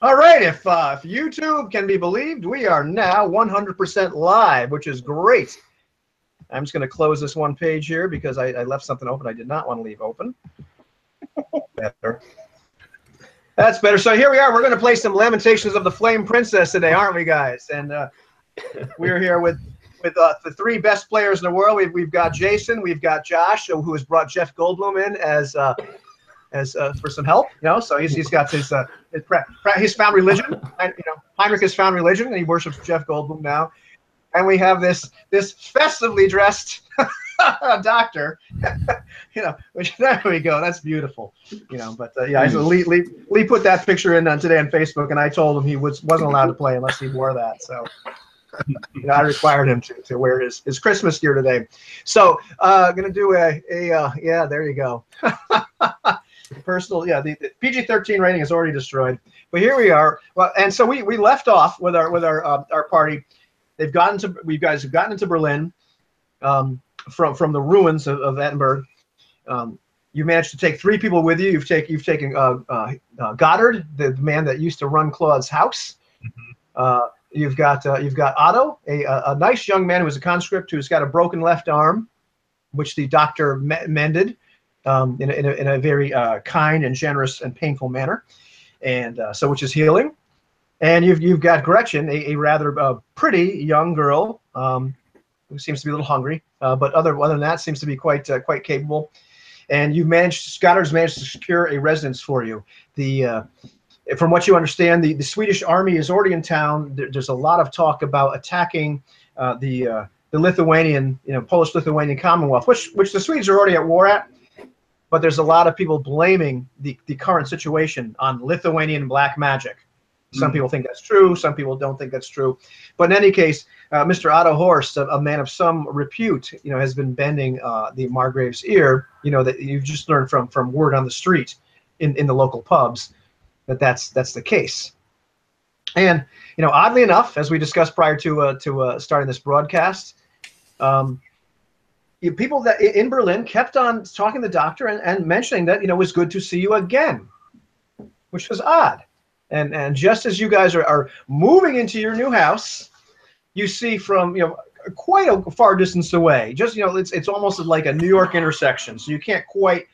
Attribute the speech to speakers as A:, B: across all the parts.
A: All right, if YouTube can be believed, we are now 100% live, which is great. I'm just going to close this one page here because I left something open I did not want to leave open. Better. That's better. So here we are. We're going to play some Lamentations of the Flame Princess today, aren't we, guys? And we're here with the three best players in the world. We've got Jason, we've got Josh, who has brought Jeff Goldblum in as for some help, So he's got he's found religion, and Heinrich has found religion, and he worships Jeff Goldblum now. And we have this festively dressed doctor, which there we go. That's beautiful, But so Lee put that picture in today on Facebook, and I told him he wasn't allowed to play unless he wore that. So I required him to wear his Christmas gear today. So gonna do yeah, there you go. Personal, the PG-13 rating is already destroyed, but here we are. Well, and so we left off with our party. You guys have gotten into Berlin from the ruins of Edinburgh. You managed to take 3 people with you. You've taken Goddard, the man that used to run Claude's house. You've got Otto, a nice young man who was a conscript who's got a broken left arm, which the doctor mended. In a very kind and generous and painful manner, and so which is healing. And you've got Gretchen, a rather pretty young girl who seems to be a little hungry, but other than that seems to be quite capable. And Goddard's managed to secure a residence for you. From what you understand, the Swedish army is already in town. There's a lot of talk about attacking the Lithuanian, Polish-Lithuanian Commonwealth, which the Swedes are already at war at. But there's a lot of people blaming the current situation on Lithuanian black magic. Some people think that's true. Some people don't think that's true. But in any case, Mr. Otto Horst, a man of some repute, has been bending the Margrave's ear. That you've just learned from word on the street in the local pubs that's the case. And oddly enough, as we discussed prior to starting this broadcast, people that in Berlin kept on talking to the doctor and mentioning that it was good to see you again, which was odd. And just as you guys are moving into your new house, you see from quite a far distance away, just it's almost like a New York intersection, so you can't quite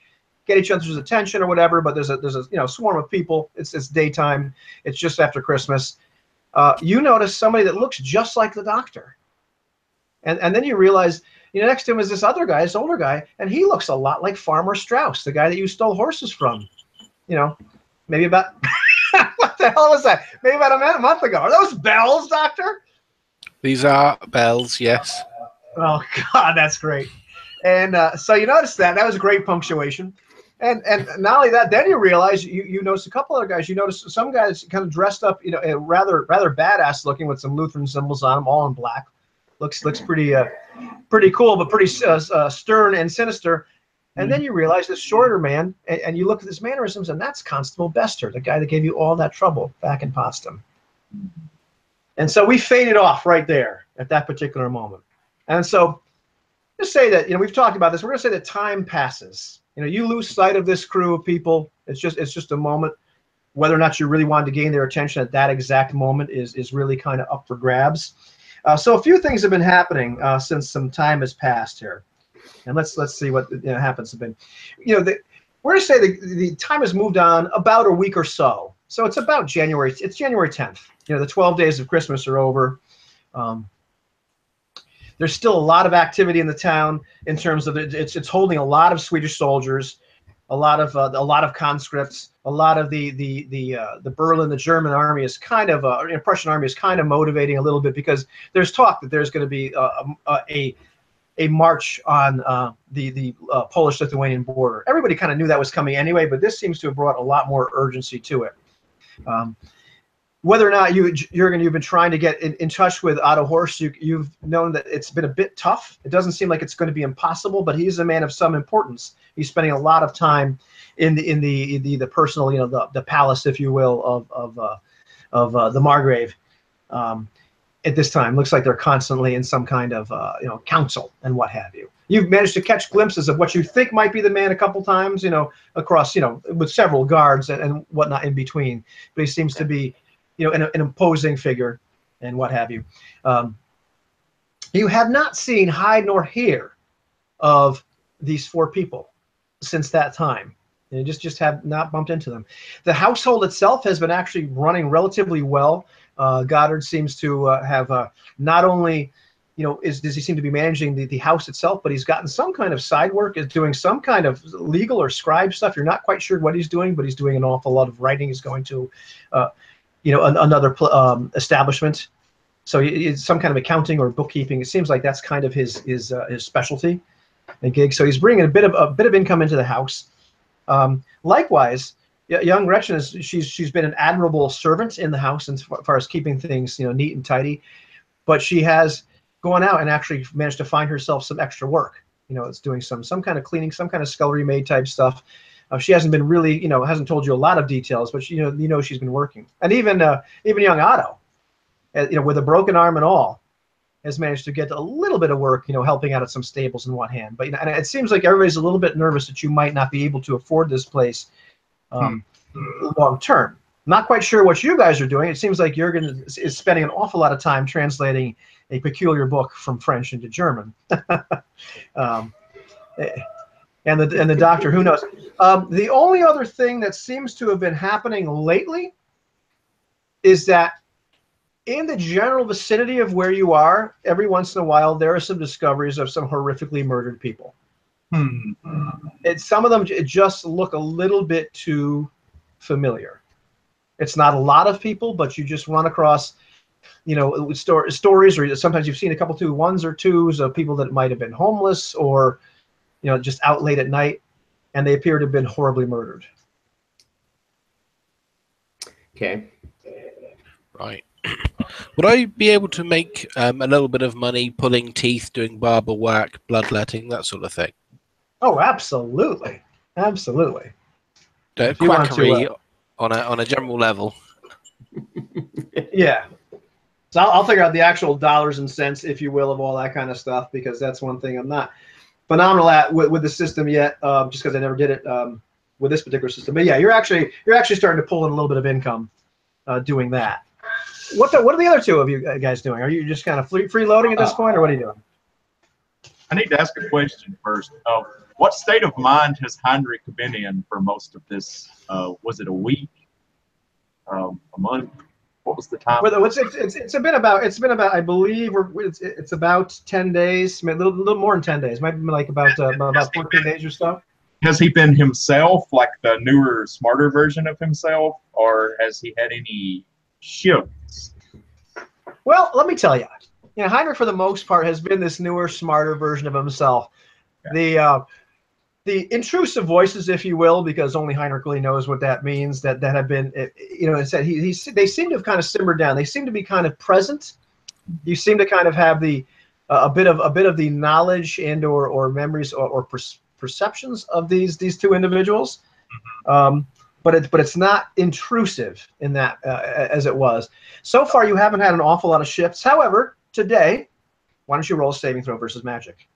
A: get each other's attention or whatever. But there's a swarm of people. It's daytime. It's just after Christmas. You notice somebody that looks just like the doctor, and then you realize. Next to him is this other guy, this older guy, and he looks a lot like Farmer Strauss, the guy that you stole horses from. Maybe about what the hell was that? Maybe about a month ago. Are those bells, Doctor?
B: These are bells, yes.
A: Oh God, that's great. And so you notice that was great punctuation. And not only that, then you realize you notice a couple other guys. You notice some guys kind of dressed up, rather badass looking with some Lutheran symbols on them, all in black. Looks pretty cool, but pretty stern and sinister. And then you realize this shorter man, and you look at his mannerisms, and that's Constable Bester, the guy that gave you all that trouble back in Potsdam. And so we faded off right there at that particular moment. And so just say that we've talked about this. We're going to say that time passes. You lose sight of this crew of people. It's just a moment. Whether or not you really wanted to gain their attention at that exact moment is really kind of up for grabs. So a few things have been happening since some time has passed here, and let's see what happens. We're going to say the time has moved on about a week or so. So it's about January. It's January 10th. The 12 days of Christmas are over. There's still a lot of activity in the town in terms of it's holding a lot of Swedish soldiers, a lot of conscripts, a lot of the Berlin, the German army is kind of Prussian army is kind of motivating a little bit, because there's talk that there's going to be a march on the Polish-Lithuanian border. Everybody kind of knew that was coming anyway, but this seems to have brought a lot more urgency to it. Whether or not Jürgen, you've been trying to get in touch with Otto Horst, you've known that it's been a bit tough. It doesn't seem like it's going to be impossible, but he's a man of some importance. He's spending a lot of time in the personal, the palace, if you will, of the Margrave. at this time. Looks like they're constantly in some kind of council and what have you. You've managed to catch glimpses of what you think might be the man a couple times, across, with several guards and whatnot in between. But he seems to be, an imposing figure and what have you. You have not seen hide nor hair of these four people since that time. You just have not bumped into them. The household itself has been actually running relatively well. Goddard seems to have not only, does he seem to be managing the house itself, but he's gotten some kind of side work, is doing some kind of legal or scribe stuff. You're not quite sure what he's doing, but he's doing an awful lot of writing. He's going to, another establishment. So it's some kind of accounting or bookkeeping. It seems like that's kind of his specialty and gig. So he's bringing a bit of income into the house. Likewise, young Gretchen she's been an admirable servant in the house as far as keeping things neat and tidy, but she has gone out and actually managed to find herself some extra work. It's doing some kind of cleaning, some kind of scullery maid type stuff. She hasn't been really hasn't told you a lot of details, but she's been working. And even young Otto, with a broken arm and all, has managed to get a little bit of work, helping out at some stables and what have. But and it seems like everybody's a little bit nervous that you might not be able to afford this place long term. Not quite sure what you guys are doing. It seems like Jurgen is spending an awful lot of time translating a peculiar book from French into German. And the doctor, who knows? The only other thing that seems to have been happening lately is that in the general vicinity of where you are, every once in a while, there are some discoveries of some horrifically murdered people. Some of them just look a little bit too familiar. It's not a lot of people, but you just run across, stories, or sometimes you've seen a couple ones or twos of people that might have been homeless or, just out late at night, and they appear to have been horribly murdered.
C: Okay.
B: Right. Would I be able to make a little bit of money pulling teeth, doing barber work, bloodletting, that sort of thing?
A: Oh, absolutely, absolutely.
B: Quackery on a general level.
A: Yeah. So I'll figure out the actual dollars and cents, if you will, of all that kind of stuff, because that's one thing I'm not phenomenal at with the system yet, just because I never did it with this particular system. But yeah, you're actually starting to pull in a little bit of income doing that. What are the other two of you guys doing? Are you just kind of freeloading at this point, or what are you doing?
D: I need to ask a question first. What state of mind has Heinrich been in for most of this? Was it a week, a month? What was the time?
A: Well, it's been about I believe it's about 10 days, a little more than 10 days. Might be like about 14 days or so.
D: Has he been himself, like the newer, smarter version of himself, or has he had any shifts?
A: Well, let me tell you, Heinrich for the most part has been this newer, smarter version of himself. Yeah. The intrusive voices, if you will, because only Heinrich really knows what that means, that have been, they seem to have kind of simmered down. They seem to be kind of present. You seem to kind of have a bit of the knowledge and or memories or perceptions of these two individuals, but it's not intrusive in that as it was. So far, you haven't had an awful lot of shifts. However, today, why don't you roll a saving throw versus magic?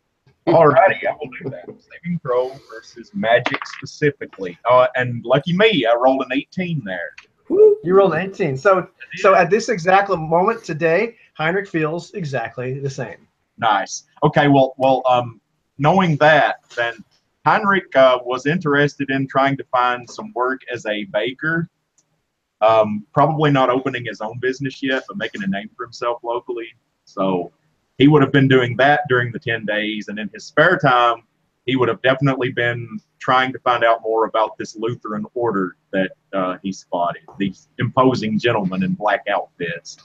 D: Alrighty, I will do that. Saving throw versus magic specifically. And lucky me, I rolled an 18 there.
A: You rolled an 18. So at this exact moment today, Heinrich feels exactly the same.
D: Nice. Okay, well, knowing that, then Heinrich was interested in trying to find some work as a baker. Probably not opening his own business yet, but making a name for himself locally. So he would have been doing that during the 10 days, and in his spare time, he would have definitely been trying to find out more about this Lutheran order that he spotted, these imposing gentlemen in black outfits.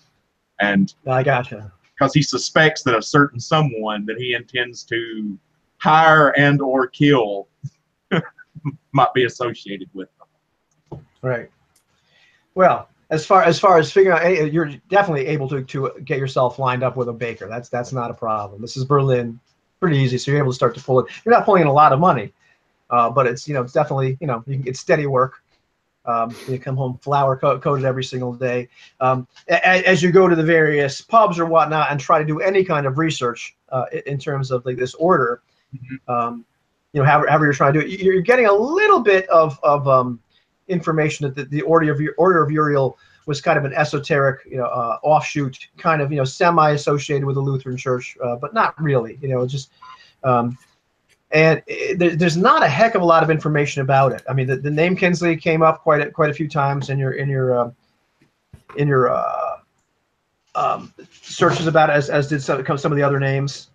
D: And
A: I gotcha.
D: Because he suspects that a certain someone that he intends to hire and or kill might be associated with them.
A: Right. Well, as far as figuring out, you're definitely able to get yourself lined up with a baker. That's not a problem. This is Berlin, pretty easy. So you're able to start to pull it. You're not pulling in a lot of money, but it's it's definitely it's steady work. You come home flour coated every single day. As you go to the various pubs or whatnot and try to do any kind of research in terms of like this order, you know, however you're trying to do it, you're getting a little bit of information that the order of Uriel was kind of an esoteric, you know, offshoot, kind of, you know, semi-associated with the Lutheran Church, but not really, you know, just. And there's not a heck of a lot of information about it. I mean, the name Kinsley came up quite a few times in your searches about it, as did some of the other names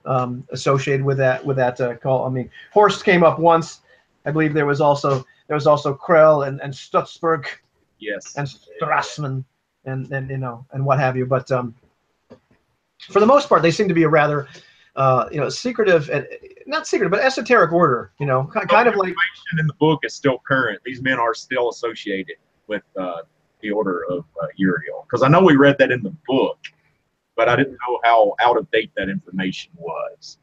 A: associated with that call. I mean, Horst came up once. I believe there was also Krell and Stutzberg,
D: Yes,
A: and Strassmann, and you know, and what have you. But for the most part, they seem to be a rather you know, secretive, and not secretive, but esoteric order. You know, kind of like
D: information in the book is still current. These men are still associated with the Order of Uriel, because I know we read that in the book, but I didn't know how out of date that information was.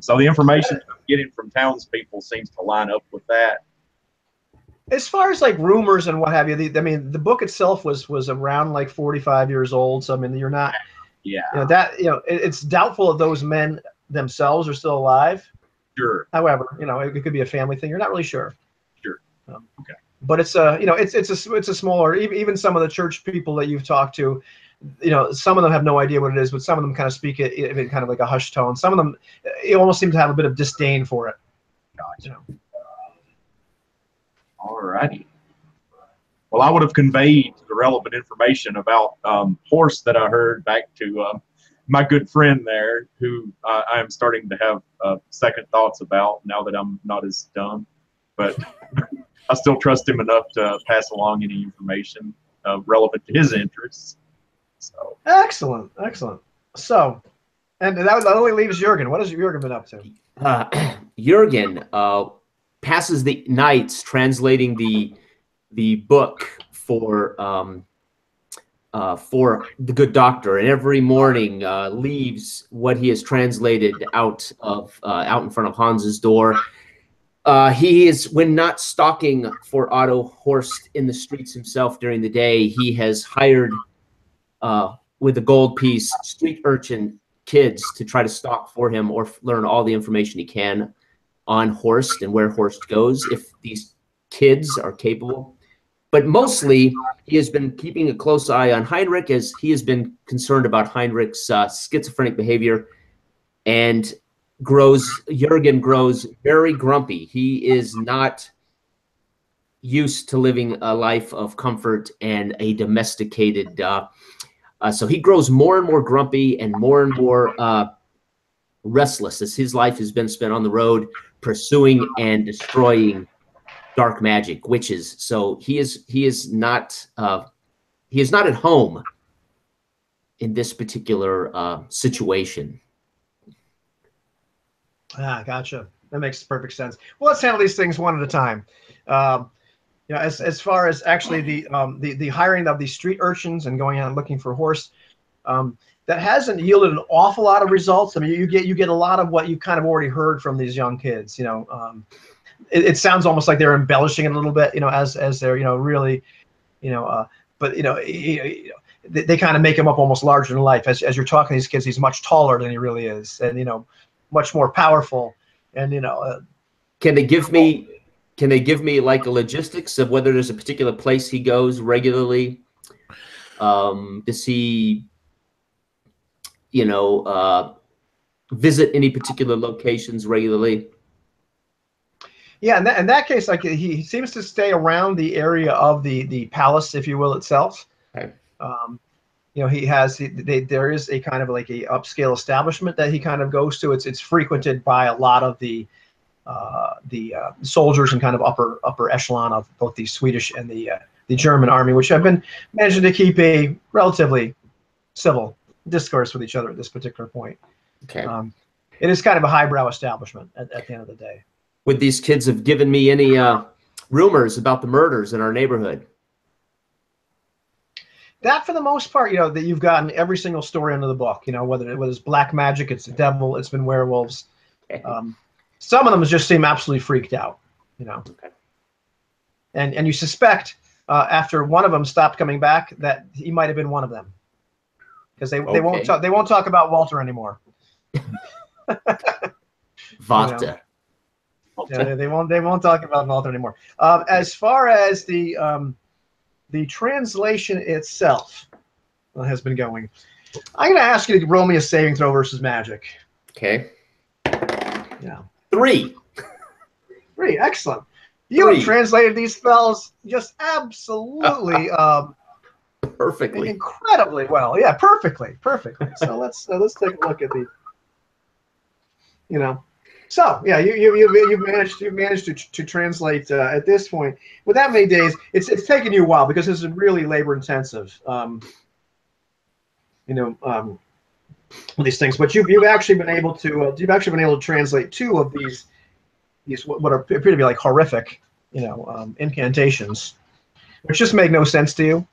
D: So the information I'm getting from townspeople seems to line up with that.
A: as far as like rumors and what have you. I mean, the book itself was around like 45 years old. So I mean, you're not.
D: Yeah.
A: You know, that, you know, it's doubtful if those men themselves are still alive.
D: Sure.
A: However, you know, it could be a family thing. You're not really sure.
D: Sure. Okay.
A: But it's you know, it's a smaller. Even some of the church people that you've talked to, you know, some of them have no idea what it is, but some of them kind of speak it in kind of like a hushed tone. Some of them, you almost seem to have a bit of disdain for it.
D: Gotcha.
A: You know.
D: All righty. Well, I would have conveyed the relevant information about Horst that I heard back to my good friend there, who I am starting to have second thoughts about now that I'm not as dumb. But I still trust him enough to pass along any information relevant to his interests. So
A: Excellent. So, and that only leaves Jurgen. What has Jurgen been up to?
C: Jurgen passes the nights translating the book for the Good Doctor, and every morning leaves what he has translated out in front of Hans's door. He is, when not stalking for Otto Horst in the streets himself during the day, he has hired with a gold piece street urchin kids to try to stalk for him or learn all the information he can on Horst and where Horst goes, if these kids are capable. But mostly, he has been keeping a close eye on Heinrich, as he has been concerned about Heinrich's schizophrenic behavior, and Jurgen grows very grumpy. He is not used to living a life of comfort and a domesticated, so he grows more and more grumpy and more restless, as his life has been spent on the road pursuing and destroying dark magic, witches. So he is not at home in this particular situation.
A: Ah, gotcha. That makes perfect sense. Well, let's handle these things one at a time. You know, as far as actually the hiring of these street urchins and going out and looking for Horst, that hasn't yielded an awful lot of results. I mean, you get a lot of what you kind of already heard from these young kids. You know, it sounds almost like they're embellishing it a little bit. You know, as they're, you know, really, you know, but you know, they kind of make him up almost larger than life. As you're talking to these kids, he's much taller than he really is, and you know, much more powerful. And you know,
C: Can they give me like a logistics of whether there's a particular place he goes regularly? Does he, you know, visit any particular locations regularly?
A: yeah, in that case, like he seems to stay around the area of the palace, if you will, itself.
C: Okay.
A: You know, there is a kind of like a upscale establishment that he kind of goes to. It's frequented by a lot of the soldiers and kind of upper echelon of both the Swedish and the German army, which have been managing to keep a relatively civil discourse with each other at this particular point.
C: Okay.
A: It is kind of a highbrow establishment at the end of the day.
C: Would these kids have given me any rumors about the murders in our neighborhood?
A: That, for the most part, you know, that you've gotten every single story under the book. You know, whether it's black magic, it's the devil, it's been werewolves.
C: Okay.
A: Some of them just seem absolutely freaked out. You know,
C: Okay.
A: and you suspect after one of them stopped coming back, that he might have been one of them, because they won't talk about Walter anymore.
C: Walter.
A: Yeah, they won't talk about Walter anymore. As far as the translation itself has been going, I'm going to ask you to roll me a saving throw versus magic.
C: Okay.
A: Yeah.
C: 3.
A: 3, excellent. You have translated these spells just absolutely
C: perfectly,
A: incredibly well. Yeah, perfectly. So let's take a look at the. So yeah, you've managed to translate at this point. With that many days, it's taken you a while because this is really labor intensive. These things, but you've actually been able to translate 2 of these what appear to be like horrific, incantations, which just make no sense to you,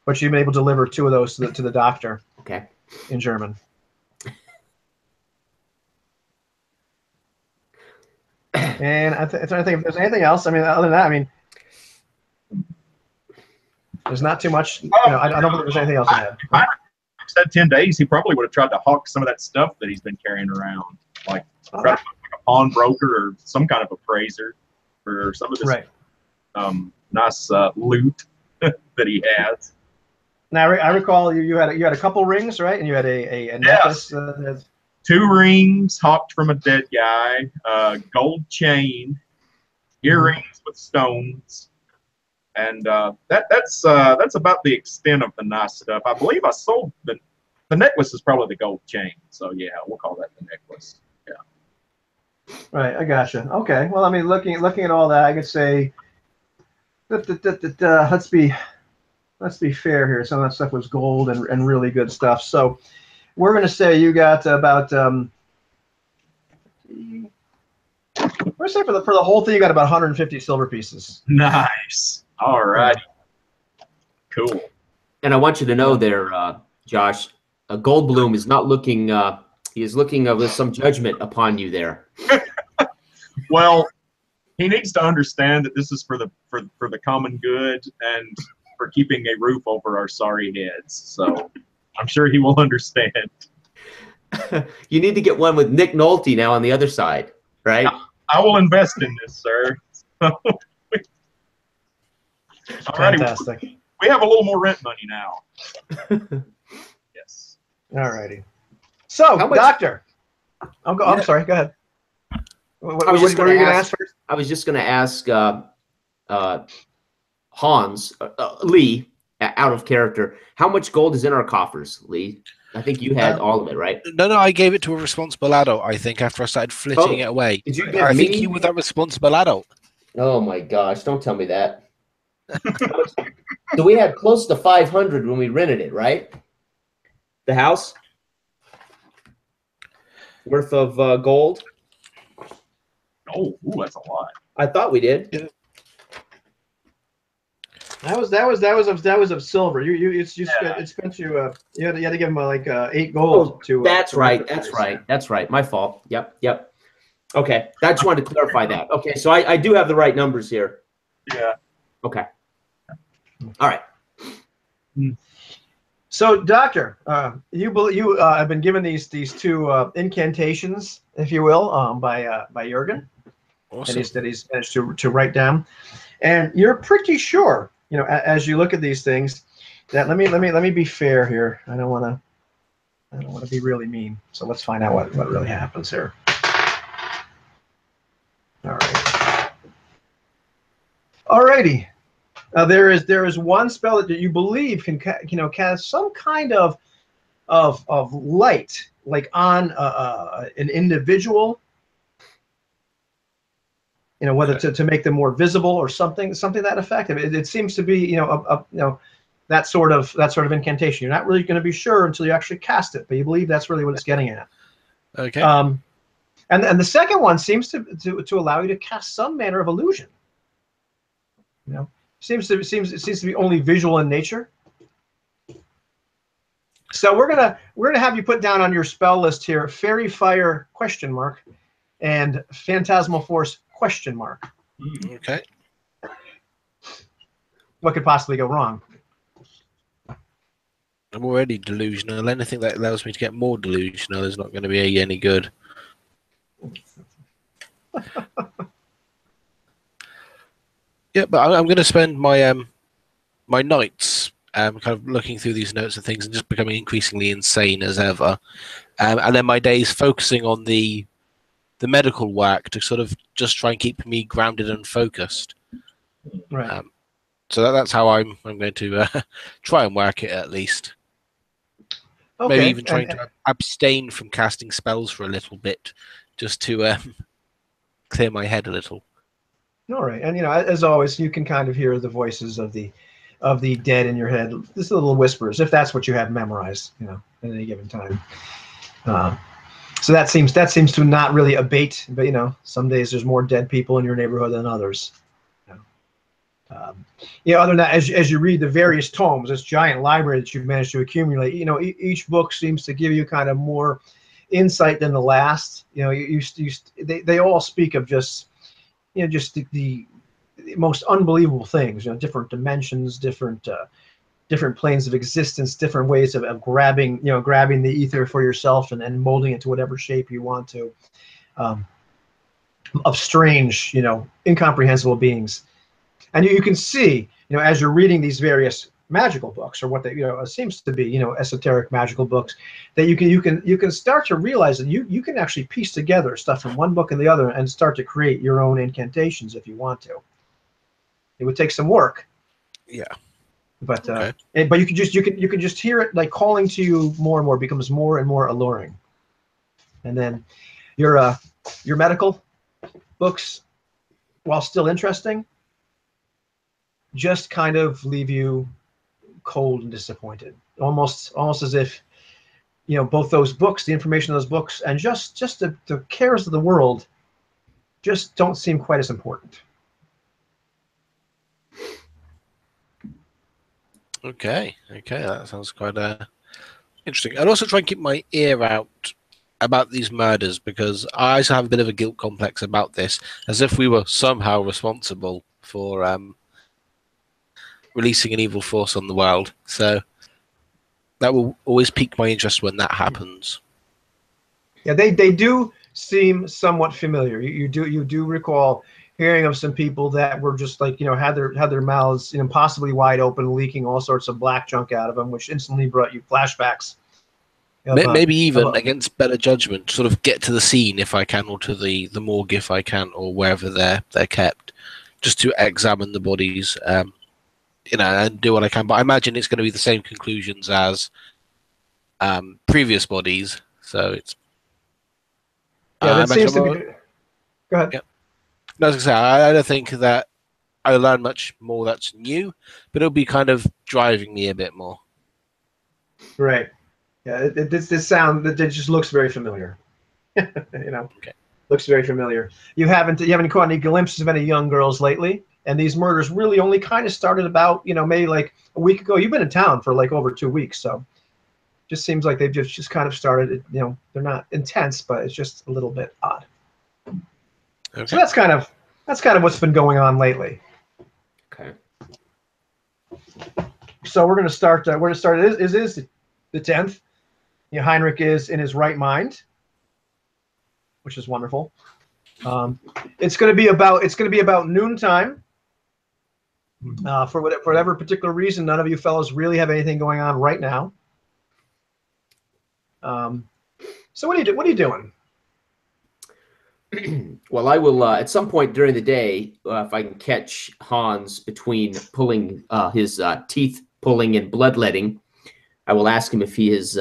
A: but you've been able to deliver 2 of those to the doctor.
C: Okay.
A: In German. And I'm trying to think if there's anything else. I mean, other than that, there's not too much. I don't think there's anything else I had.
D: If I said 10 days, he probably would have tried to hawk some of that stuff that he's been carrying around, like a pawnbroker or some kind of appraiser for some of this nice loot that he has.
A: Now I recall you had a couple rings, right? And you had a necklace.
D: 2 rings hawked from a dead guy, gold chain, earrings with stones, and that's about the extent of the nice stuff. I believe I sold the necklace is probably the gold chain. So yeah, we'll call that the necklace. Yeah.
A: Right, I gotcha. Okay, well, looking at all that, I could say, let's be fair here. Some of that stuff was gold and really good stuff. So we're going to say you got about we're saying for the whole thing you got about 150 silver pieces.
D: Nice. All right. Cool.
C: And I want you to know there, Josh, Goldblum is not looking. He is looking with some judgment upon you there.
D: Well, he needs to understand that this is for the common good and for keeping a roof over our sorry heads. So I'm sure he will understand.
C: You need to get one with Nick Nolte now on the other side, right?
D: I will invest in this, sir.
A: Fantastic.
D: We have a little more rent money now. Yes.
A: All righty. So, Doctor. I'm sorry. Go ahead. What were you going to ask first?
C: I was just going to ask Hans, Lee, out of character, how much gold is in our coffers, Lee? I think you had all of it, right?
B: No, I gave it to a responsible adult, I think, after I stared flitting it away.
C: Did you get
B: I think you were that responsible adult.
C: Oh, my gosh. Don't tell me that. So we had close to 500 when we rented it, right? The house? Worth of gold?
D: Oh, that's a lot.
C: I thought we did.
B: Yeah.
A: That was of silver. It spent you. You had to give him like 8 gold to.
C: That's right. That's right. My fault. Yep. Okay, I just wanted to clarify that. Okay, so I do have the right numbers here.
D: Yeah.
C: Okay. All right.
A: So, Doctor, you have been given these 2 incantations, if you will, by Jürgen.
B: Awesome.
A: That he's managed to write down, and you're pretty sure, as you look at these things, that let me be fair here. I don't want to be really mean. So let's find out what really happens here. All right. Alrighty. There is one spell that you believe can cast some kind of light, like on an individual. Whether to make them more visible or something to that effect. It seems to be that sort of incantation. You're not really going to be sure until you actually cast it, but you believe that's really what it's getting at.
B: Okay.
A: And the second one seems to allow you to cast some manner of illusion. Seems to be only visual in nature. So we're gonna have you put down on your spell list here: Fairy Fire ? And Phantasmal Force ?
B: Okay.
A: what could possibly go wrong?
B: I'm already delusional. Anything that allows me to get more delusional is not going to be any good. Yeah, but I'm going to spend my my nights kind of looking through these notes and things and just becoming increasingly insane as ever, and then my days focusing on the medical work to sort of just try and keep me grounded and focused.
A: Right.
B: So that's how I'm going to try and work it at least.
A: Okay.
B: Maybe even trying to abstain from casting spells for a little bit, just to clear my head a little.
A: All right, and as always, you can kind of hear the voices of the dead in your head, just little whispers, if that's what you have memorized, at any given time. So that seems to not really abate, but some days there's more dead people in your neighborhood than others. Other than that, as you read the various tomes, this giant library that you've managed to accumulate, each book seems to give you kind of more insight than the last. They all speak of just the most unbelievable things. Different dimensions, different planes of existence, different ways of grabbing the ether for yourself and molding it to whatever shape you want to. Of strange, incomprehensible beings. And you can see, as you're reading these various magical books, or what they, seems to be, esoteric magical books, that you can start to realize that you can actually piece together stuff from one book and the other and start to create your own incantations if you want to. It would take some work.
B: Yeah.
A: But
B: okay.
A: But you can just hear it like calling to you more and more, becomes more and more alluring. And then your medical books, while still interesting, just kind of leave you cold and disappointed, almost as if both those books, the information of those books, and just the cares of the world just don't seem quite as important.
B: Okay, that sounds quite interesting. I'd also try and keep my ear out about these murders, because I also have a bit of a guilt complex about this, as if we were somehow responsible for releasing an evil force on the world. So that will always pique my interest when that happens.
A: Yeah, they do seem somewhat familiar. You do recall hearing of some people that were just like had their mouths possibly wide open, leaking all sorts of black junk out of them, which instantly brought you flashbacks.
B: Maybe even against better judgment, sort of get to the scene if I can, or to the morgue if I can, or wherever they're kept, just to examine the bodies. And do what I can. But I imagine it's going to be the same conclusions as previous bodies. So it's
A: that seems to be. Go ahead.
B: Yeah. No, I was going to say, I don't think that I'll learn much more that's new, but it'll be kind of driving me a bit more.
A: Right. Yeah. This sound that just looks very familiar.
B: Okay.
A: Looks very familiar. You haven't caught any glimpses of any young girls lately? And these murders really only kind of started about, maybe like a week ago. You've been in town for like over 2 weeks, so just seems like they've just kind of started. They're not intense, but it's just a little bit odd. Okay. So that's kind of what's been going on lately.
C: Okay.
A: So we're gonna start. It is the 10th. Heinrich is in his right mind, which is wonderful. It's gonna be about noontime. For whatever particular reason, none of you fellows really have anything going on right now. So what are you doing?
C: Well, I will at some point during the day, if I can catch Hans between pulling his teeth pulling and bloodletting, I will ask him if he is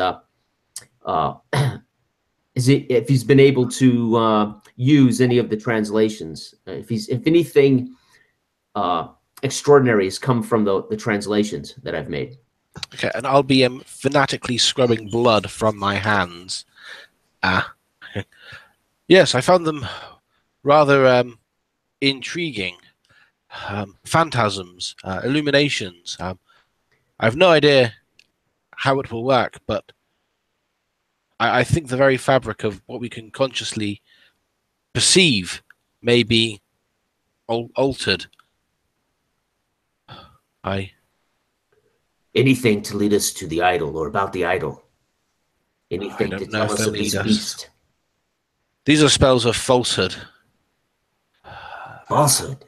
C: if he's been able to use any of the translations, if anything extraordinary has come from the translations that I've made.
B: Okay, and I'll be fanatically scrubbing blood from my hands. Yes, I found them rather intriguing. Phantasms, illuminations. I have no idea how it will work, but I think the very fabric of what we can consciously perceive may be altered.
C: Anything to lead us to the idol or about the idol. Anything to tell us of this beast.
B: These are spells of falsehood.
C: Falsehood.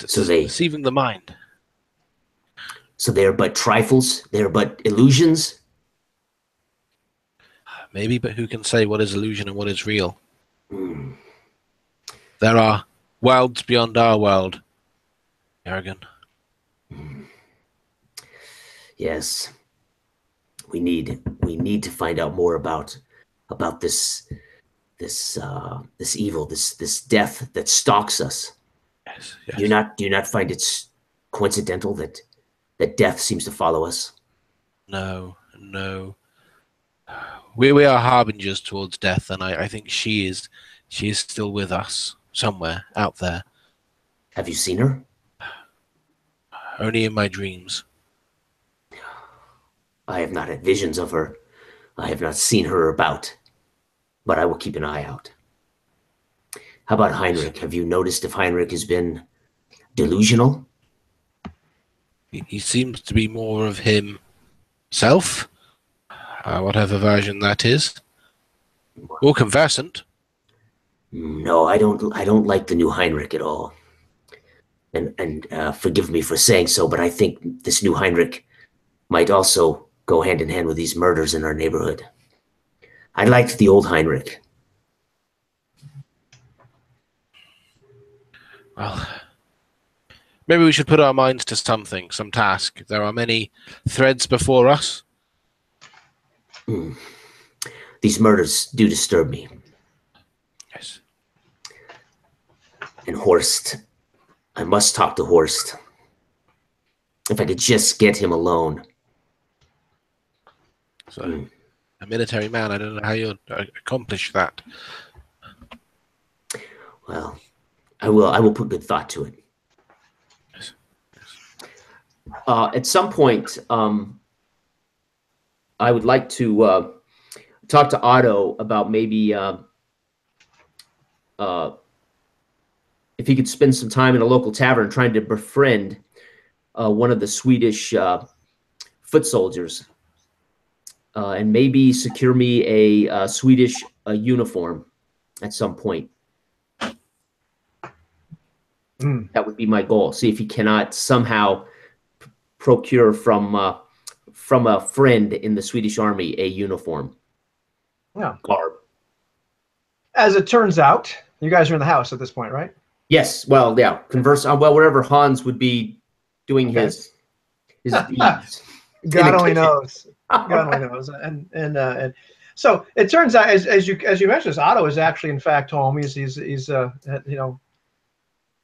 C: So they
B: deceiving the mind.
C: So they are but trifles. They are but illusions.
B: Maybe, but who can say what is illusion and what is real?
C: Mm.
B: There are worlds beyond our world. Arrogant.
C: Mm. Yes. We need to find out more about this evil, this death that stalks us.
B: Yes, yes.
C: Do you not find it coincidental that death seems to follow us?
B: No. We are harbingers towards death, and I think she is still with us somewhere out there.
C: Have you seen her?
B: Only in my dreams.
C: I have not had visions of her. I have not seen her about, but I will keep an eye out. How about Heinrich? Have you noticed if Heinrich has been delusional?
B: He seems to be more of himself, whatever version that is, or conversant.
C: No, I don't like the new Heinrich at all. And forgive me for saying so, but I think this new Heinrich might also go hand in hand with these murders in our neighborhood. I liked the old Heinrich.
B: Well, maybe we should put our minds to something, some task. There are many threads before us.
C: These murders do disturb me.
B: Yes.
C: And Horst. I must talk to Horst. If I could just get him alone.
B: So, a military man, I don't know how you'll accomplish that.
C: Well, I will put good thought to it.
B: Yes.
C: At some point, I would like to talk to Otto about maybe if he could spend some time in a local tavern trying to befriend one of the Swedish foot soldiers, and maybe secure me a Swedish uniform at some point. That would be my goal. See if he cannot somehow procure from a friend in the Swedish army a uniform.
A: Yeah.
C: Garb.
A: As it turns out, you guys are in the house at this point, right?
C: Yes. Well, yeah. Converse. Well, wherever Hans would be doing his deeds.
A: God only knows. God only knows. And so it turns out, as you mentioned, this Otto is actually in fact home. He's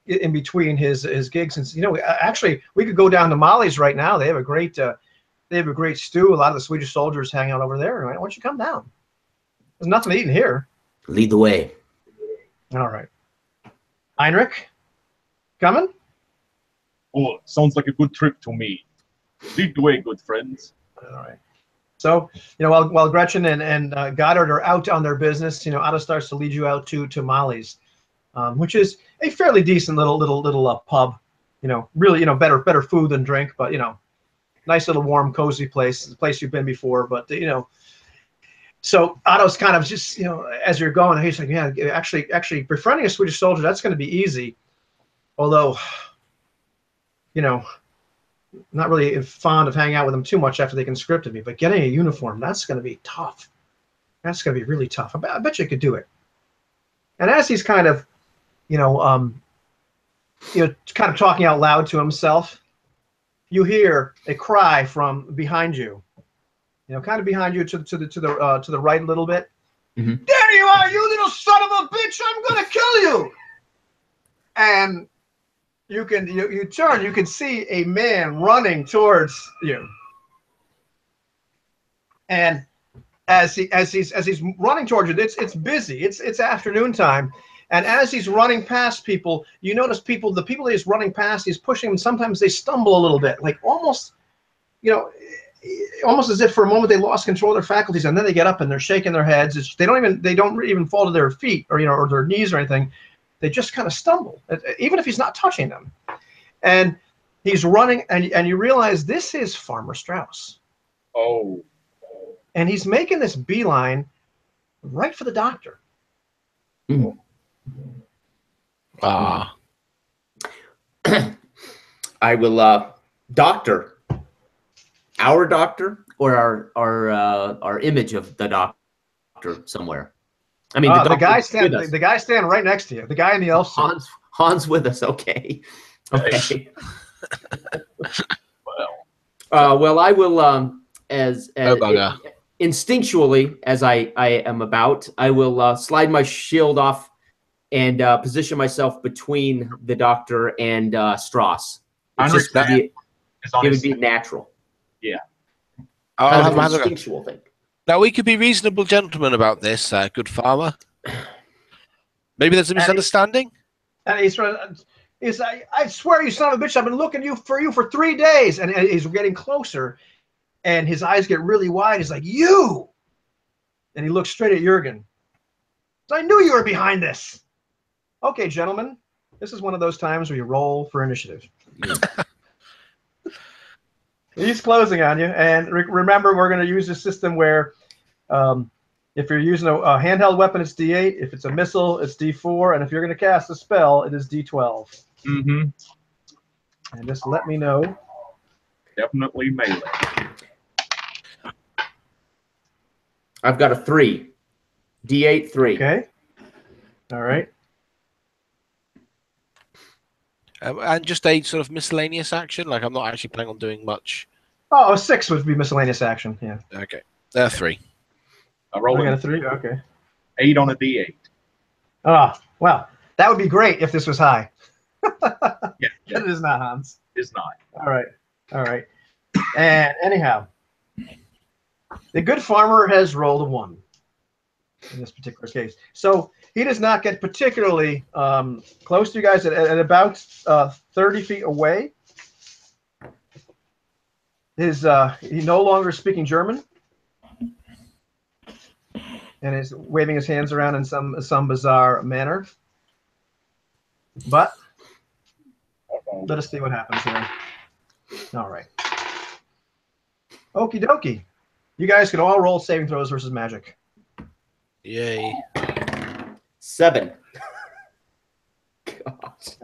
A: in between his gigs, and actually we could go down to Molly's right now. They have a great stew. A lot of the Swedish soldiers hang out over there. Why don't you come down? There's nothing to eat in here.
C: Lead the way.
A: All right. Heinrich, coming?
D: Oh, sounds like a good trip to me. Lead the way, good friends.
A: All right. So, while Gretchen and Goddard are out on their business, Otto starts to lead you out to Molly's, which is a fairly decent little pub. Really, better food than drink, but nice little warm, cozy place. It's a place you've been before, but So Otto's kind of just, as you're going, he's like, yeah, actually befriending a Swedish soldier, that's going to be easy. Although, not really fond of hanging out with them too much after they conscripted me, but getting a uniform, that's going to be tough. That's going to be really tough. I bet you could do it. And as he's kind of, kind of talking out loud to himself, you hear a cry from behind you. Kind of behind you to the right a little bit.
C: Mm-hmm.
A: There you are, you little son of a bitch! I'm gonna kill you! And you turn, you can see a man running towards you. And as he's running towards you, it's busy. It's afternoon time, and as he's running past people, you notice the people that he's running past, he's pushing them. Sometimes they stumble a little bit, like almost as if for a moment they lost control of their faculties, and then they get up and they're shaking their heads. They don't even fall to their feet or their knees or anything. They just kind of stumble, even if he's not touching them. And He's running, and you realize this is Farmer Strauss.
D: Oh.
A: And he's making this beeline right for the doctor.
C: Mm.
B: Ah.
C: I will, doctor. Our doctor, or our image of the doctor somewhere. I mean,
A: the guy
C: with
A: standing right next to you. The guy in the elf suit.
C: Hans with us. Okay. Okay. Well, I will as instinctually as I am about, I will slide my shield off and position myself between the doctor and Strauss. It would be natural.
D: Yeah.
B: I'll
C: Kind of
B: have
C: an
B: a look.
C: instinctual thing.
B: Now, we could be reasonable gentlemen about this, good farmer. Maybe there's a misunderstanding?
A: And he's I swear, you son of a bitch, I've been looking for you for 3 days. And he's getting closer, and his eyes get really wide. He's like, you! And he looks straight at Jurgen. So I knew you were behind this. Okay, gentlemen, this is one of those times where you roll for initiative. He's closing on you, and remember, we're going to use a system where if you're using a handheld weapon, it's D8. If it's a missile, it's D4. And if you're going to cast a spell, it is D12.
D: Mm-hmm.
A: And just let me know.
D: Definitely melee.
C: I've got a 3. D8 3.
A: Okay. All right.
B: And just a sort of miscellaneous action? Like, I'm not actually planning on doing much.
A: Oh, a 6 would be miscellaneous action. Yeah.
B: Okay. 3.
D: I rolled
A: got a 3. Okay.
D: 8 on a D8.
A: Ah, well, that would be great if this was high.
D: Yeah.
A: It is not, Hans.
D: It's not.
A: All right. All right. And anyhow, the good farmer has rolled a 1 in this particular case. So he does not get particularly close to you guys at about 30 feet away. He no longer speaking German, and is waving his hands around in some bizarre manner. But let us see what happens here. All right. Okie dokie. You guys can all roll saving throws versus magic.
B: Yay.
C: 7.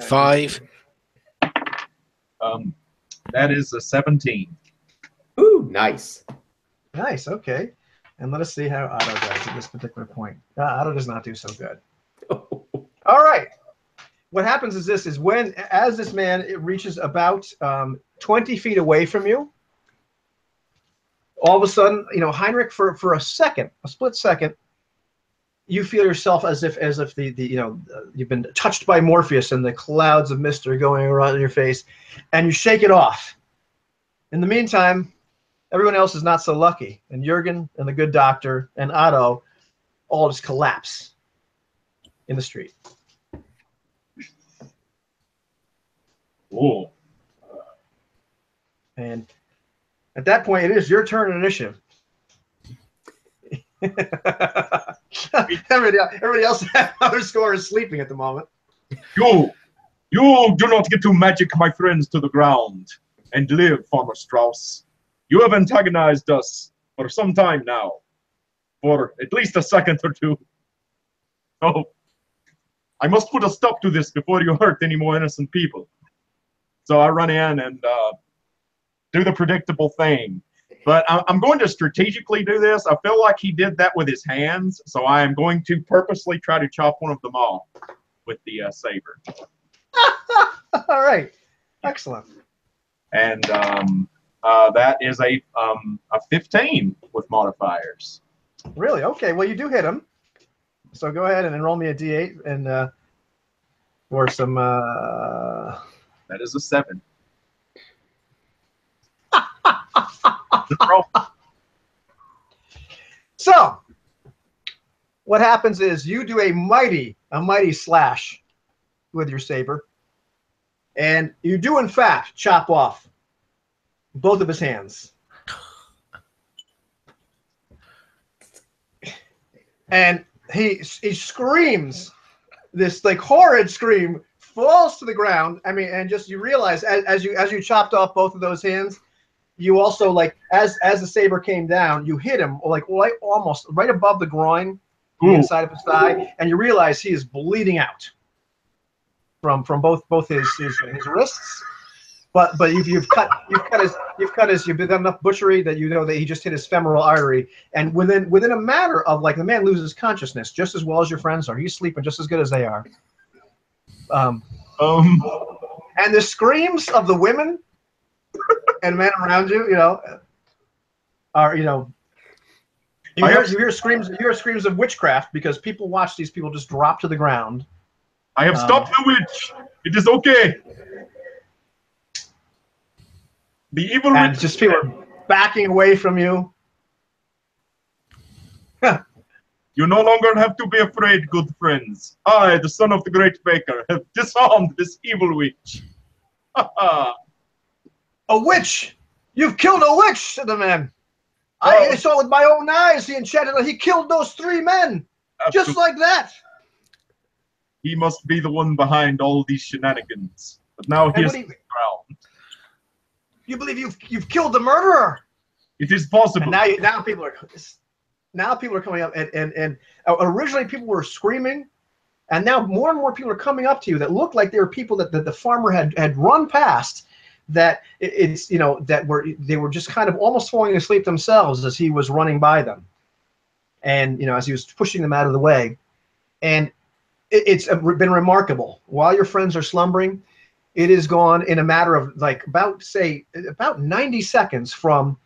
B: 5.
D: That is a 17.
C: Ooh, nice.
A: Nice. Okay. And let us see how Otto does at this particular point. Otto does not do so good. All right. What happens is this: as this man reaches about 20 feet away from you, all of a sudden, Heinrich, for a split second, you feel yourself as if you've been touched by Morpheus and the clouds of mist are going around your face, and you shake it off. In the meantime, everyone else is not so lucky, and Jurgen and the good doctor and Otto all just collapse in the street.
D: Ooh.
A: And at that point, it is your turn in initiative. Everybody else at our score is sleeping at the moment.
D: You do not get to magic my friends to the ground and live, Farmer Strauss. You have antagonized us for some time now, for at least a second or two. Oh, I must put a stop to this before you hurt any more innocent people. So I run in and do the predictable thing. But I'm going to strategically do this. I feel like he did that with his hands, so I am going to purposely try to chop one of them off with the saber.
A: All right. Excellent.
D: And that is a 15 with modifiers.
A: Really? Okay. Well, you do hit him. So go ahead and roll me a d8 and for some.
D: That is a 7.
A: So what happens is you do a mighty slash with your saber, and you do in fact chop off both of his hands. And he screams this like horrid scream falls to the ground. I mean, and just you realize as you chopped off both of those hands, you also like as the saber came down, you hit him like almost right above the groin, the inside of his thigh, and you realize he is bleeding out from both his wrists. But you've done enough butchery that you know that he just hit his femoral artery, and within a matter of like the man loses consciousness just as well as your friends are. He's sleeping just as good as they are. And the screams of the women and men around you, are you hear screams of witchcraft because people watch these people just drop to the ground.
D: I have stopped the witch. It is okay. The evil
A: and
D: witch.
A: Just people are backing away from you.
D: You no longer have to be afraid, good friends. I, the son of the great baker, have disarmed this evil witch.
A: A witch! You've killed a witch, said the man. I saw with my own eyes. He enchanted. He killed those 3 men,
D: Absolutely.
A: just like that.
D: He must be the one behind all these shenanigans. But now he is on the ground.
A: You believe you've killed the murderer?
D: It is possible.
A: And now people are coming up, and originally people were screaming, and now more and more people are coming up to you that look like they were people that the farmer had run past. That they were just kind of almost falling asleep themselves as he was running by them, and as he was pushing them out of the way, and it's been remarkable. While your friends are slumbering, it is gone in a matter of like about 90 seconds from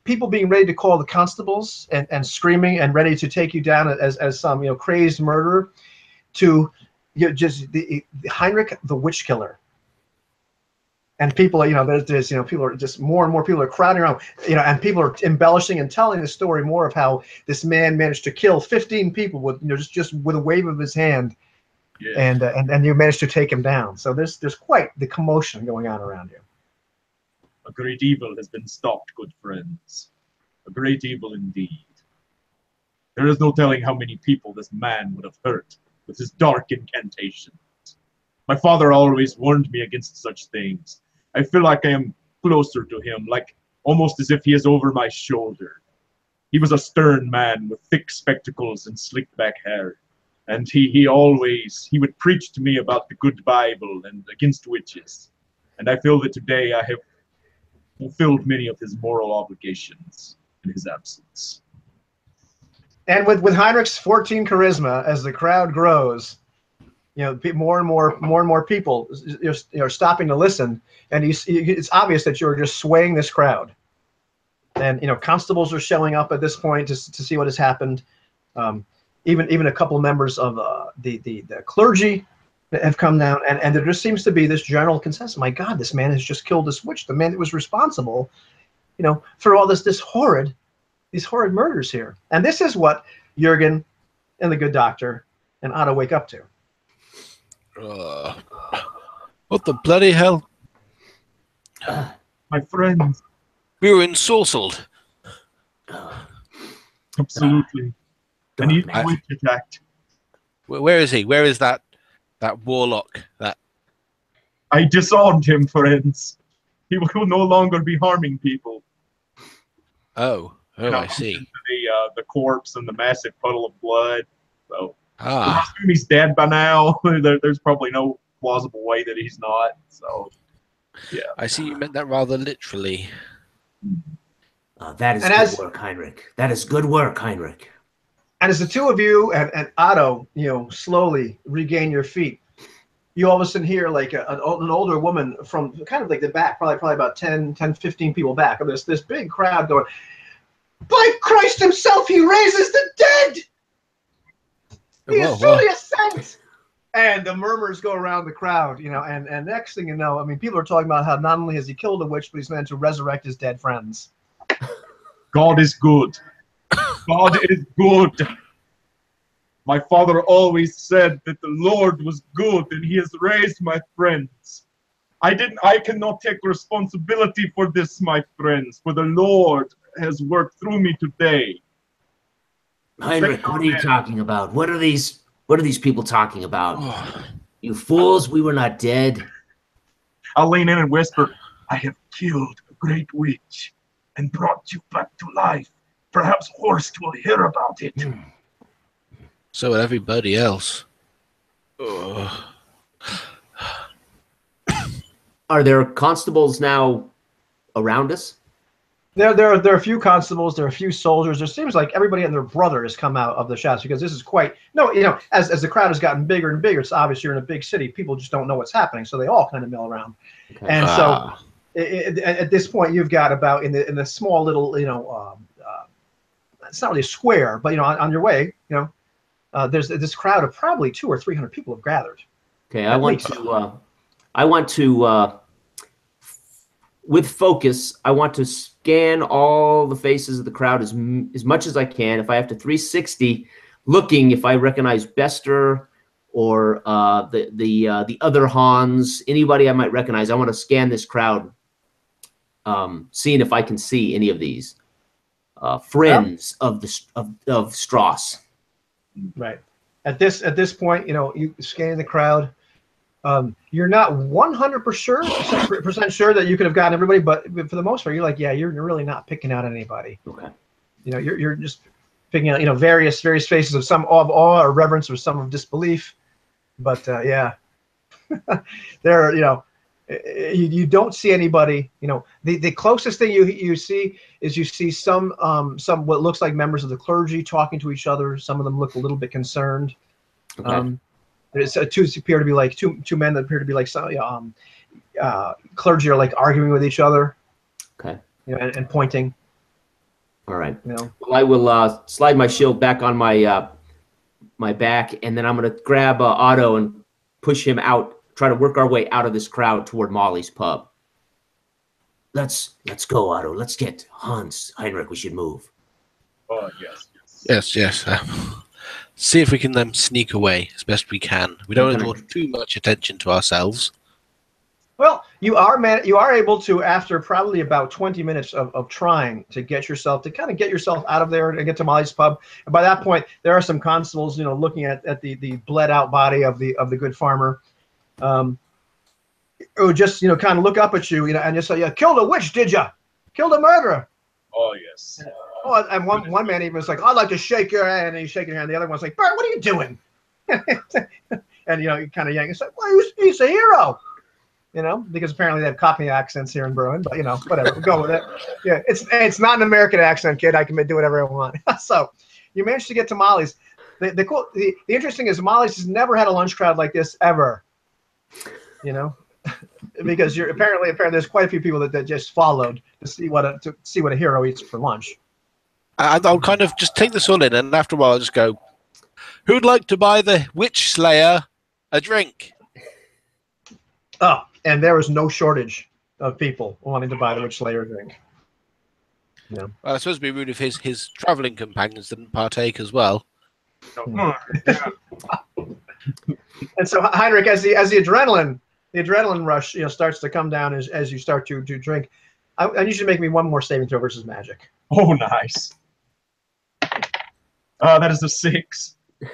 A: people being ready to call the constables and screaming and ready to take you down as some crazed murderer to just the Heinrich the witch killer. And people, there's people are just more and more people are crowding around, and people are embellishing and telling the story more of how this man managed to kill 15 people with just with a wave of his hand. Yeah. And you managed to take him down. So there's quite the commotion going on around you.
D: A great evil has been stopped, good friends. A great evil indeed. There is no telling how many people this man would have hurt with his dark incantations. My father always warned me against such things. I feel like I am closer to him, like almost as if he is over my shoulder. He was a stern man with thick spectacles and slicked back hair. And he would preach to me about the good Bible and against witches. And I feel that today I have fulfilled many of his moral obligations in his absence.
A: And with Heinrich's 14 charisma, as the crowd grows, more and more people are stopping to listen, and it's obvious that you're just swaying this crowd. And constables are showing up at this point to see what has happened. Even a couple members of the clergy have come down, and there just seems to be this general consensus. My God, this man has just killed this witch, the man that was responsible, for all these horrid murders here. And this is what Jurgen and the good doctor and Otto wake up to.
B: What the bloody hell?
D: My friends.
B: We were ensorcelled.
D: Absolutely. An evil witch attacked.
B: Where is he? Where is that warlock?
D: I disarmed him, friends. He will no longer be harming people.
B: Oh, I see.
D: Into the corpse and the massive puddle of blood. So
B: I
D: assume he's dead by now. There's probably no plausible way that he's not. So yeah.
B: I see you meant that rather literally.
C: That is good work, Heinrich. That is good work, Heinrich.
A: And as the two of you and Otto, slowly regain your feet, you all of a sudden hear like an older woman from kind of like the back, probably about 10, 15 people back of this big crowd going, by Christ himself, he raises the dead! He is truly a saint! And the murmurs go around the crowd, and next thing you know, people are talking about how not only has he killed a witch, but he's meant to resurrect his dead friends.
D: God is good. God is good. My father always said that the Lord was good and he has raised my friends. I cannot take responsibility for this, my friends, for the Lord has worked through me today.
C: Heinrich, what are you talking about? What are these people talking about? You fools, we were not dead.
D: I'll lean in and whisper, I have killed a great witch and brought you back to life. Perhaps Horst will hear about it.
B: So will everybody else. Ugh.
C: Are there constables now around us?
A: There are a few constables. There are a few soldiers. It seems like everybody and their brother has come out of the shadows because this is quite as the crowd has gotten bigger and bigger. It's obvious you're in a big city. People just don't know what's happening, so they all kind of mill around. Okay. And so at this point, you've got about in the small little it's not really a square, but on your way, there's this crowd of probably 200 or 300 people have gathered.
C: Okay, I want to with focus, I want to scan all the faces of the crowd as much as I can. If I have to 360, looking if I recognize Bester or the other Hans, anybody I might recognize. I want to scan this crowd, seeing if I can see any of these friends of Strauss.
A: Right. At this point, you scan the crowd. You're not 100% sure that you could have gotten everybody, but for the most part, you're like, yeah, you're really not picking out anybody.
C: Okay.
A: You're just picking out, various faces of some of awe or reverence or some of disbelief. But yeah, there, you don't see anybody. The closest thing you see is some what looks like members of the clergy talking to each other. Some of them look a little bit concerned.
C: Okay.
A: There's two appear to be like two men that appear to be like some clergy are like arguing with each other.
C: Okay.
A: And pointing.
C: All right. Well, I will slide my shield back on my my back, and then I'm going to grab Otto and push him out. Try to work our way out of this crowd toward Molly's pub. Let's go, Otto. Let's get Hans, Heinrich. We should move.
D: Oh yes.
B: Yes. See if we can sneak away as best we can. We don't want to draw too much attention to ourselves.
A: Well, you are able to, after probably about 20 minutes of trying to get yourself out of there and get to Molly's pub. And by that point, there are some constables, looking at the bled out body of the good farmer, who just kind of look up at you, and just say, "Yeah, killed a witch, did ya? Killed a murderer?"
D: Oh yes.
A: Oh, and one man even was like, "I'd like to shake your hand," and he shaking your hand. The other one's like, "Bert, what are you doing?" And he kind of yank. It's like, "Well, he's a hero," because apparently they have Cockney accents here in Bruin. But whatever, we'll go with it. Yeah, it's not an American accent, kid. I can do whatever I want. So, you managed to get to Molly's. The interesting is Molly's has never had a lunch crowd like this ever. Because apparently there's quite a few people that just followed to see what a hero eats for lunch.
B: I'll kind of just take this all in, and after a while I'll just go, who'd like to buy the Witch Slayer a drink?
A: Oh, and there was no shortage of people wanting to buy the Witch Slayer a drink.
B: Well, I suppose it'd be rude if his traveling companions didn't partake as well.
A: And so, Heinrich, as the adrenaline rush starts to come down as you start to drink, I need you to make me one more saving throw versus magic.
D: Oh, nice. That is a 6.
A: That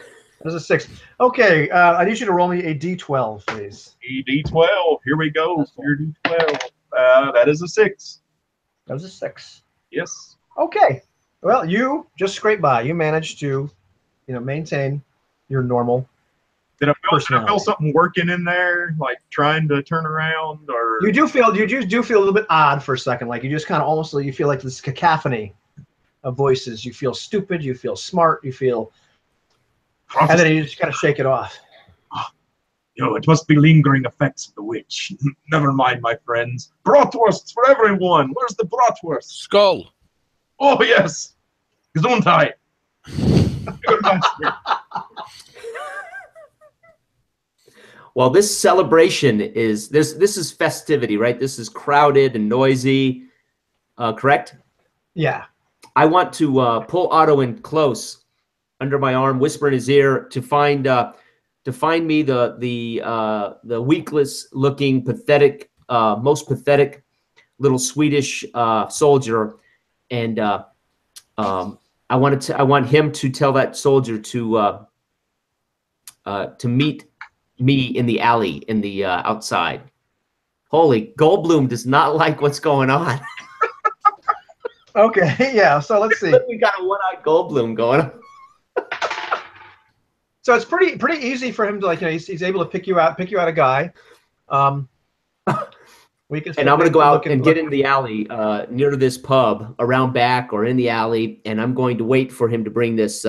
A: is a 6. Okay, I need you to roll me a d12, please.
D: A d12. Here we go. Your d12. That is a 6.
A: That was a 6.
D: Yes.
A: Okay. Well, you just scrape by. You managed to, maintain your normal.
D: Did I feel something working in there, like trying to turn around, or
A: you do feel a little bit odd for a second, like you just kind of almost you feel like this cacophony of voices. You feel stupid, you feel smart, you feel, and then you just kind of shake it off.
D: It must be lingering effects of the witch. Never mind, my friends. Bratwursts for everyone. Where's the bratwurst?
B: Skull.
D: Oh yes. Gesundheit. Good master.
C: Well, this celebration is this is festivity, right? This is crowded and noisy, correct?
A: Yeah.
C: I want to pull Otto in close under my arm, whisper in his ear to find me the weakless looking, pathetic, most pathetic little Swedish soldier, and I want him to tell that soldier to meet me in the alley in the outside. Holy, Goldblum does not like what's going on.
A: Okay, yeah. So let's see.
C: We got a one-eyed Goldblum going on.
A: So it's pretty easy for him to, like, he's able to pick you out a guy. We can.
C: And I'm going to go out and get in the alley near this pub, around back or in the alley, and I'm going to wait for him to bring this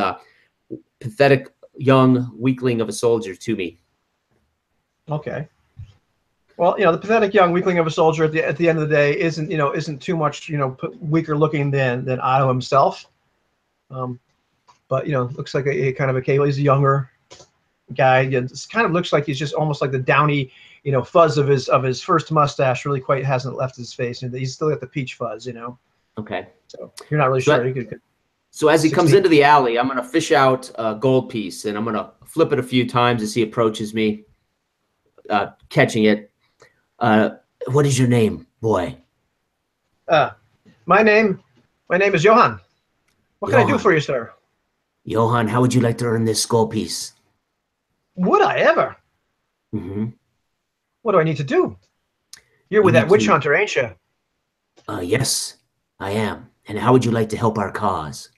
C: pathetic young weakling of a soldier to me.
A: Okay. Well, the pathetic young weakling of a soldier at the end of the day isn't too much weaker looking than Otto himself. But looks like a kind of a cable. He's a younger guy. It kind of looks like he's just almost like the downy fuzz of his first mustache really quite hasn't left his face, and he's still got the peach fuzz.
C: Okay.
A: So you're not really sure. You could.
C: So as he comes into the alley, I'm going to fish out a gold piece, and I'm going to flip it a few times as he approaches me, catching it. What is your name, boy?
A: My name is Johann. What can I do for you, sir?
C: Johann, how would you like to earn this gold piece?
A: Would I ever?
C: Mm-hmm.
A: What do I need to do? You're with that witch hunter, ain't you?
C: Yes, I am. And how would you like to help our cause?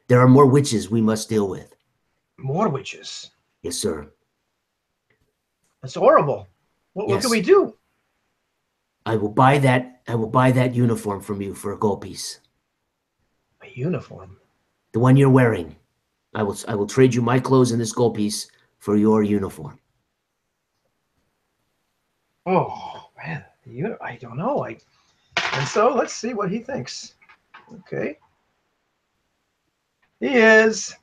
C: There are more witches we must deal with.
A: More witches?
C: Yes, sir.
A: That's horrible. What can we do?
C: I will buy that uniform from you for a gold piece.
A: A uniform?
C: The one you're wearing. I will trade you my clothes and this gold piece for your uniform.
A: Oh man, I don't know. And so let's see what he thinks. Okay. He is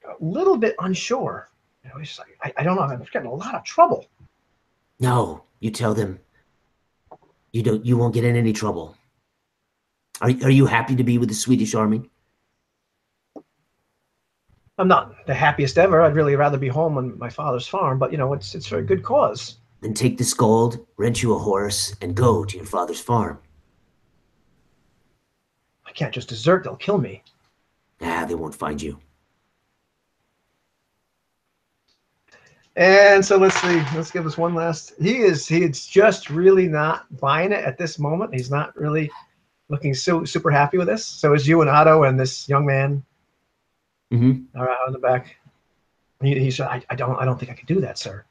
A: a little bit unsure. He's like, I don't know. I'm getting a lot of trouble.
C: No, you tell them. You won't get in any trouble. Are you happy to be with the Swedish army?
A: I'm not the happiest ever. I'd really rather be home on my father's farm, but it's for a good cause.
C: Then take this gold, rent you a horse, and go to your father's farm.
A: I can't just desert. They'll kill me.
C: They won't find you.
A: And so let's see. Let's give us one last. He's just really not buying it at this moment. He's not really looking super happy with this. So it's you and Otto and this young man.
C: Mm-hmm.
A: All right, out in the back. He said, I don't think I can do that, sir.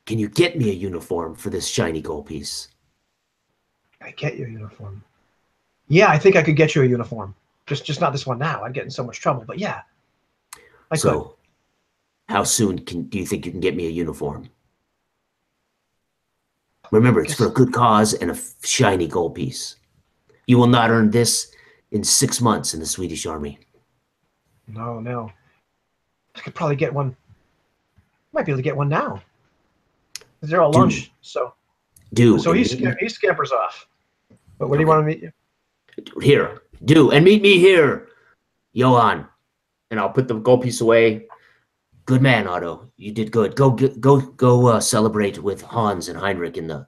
C: Can you get me a uniform for this shiny gold piece?
A: I get you a uniform. Yeah, I think I could get you a uniform. Just not this one now. I'd get in so much trouble. But yeah, I could.
C: How soon do you think you can get me a uniform? Remember, it's for a good cause and a shiny gold piece. You will not earn this in 6 months in the Swedish army.
A: No. I could probably get one. Might be able to get one now. They're all lunch, so. So he scampers off. But where do you want to meet you?
C: Here. And meet me here, Johann. And I'll put the gold piece away. Good man, Otto. You did good. Go celebrate with Hans and Heinrich in the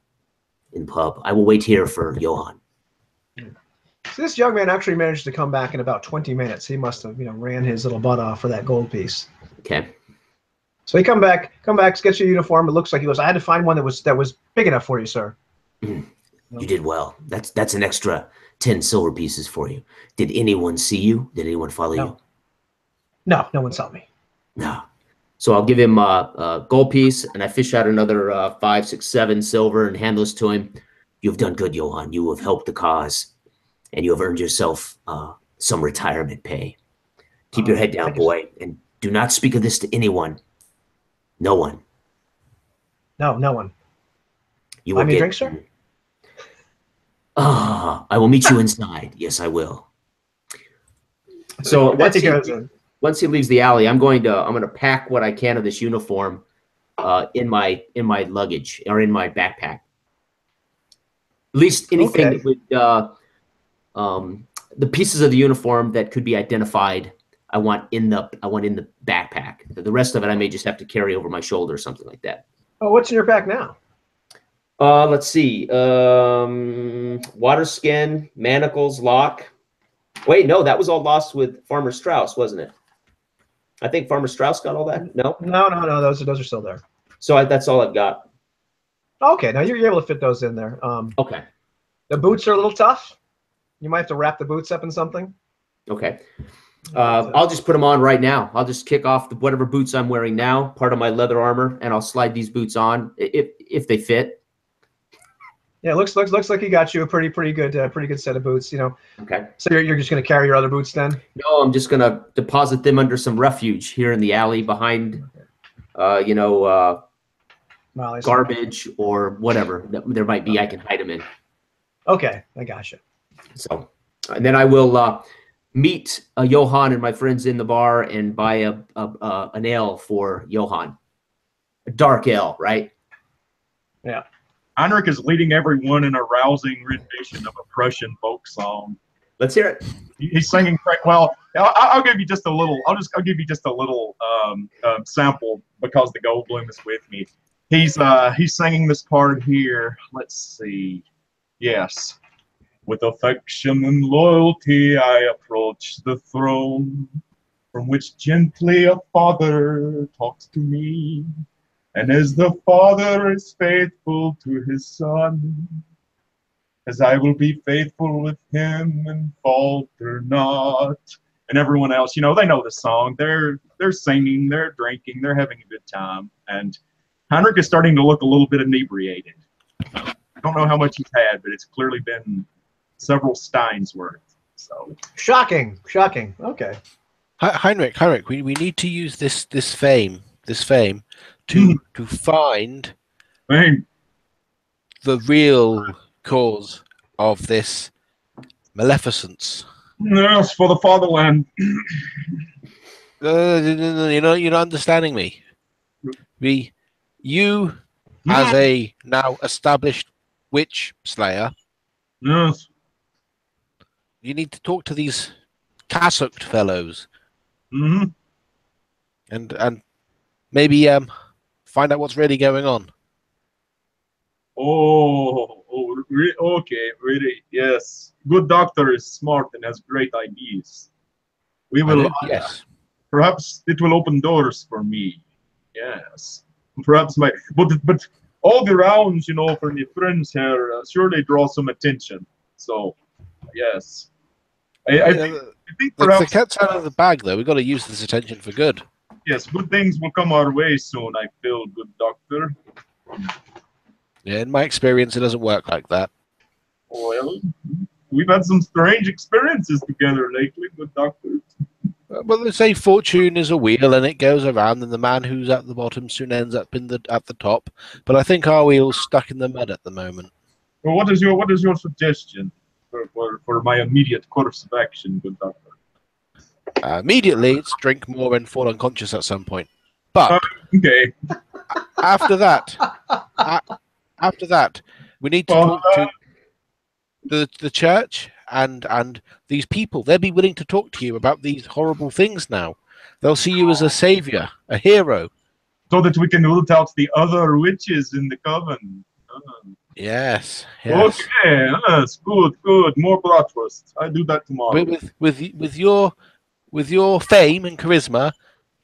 C: pub. I will wait here for Johann.
A: So this young man actually managed to come back in about 20 minutes. He must have, ran his little butt off for that gold piece.
C: Okay.
A: So he come back, gets your uniform. It looks like he goes, I had to find one that was big enough for you, sir.
C: You did well. That's an extra 10 silver pieces for you. Did anyone see you? Did anyone follow you?
A: No one saw me.
C: No. So I'll give him a gold piece, and I fish out another 5, 6, 7 silver and hand those to him. You've done good, Johann. You have helped the cause, and you have earned yourself some retirement pay. Keep your head down, boy, and do not speak of this to anyone. No one.
A: No one.
C: You will
A: buy me a drink, sir?
C: I will meet you inside. Yes, I will. So once he leaves the alley, I'm going to pack what I can of this uniform in my luggage or in my backpack. At least anything that would the pieces of the uniform that could be identified. I want in the backpack. The rest of it I may just have to carry over my shoulder or something like that.
A: Oh, what's in your back now?
C: Let's see. Water skin, manacles, lock. Wait, no, that was all lost with Farmer Strauss, wasn't it? I think Farmer Strauss got all that. No,
A: no. Those are still there.
C: So that's all I've got.
A: Okay, now you're able to fit those in there.
C: Okay.
A: The boots are a little tough. You might have to wrap the boots up in something.
C: Okay. I'll just put them on right now. I'll just kick off whatever boots I'm wearing now, part of my leather armor, and I'll slide these boots on if they fit.
A: Yeah, looks like you got you a pretty good set of boots. You know.
C: Okay.
A: So you're just gonna carry your other boots then?
C: No, I'm just gonna deposit them under some refuge here in the alley behind, garbage or whatever that there might be. I can hide them in.
A: Okay, I gotcha.
C: So, and then I will meet Johan and my friends in the bar and buy an ale for Johan, a dark ale, right?
A: Yeah.
D: Heinrich is leading everyone in a rousing rendition of a Prussian folk song.
C: Let's hear it.
D: He's singing. Well, I'll give you just a little. I'll give you just a little sample because the Goldblum is with me. He's singing this part here. Let's see. Yes. With affection and loyalty, I approach the throne, from which gently a father talks to me. And as the father is faithful to his son, as I will be faithful with him and falter not. And everyone else, they know the song. They're singing, they're drinking, they're having a good time. And Heinrich is starting to look a little bit inebriated. I don't know how much he's had, but it's clearly been several steins worth. So
A: shocking. Okay.
B: Heinrich, we need to use this fame to find the real cause of this maleficence.
D: Yes, for the fatherland.
B: You're not understanding me. You, as a now established witch slayer,
D: yes,
B: you need to talk to these cassocked fellows, and maybe find out what's really going on.
D: Okay, really, yes. Good doctor is smart and has great ideas. We will.
B: Yes.
D: Perhaps it will open doors for me. Yes. Perhaps but all the rounds, for the friends here, surely draw some attention. So, yes. I think perhaps
B: the cat's out of the bag, though. We've got to use this attention for good.
D: Yes, good things will come our way soon, I feel, good doctor.
B: Yeah, in my experience, it doesn't work like that.
D: Well, we've had some strange experiences together lately, good doctor.
B: Well, they say fortune is a wheel and it goes around, and the man who's at the bottom soon ends up at the top. But I think our wheel's stuck in the mud at the moment.
D: Well, what is your suggestion for my immediate course of action, good doctor?
B: Immediately, it's drink more and fall unconscious at some point. But
D: okay.
B: After that, we need to talk to the church and these people. They'll be willing to talk to you about these horrible things now. They'll see you as a savior, a hero.
D: So that we can root out the other witches in the coven.
B: Yes.
D: Okay, yes, good. More bratwurst. I do that tomorrow.
B: With your fame and charisma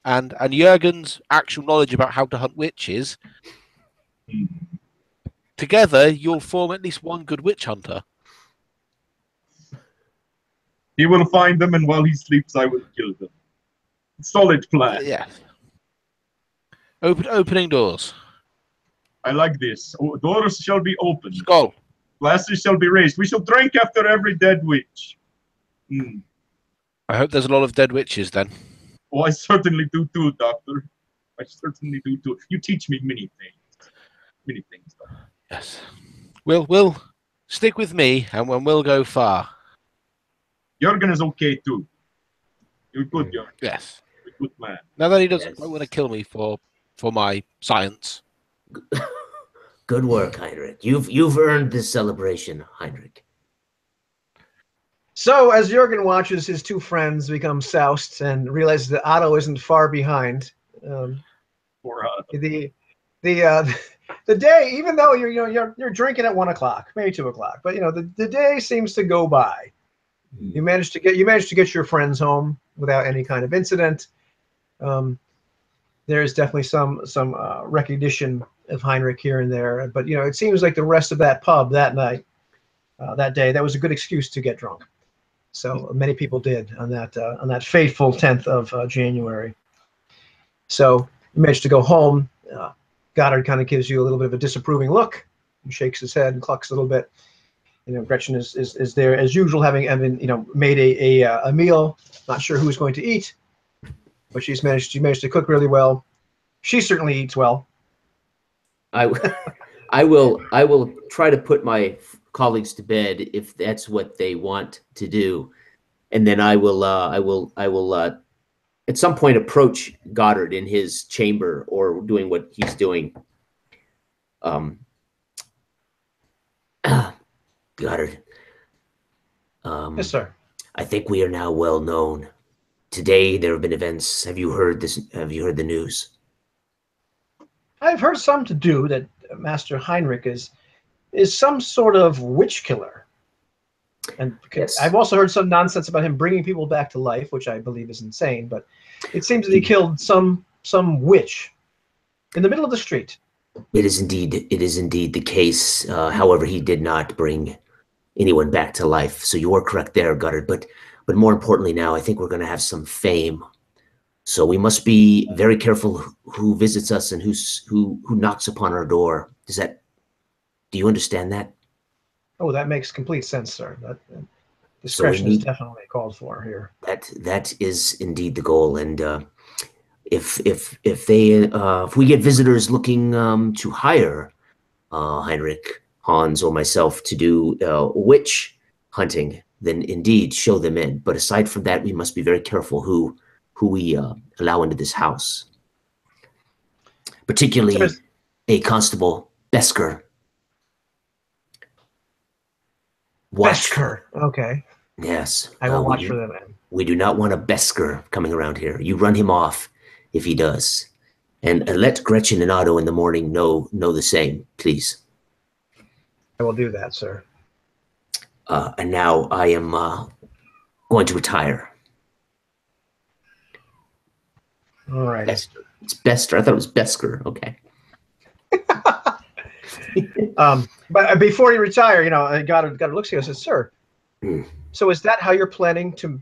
B: and Jurgen's actual knowledge about how to hunt witches, together you'll form at least one good witch hunter.
D: He will find them, and while he sleeps, I will kill them. Solid plan.
B: Yes. Opening doors.
D: I like this. Doors shall be opened.
B: Skull.
D: Glasses shall be raised. We shall drink after every dead witch.
B: I hope there's a lot of dead witches then.
D: Oh, I certainly do too, doctor. I certainly do too. You teach me many things. Many things, doctor.
B: Yes. We'll stick with me, and we'll go far.
D: Jurgen is okay too. You're good, Jurgen.
B: Yes.
D: You're a good man.
B: Now that he doesn't want to kill me for my science.
C: Good work, Heinrich. You've earned this celebration, Heinrich.
A: So as Jurgen watches his two friends become soused and realizes that Otto isn't far behind,
D: Poor Otto.
A: the day, even though you're drinking at 1 o'clock, maybe 2 o'clock, but the day seems to go by. You managed to get your friends home without any kind of incident. There is definitely some recognition of Heinrich here and there, but it seems like the rest of that pub that night, that day, that was a good excuse to get drunk. So many people did on that fateful 10th of January. So you managed to go home. Goddard kind of gives you a little bit of a disapproving look and shakes his head and clucks a little bit. Gretchen is there as usual, having made a meal. Not sure who's going to eat, but she managed to cook really well. She certainly eats well.
C: I will try to put my colleagues to bed if that's what they want to do, and then I will at some point approach Goddard in his chamber or doing what he's doing. Goddard.
A: Yes, sir.
C: I think we are now well known. Today there have been events. Have you heard this? Have you heard the news?
A: I've heard some to do that Master Heinrich is some sort of witch killer. And
C: yes.
A: I've also heard some nonsense about him bringing people back to life, which I believe is insane. But it seems that he killed some witch in the middle of the street.
C: It is indeed the case. However, he did not bring anyone back to life. So you are correct there, Goddard. But more importantly now, I think we're going to have some fame. So we must be very careful who visits us and who knocks upon our door. Do you understand that?
A: Oh, that makes complete sense, sir. Discretion is definitely called for here.
C: That is indeed the goal. And if we get visitors looking to hire Heinrich, Hans, or myself to do witch hunting, then indeed show them in. But aside from that, we must be very careful who we allow into this house. Particularly a constable, Besker.
A: Besker. Okay.
C: Yes.
A: I will watch for them.
C: We do not want a Besker coming around here. You run him off if he does. And let Gretchen and Otto in the morning know the same, please.
A: I will do that, sir.
C: And now I am going to retire.
A: All right.
C: Bester. It's Bester. I thought it was Besker. Okay.
A: But before you retire, Goddard looks at you and says, "Sir, so is that how you're planning to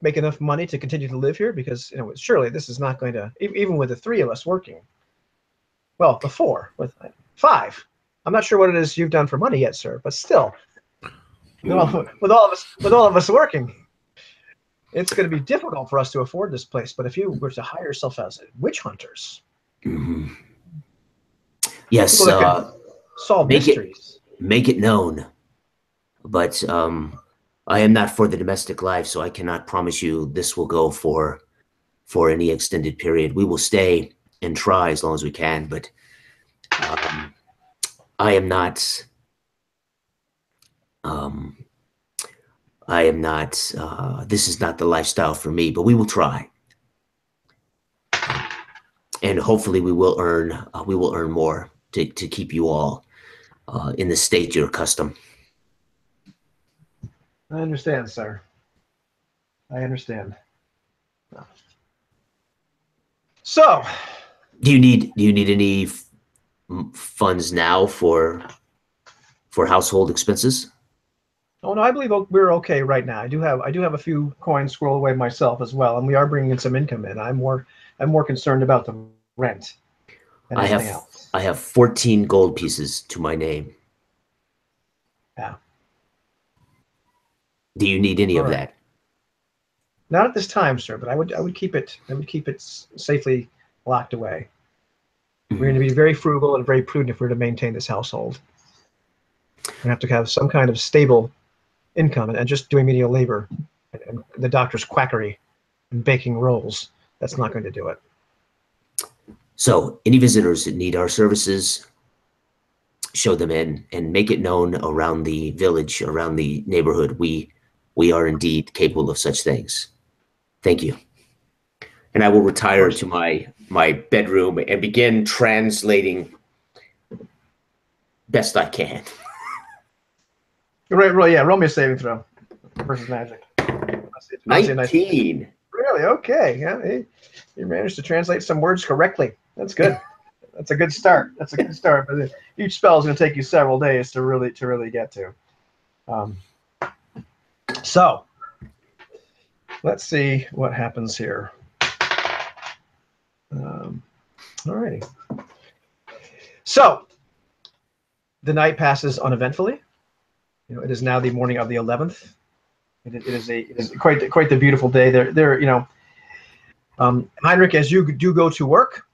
A: make enough money to continue to live here? Because surely this is not going to, even with the three of us working. Well, the four with 5. I'm not sure what it is you've done for money yet, sir, but still, with all of us working, it's going to be difficult for us to afford this place. But if you were to hire yourself as witch hunters,
C: yes,
A: solve mysteries,
C: make it known. But I am not for the domestic life, so I cannot promise you this will go for any extended period. We will stay and try as long as we can, but I am not. This is not the lifestyle for me, but we will try, and hopefully we will earn more to keep you all in the state you're accustomed.
A: I understand, sir. I understand. So,
C: do you need any funds now for household expenses?
A: Oh no, I believe we're okay right now. I do have a few coins squirreled away myself as well, and we are bringing in some income in. I'm more concerned about the rent than anything else.
C: I have 14 gold pieces to my name.
A: Yeah.
C: Do you need any of that?
A: Not at this time, sir, but I would keep it safely locked away. We're going to be very frugal and very prudent if we're to maintain this household. We're going to have to have some kind of stable income, and just doing menial labor and the doctor's quackery and baking rolls, that's not going to do it.
C: So any visitors that need our services, show them in and make it known around the village, around the neighborhood. We are indeed capable of such things. Thank you. And I will retire to my bedroom and begin translating best I can.
A: Right, yeah, roll me a saving throw versus magic.
C: 19.
A: really? Okay. Yeah, you managed to translate some words correctly. That's good. That's a good start. That's a good start. But each spell is going to take you several days to really get to. So let's see what happens here. All righty. So the night passes uneventfully. It is now the morning of the 11th. It is quite the beautiful day. Heinrich, as you do go to work.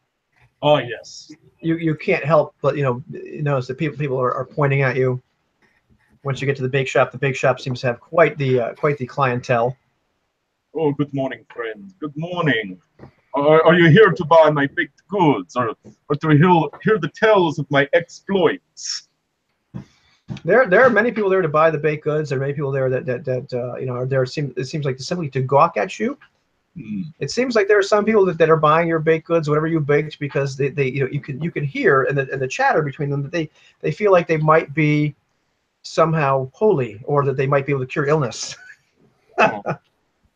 D: Oh yes.
A: You can't help but notice that people are pointing at you. Once you get to the bake shop seems to have quite the clientele.
D: Oh, good morning, friends. Good morning. Are you here to buy my baked goods, or to hear the tales of my exploits?
A: There are many people there to buy the baked goods. There are many people there that are there. It seems like simply to gawk at you. It seems like there are some people that are buying your baked goods, whatever you baked, because you can hear in the chatter between them that they feel like they might be somehow holy, or that they might be able to cure illness.
D: Oh.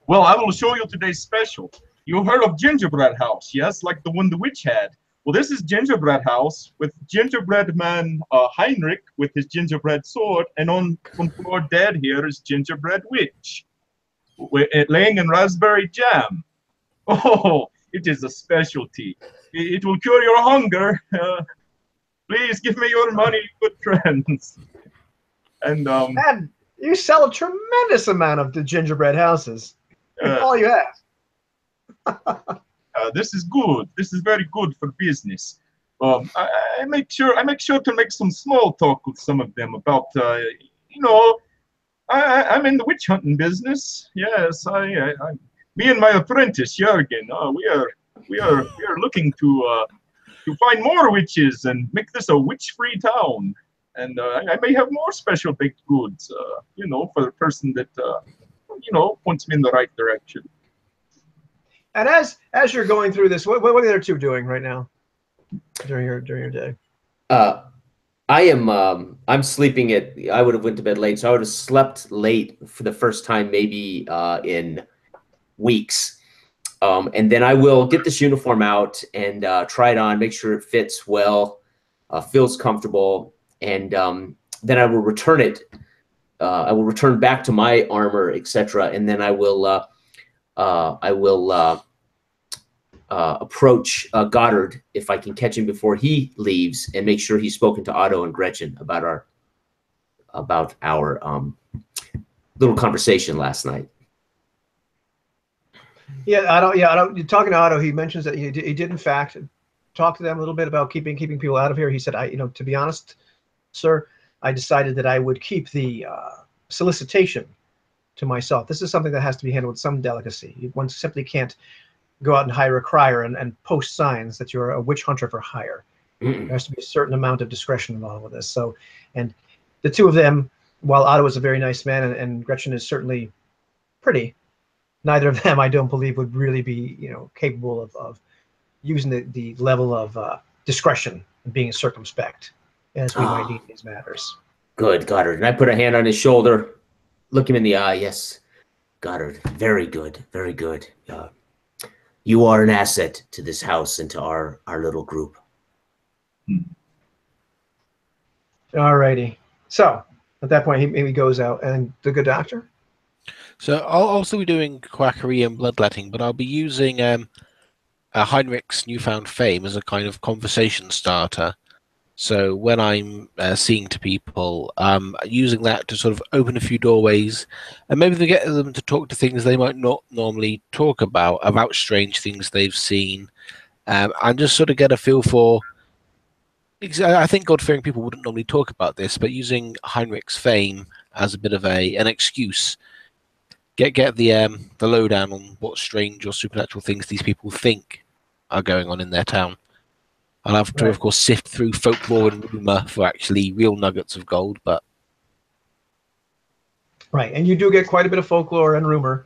D: Well, I will show you today's special. You heard of gingerbread house, yes? Like the one the witch had. Well, this is gingerbread house with gingerbread man Heinrich with his gingerbread sword, and on floor dead here is gingerbread witch, laying in raspberry jam. Oh, it is a specialty. It will cure your hunger. Please give me your money, good friends. And
A: you sell a tremendous amount of the gingerbread houses. All you have.
D: This is good. This is very good for business. I make sure to make some small talk with some of them about I'm in the witch hunting business. Yes, me and my apprentice Jürgen. We are looking to find more witches and make this a witch-free town. And I may have more special baked goods, for the person that points me in the right direction.
A: And as you're going through this, what are the other two doing right now during your day?
C: I'm sleeping I would have went to bed late, so I would have slept late for the first time maybe in weeks. And then I will get this uniform out and try it on, make sure it fits well, feels comfortable, and then I will return it. I will return back to my armor, etc., and then I will approach Goddard if I can catch him before he leaves, and make sure he's spoken to Otto and Gretchen about our little conversation last night.
A: Yeah, Otto. You're talking to Otto. He mentions that he did in fact talk to them a little bit about keeping people out of here. He said, to be honest, sir, I decided that I would keep the solicitation to myself. This is something that has to be handled with some delicacy. One simply can't go out and hire a crier and post signs that you're a witch hunter for hire. There has to be a certain amount of discretion involved with this. So, and the two of them, while Otto is a very nice man and Gretchen is certainly pretty, neither of them, I don't believe, would really be, capable of using the level of discretion and being circumspect as we might need in these matters.
C: Good, Goddard. And I put a hand on his shoulder, look him in the eye. Yes, Goddard. Very good. Very good. You are an asset to this house and to our little group.
A: All righty. So at that point, he goes out, and the good doctor?
B: So I'll also be doing quackery and bloodletting, but I'll be using Heinrich's newfound fame as a kind of conversation starter. So when I'm seeing to people, using that to sort of open a few doorways, and maybe they get them to talk to things they might not normally talk about strange things they've seen, and just sort of get a feel for. I think God-fearing people wouldn't normally talk about this, but using Heinrich's fame as a bit of an excuse, get the lowdown on what strange or supernatural things these people think are going on in their town. I'll have to, of course, sift through folklore and rumor for actually real nuggets of gold, but
A: right, and you do get quite a bit of folklore and rumor,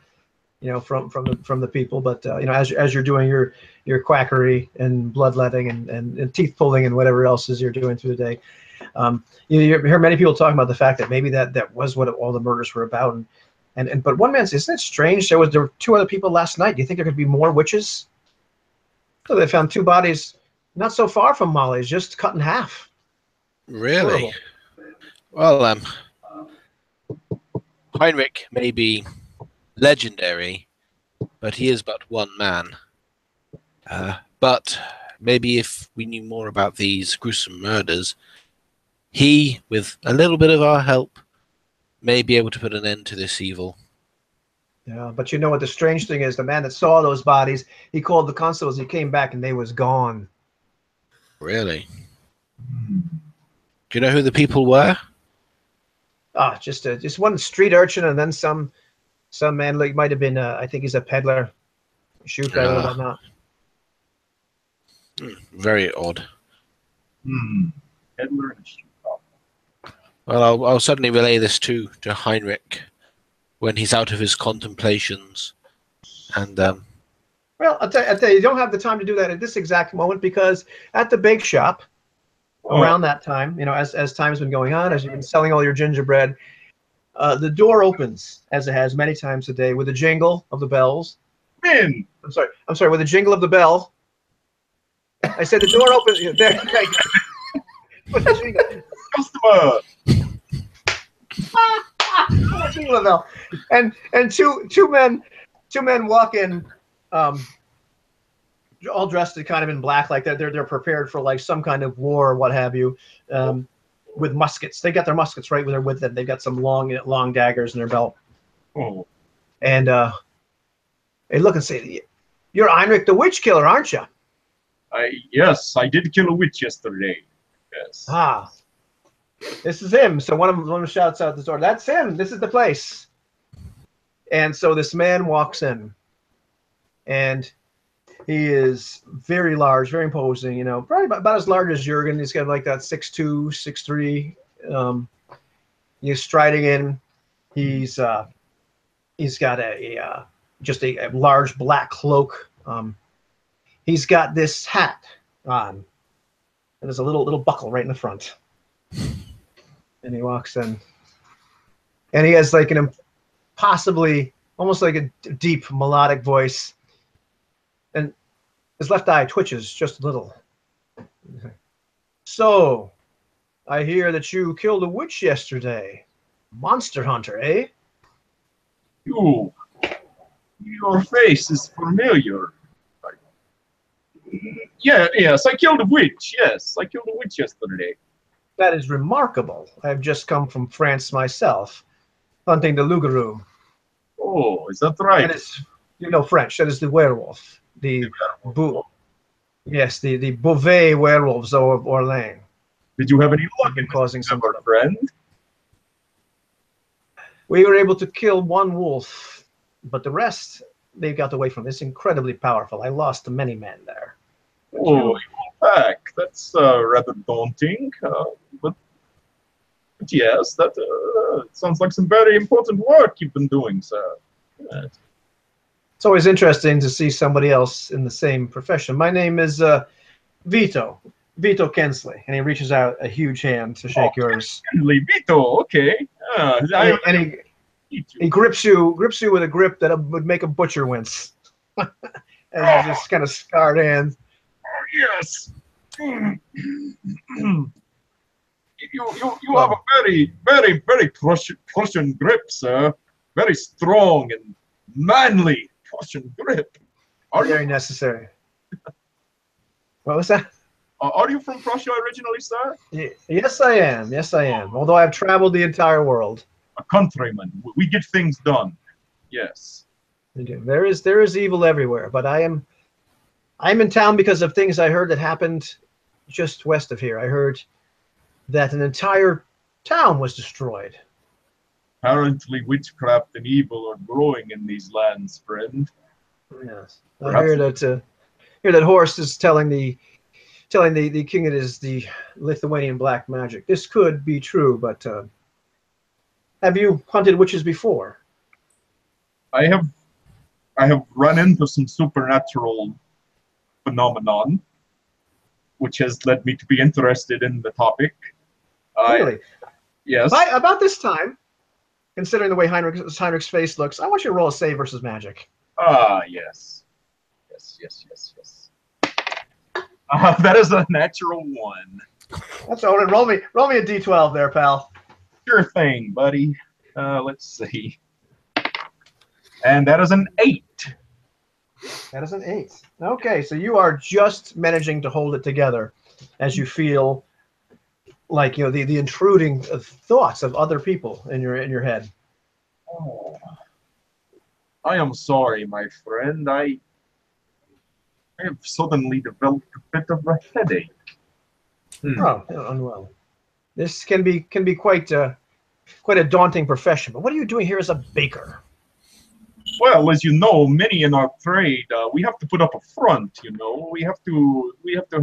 A: from the people. But as you're doing your quackery and bloodletting and teeth pulling and whatever else is you're doing through the day, you hear many people talking about the fact that maybe that was what all the murders were about, and But one man says, isn't it strange? There were 2 other people last night. Do you think there could be more witches? So they found 2 bodies not so far from Molly's, just cut in half.
B: Really?
A: Horrible.
B: Well, Heinrich may be legendary, but he is but one man. But maybe if we knew more about these gruesome murders, he, with a little bit of our help, may be able to put an end to this evil.
A: Yeah, but you know what the strange thing is? The man that saw those bodies, he called the constables. He came back and they was gone.
B: Really? Do you know who the people were?
A: Ah, just one street urchin, and then some man, like, might have been. I think he's a peddler, shoe peddler, or whatnot.
B: Very odd.
D: Peddler and shoe peddler.
B: Well, I'll certainly relay this to Heinrich when he's out of his contemplations. And
A: well, I'll tell you, you don't have the time to do that at this exact moment, because at the bake shop, around that time, you know, as time's been going on, as you've been selling all your gingerbread, the door opens, as it has many times a day, with a jingle of the bells.
D: Man,
A: I'm sorry, with a jingle of the bell. I said the door opens. There, with a jingle.
D: customer.
A: Jingle of the bell. And two men walk in, all dressed kind of in black, like that. They're prepared for like some kind of war or what have you, with muskets. They got their muskets right with them. They've got some long daggers in their belt.
D: Oh.
A: And they look and say, "You're Heinrich the witch killer, aren't you?"
D: Yes, I did kill a witch yesterday. Yes.
A: Ah, this is him. So one of them shouts out the door, "That's him. This is the place." And so this man walks in, and he is very large, very imposing. You know, probably about as large as Jurgen. He's got like that 6'2", 6'3". He's striding in. He's got just a large black cloak. He's got this hat on, and there's a little buckle right in the front. And he walks in, and he has like an possibly almost like a deep melodic voice, and his left eye twitches just a little. "So, I hear that you killed a witch yesterday. Monster hunter, eh?"
D: Your face is familiar. Yes, I killed a witch. Yes, I killed a witch yesterday.
A: "That is remarkable. I have just come from France myself, hunting the loup-garou."
D: Oh, is that right?
A: That is, you know French. That is the werewolf. The Beauvais werewolves of Orléans.
D: Did you have any luck in
A: causing some
D: our friend?
A: We were able to kill one wolf, but the rest they got away from. It's incredibly powerful. I lost many men there.
D: Oh, back. That's rather daunting. But yes, that sounds like some very important work you've been doing, sir. Yes.
A: It's always interesting to see somebody else in the same profession. My name is Vito Kensley, and he reaches out a huge hand to shake yours.
D: Vito, okay.
A: And he grips you with a grip that would make a butcher wince. And just kind of scarred hands.
D: Yes. You have a very, very, very Prussian grip, sir. Very strong and manly Prussian grip.
A: Very necessary. What was that?
D: Are you from Prussia originally, sir?
A: Yes, I am. Yes, I am. Although I've traveled the entire world.
D: A countryman. We get things done. Yes.
A: There is evil everywhere, but I'm in town because of things I heard that happened just west of here. I heard that an entire town was destroyed.
D: Apparently, witchcraft and evil are growing in these lands, friend.
A: Yes, I hear that Horst is telling the king it is the Lithuanian black magic. This could be true, but have you hunted witches before?
D: I have run into some supernatural phenomenon, which has led me to be interested in the topic.
A: Really?
D: Yes.
A: About this time, considering the way Heinrich's face looks, I want you to roll a save versus magic.
D: Yes. Yes. That is a natural 1.
A: That's all right. Roll me a d12 there, pal.
D: Sure thing, buddy. Let's see. And that is an 8.
A: That is an 8. Okay, so you are just managing to hold it together as you feel like, you know, the intruding thoughts of other people in your head.
D: Oh, I am sorry, my friend. I have suddenly developed a bit of a headache.
A: Oh, unwell. This can be quite a daunting profession. But what are you doing here as a baker?
D: Well, as you know, many in our trade, we have to put up a front. You know, we have to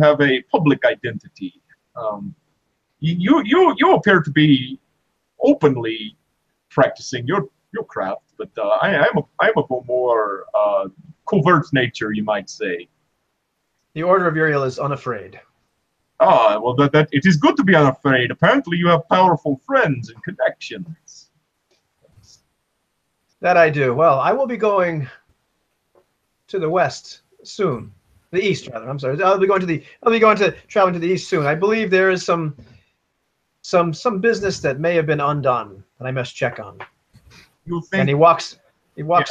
D: have a public identity. You appear to be openly practicing your craft, but I'm a more covert nature, you might say.
A: The Order of Uriel is unafraid.
D: Ah, well, that it is good to be unafraid. Apparently, you have powerful friends and connections.
A: That I do. Well, I will be going to the west soon. The east, rather. I'm sorry. I'll be traveling to the east soon. I believe there is some business that may have been undone that I must check on.
D: You think?
A: And he walks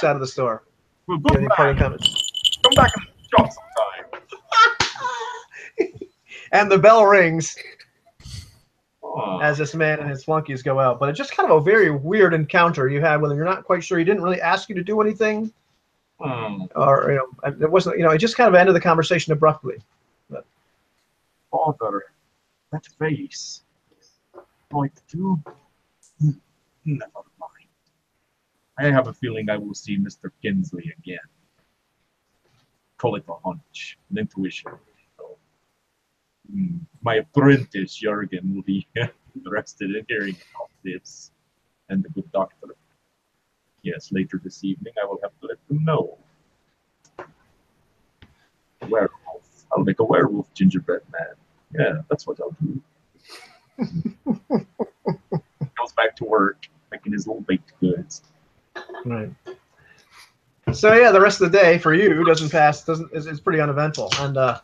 A: out of the store.
D: Well,
A: Do you have any parting comments?
D: come back and shop sometime.
A: And the bell rings
D: Oh,
A: as this man and his flunkies go out. But it's just kind of a very weird encounter you had with him. You're not quite sure. He didn't really ask you to do anything, or it wasn't. It just kind of ended the conversation abruptly.
D: Father, that face. Like you? Never mind. I have a feeling I will see Mr. Kinsley again. Call it a hunch, an intuition. So, my apprentice, Jurgen, will be interested in hearing about this. And the good doctor. Yes, later this evening I will have to let them know. Werewolf. I'll make a werewolf gingerbread man. Yeah, that's what I'll do. Goes back to work, making his little baked goods.
A: Right. So yeah, the rest of the day for you is pretty uneventful. And as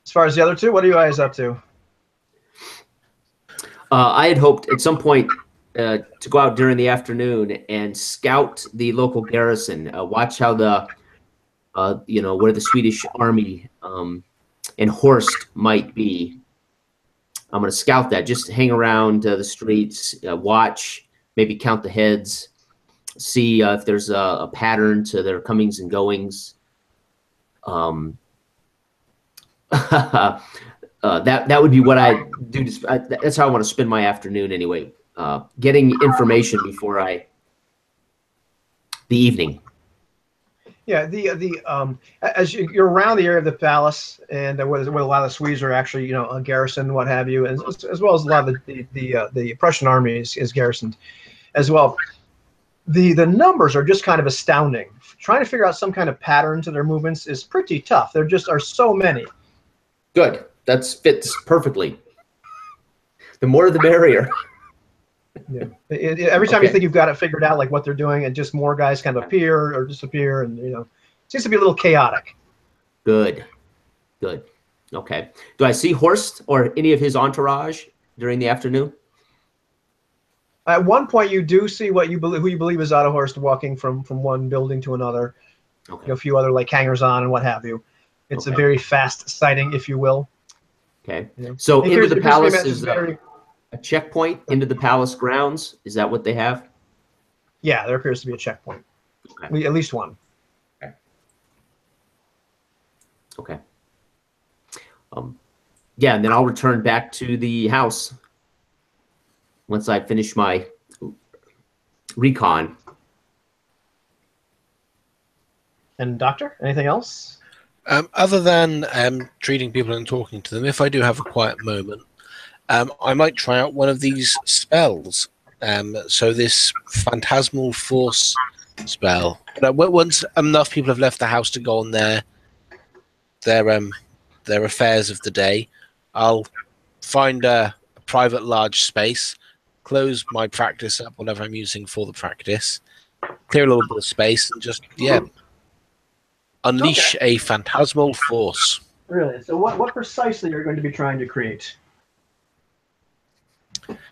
A: far as the other two, what are you guys up to?
C: I had hoped at some point to go out during the afternoon and scout the local garrison, watch how the where the Swedish army and Horst might be. I'm going to scout that, just hang around the streets, watch, maybe count the heads, see if there's a pattern to their comings and goings. That would be what I do. That's how I want to spend my afternoon anyway, getting information before the evening.
A: Yeah, as you're around the area of the palace, and where a lot of the Swedes are actually, a garrison, what have you, and as well as a lot of the Prussian army is garrisoned, as well. The numbers are just kind of astounding. Trying to figure out some kind of pattern to their movements is pretty tough. There just are so many.
C: Good. That fits perfectly. The more the merrier.
A: Yeah. Every time you think you've got it figured out, like what they're doing, and just more guys kind of appear or disappear, and it seems to be a little chaotic.
C: Good. Okay. Do I see Horst or any of his entourage during the afternoon?
A: At one point, you do see who you believe is Otto Horst walking from one building to another.
C: Okay.
A: A few other like hangers-on and what have you. It's a very fast sighting, if you will.
C: Okay. So into the palace is
A: very...
C: a checkpoint into the palace grounds. Is that what they have?
A: Yeah, there appears to be a checkpoint.
C: Okay.
A: At least one.
C: Okay. Yeah, and then I'll return back to the house once I finish my recon.
A: And Doctor, anything else?
B: Other than treating people and talking to them, if I do have a quiet moment, I might try out one of these spells. So this phantasmal force spell. Once enough people have left the house to go on their affairs of the day, I'll find a private large space, close my practice up, whatever I'm using for the practice, clear a little bit of space, and just unleash a phantasmal force.
A: Really? So what precisely are you going to be trying to create?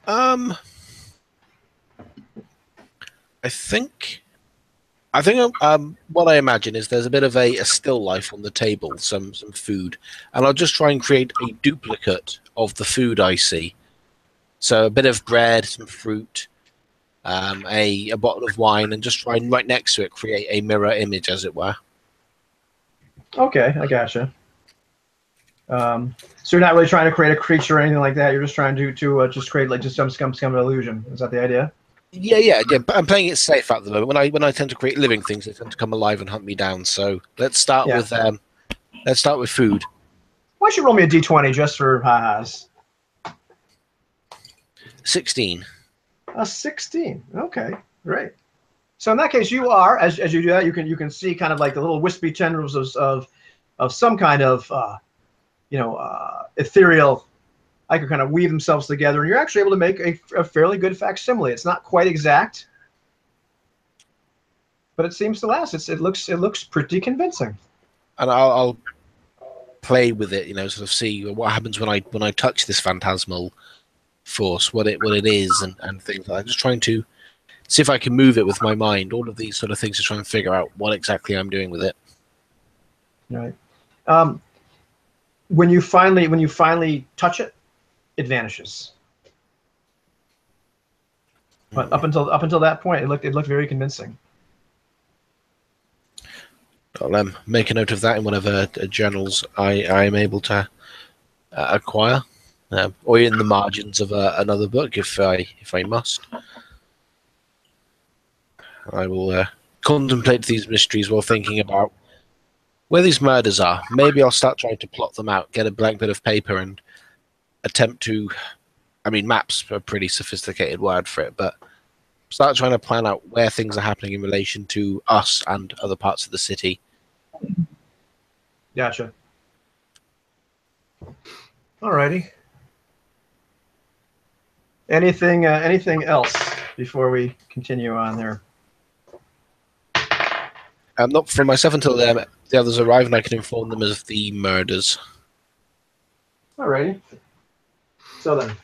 B: I think what I imagine is there's a bit of a still life on the table, some food, and I'll just try and create a duplicate of the food I see. So a bit of bread, some fruit, a bottle of wine, and just try and right next to it create a mirror image, as it were.
A: Okay, I gotcha. So you're not really trying to create a creature or anything like that. You're just trying to just create like just some kind of illusion. Is that the idea?
B: Yeah. But I'm playing it safe at the moment. When I tend to create living things, they tend to come alive and hunt me down. So let's start with food.
A: Why don't you roll me a d20 just for ha-has?
B: 16.
A: A 16. Okay, great. So in that case, you are as you do that, you can see kind of like the little wispy tendrils of some kind of ethereal. I could kind of weave themselves together, and you're actually able to make a fairly good facsimile. It's not quite exact, but it seems to last. It looks pretty convincing.
B: And I'll play with it, sort of see what happens when I touch this phantasmal force, what it is, and things like that. Just trying to see if I can move it with my mind. All of these sort of things to try and figure out what exactly I'm doing with it.
A: Right. When you finally touch it, it vanishes. But up until that point, it looked very convincing.
B: I'll make a note of that in whatever journals I am able to acquire, or in the margins of another book if I must. I will contemplate these mysteries while thinking about where these murders are. Maybe I'll start trying to plot them out, get a blank bit of paper, and attempt to. I mean, maps are a pretty sophisticated word for it, but start trying to plan out where things are happening in relation to us and other parts of the city.
A: Gotcha. Alrighty. Anything else before we continue on there?
B: Not for myself until the others arrive, and I can inform them of the murders.
A: Alrighty. So then.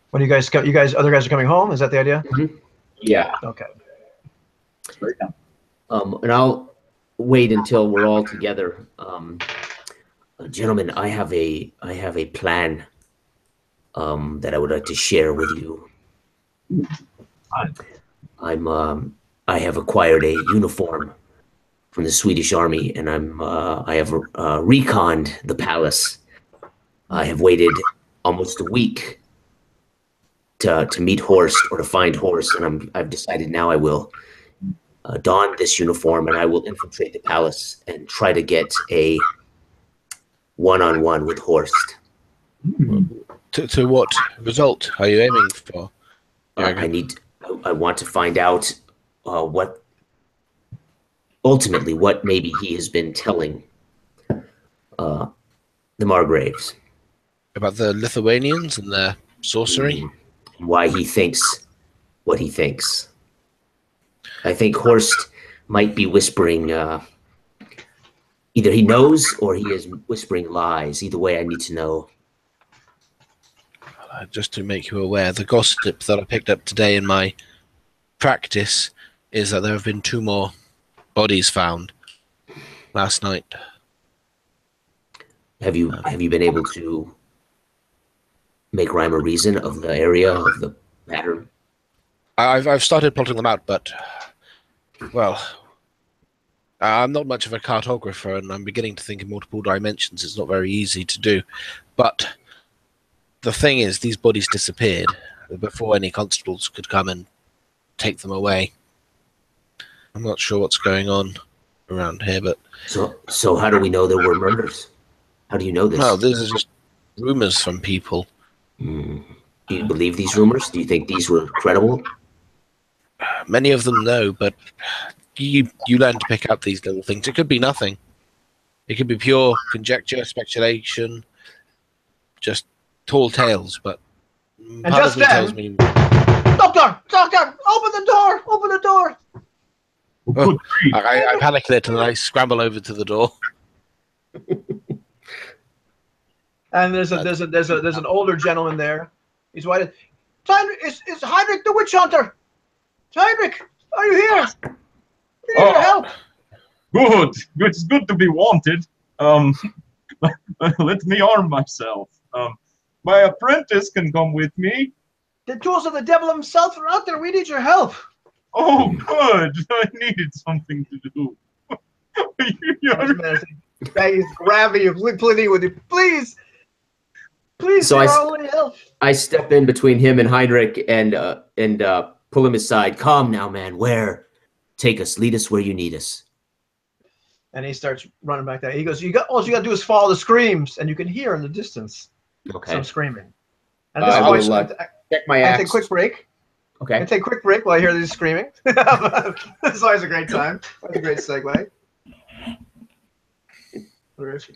A: When other guys are coming home? Is that the idea?
C: Mm-hmm. Yeah.
A: Okay.
C: And I'll wait until we're all together. Gentlemen, I have a plan that I would like to share with you. I have acquired a uniform from the Swedish Army, and I have reconned the palace. I have waited almost a week to meet Horst, or to find Horst, and I've decided now I will don this uniform, and I will infiltrate the palace and try to get a one-on-one with Horst.
B: To what result are you aiming for?
C: I want to find out what maybe he has been telling the Margraves
B: About the Lithuanians and their sorcery?
C: Why he thinks what he thinks. I think Horst might be whispering, either he knows or he is whispering lies. Either way, I need to know.
B: Just to make you aware, the gossip that I picked up today in my practice is that there have been 2 more bodies found last night.
C: Have you been able to make rhyme or reason of the area, of the pattern?
B: I've started plotting them out, but well, I'm not much of a cartographer, and I'm beginning to think in multiple dimensions. It's not very easy to do, but the thing is, these bodies disappeared before any constables could come and take them away. I'm not sure what's going on around here, but
C: so how do we know there were murders? How do you know this?
B: No, this is just rumors from people.
C: Do you believe these rumors? Do you think these were credible?
B: Many of them, no, but you learn to pick out these little things. It could be nothing. It can be pure conjecture, speculation, just tall tales, but part
A: just
B: of me tells
A: then-
B: me...
A: Doctor! Doctor! Open the door! Open the door!
B: Oh, I panic a little and I scramble over to the door.
A: And there's an older gentleman there. He's white. It's Heinrich the witch hunter. Heinrich, are you here? We need your help.
D: Good. It's good to be wanted. Let me arm myself. My apprentice can come with me.
A: The tools of the devil himself are out there. We need your help.
D: Oh, good. I needed something to do.
A: He's grabbing you, pleading with you. Please,
C: So
A: you're our only help.
C: I step in between him and Heinrich and pull him aside. Calm now, man. Where? Take us. Lead us where you need us.
A: And he starts running back there. He goes, all you got to do is follow the screams, and you can hear in the distance
C: Okay.
A: some screaming. And at this
C: I
A: point,
C: will check my
A: I
C: axe.
A: take a quick break.
C: Okay.
A: I take a quick break while I hear these screaming. It's always a great time. That's a great segue. Where is she?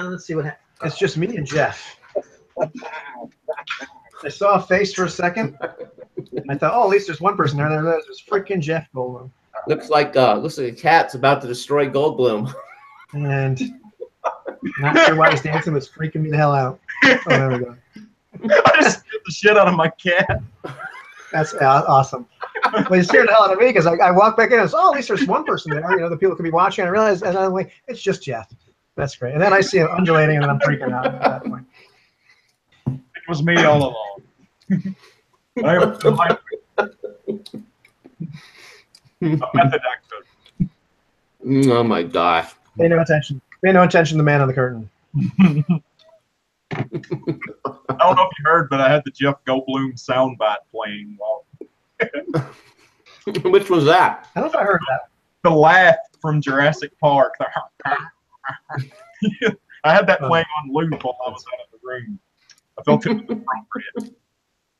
A: Let's see what happens. It's just me and Jeff. I saw a face for a second. I thought, oh, at least there's one person there. There's freaking Jeff Goldblum.
C: Looks like a cat's about to destroy Goldblum.
A: And not sure why he's dancing, but it's freaking me the hell out. Oh, there we go.
D: I just scared the shit out of my cat.
A: That's awesome. Well, he's scared the hell out of me because I walked back in and I was, oh, at least there's one person there. The people could be watching. I realized, and I'm like, it's just Jeff. That's great. And then I see him undulating, and then I'm freaking out at that point.
D: It was me all along. I'm the doctor.
C: Oh my gosh.
A: Pay no attention. Pay no attention to the man on the curtain.
D: I don't know if you heard, but I had the Jeff Goldblum soundbite playing while
C: Which was that?
A: I don't know if I heard that.
D: the laugh from Jurassic Park. I had that playing on loop while I was out of the room. I felt it was appropriate.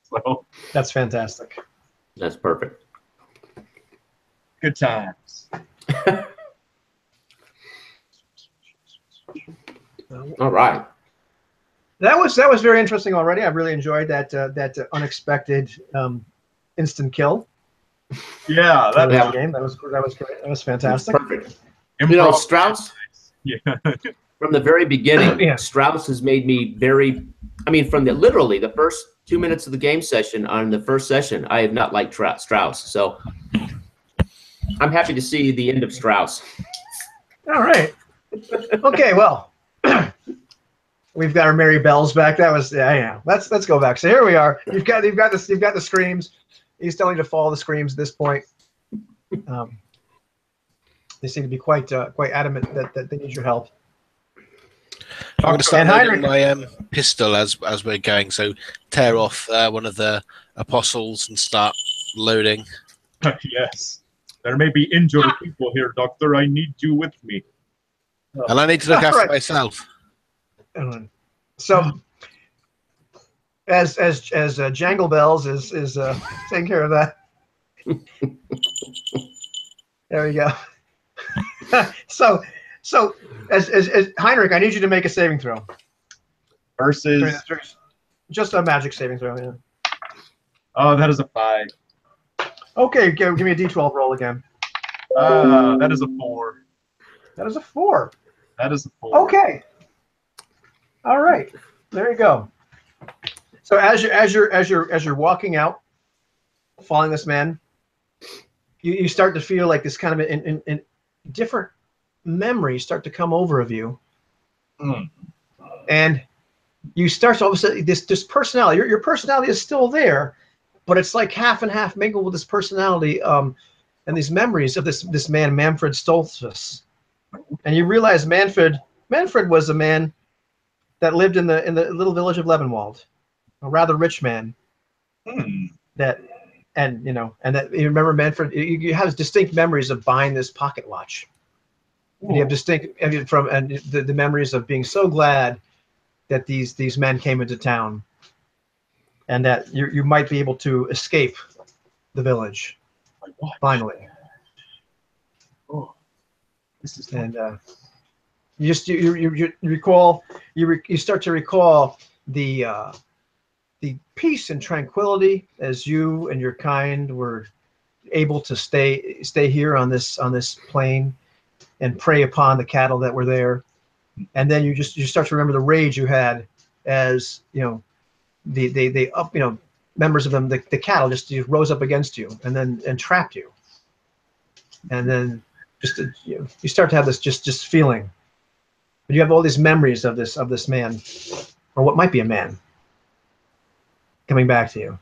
D: So
A: That's fantastic.
C: That's perfect.
D: good times.
C: All right.
A: That was very interesting already. I really enjoyed that unexpected instant kill.
D: Yeah,
A: That
D: that
A: game. That was great. That was fantastic.
C: Perfect. You know,
D: improv.
C: Strauss,
D: Yeah.
C: from the very beginning,
A: Yeah.
C: Strauss has made me very, from literally the first 2 minutes of the game session on the first session, I have not liked Strauss. So I'm happy to see the end of Strauss.
A: All right. Okay. Well, we've got our Mary Bells back. That was yeah. Let's go back. So here we are. You've got the screams. He's telling you to follow the screams at this point. They seem to be quite adamant that they need your help.
B: I'm going to start
A: And
B: loading my pistol as we're going. So tear off one of the apostles and start loading.
D: Yes. There may be injured people here, Doctor. I need you with me.
B: And I need to look after
A: Right.
B: myself.
A: So, as Jangle Bells is taking care of that. There we go. so as Heinrich, I need you to make a saving throw.
D: Versus.
A: Just a magic saving throw. Yeah.
D: Oh, that is a 5.
A: Okay, give me a D12 roll again.
D: That is a 4.
A: That is a 4.
D: That is a 4.
A: Okay. All right. There you go. So as you're walking out, following this man, you start to feel like this kind of in different memories start to come over of you, and you start to all of a sudden this personality. Your personality is still there, but it's like half and half mingled with this personality and these memories of this man Manfred Stoltzfus. And you realize Manfred was a man that lived in the little village of Levenwald, a rather rich man. That you remember Manfred. You have distinct memories of buying this pocket watch. And you have distinct the memories of being so glad that these men came into town, and that you might be able to escape the village finally.
D: Oh, this is
A: and you start to recall the peace and tranquility as you and your kind were able to stay here on this plain and prey upon the cattle that were there. And then you start to remember the rage you had as members of them, the cattle just rose up against you and trapped you. And then you start to have this just feeling. But you have all these memories of this man, or what might be a man, coming back to you.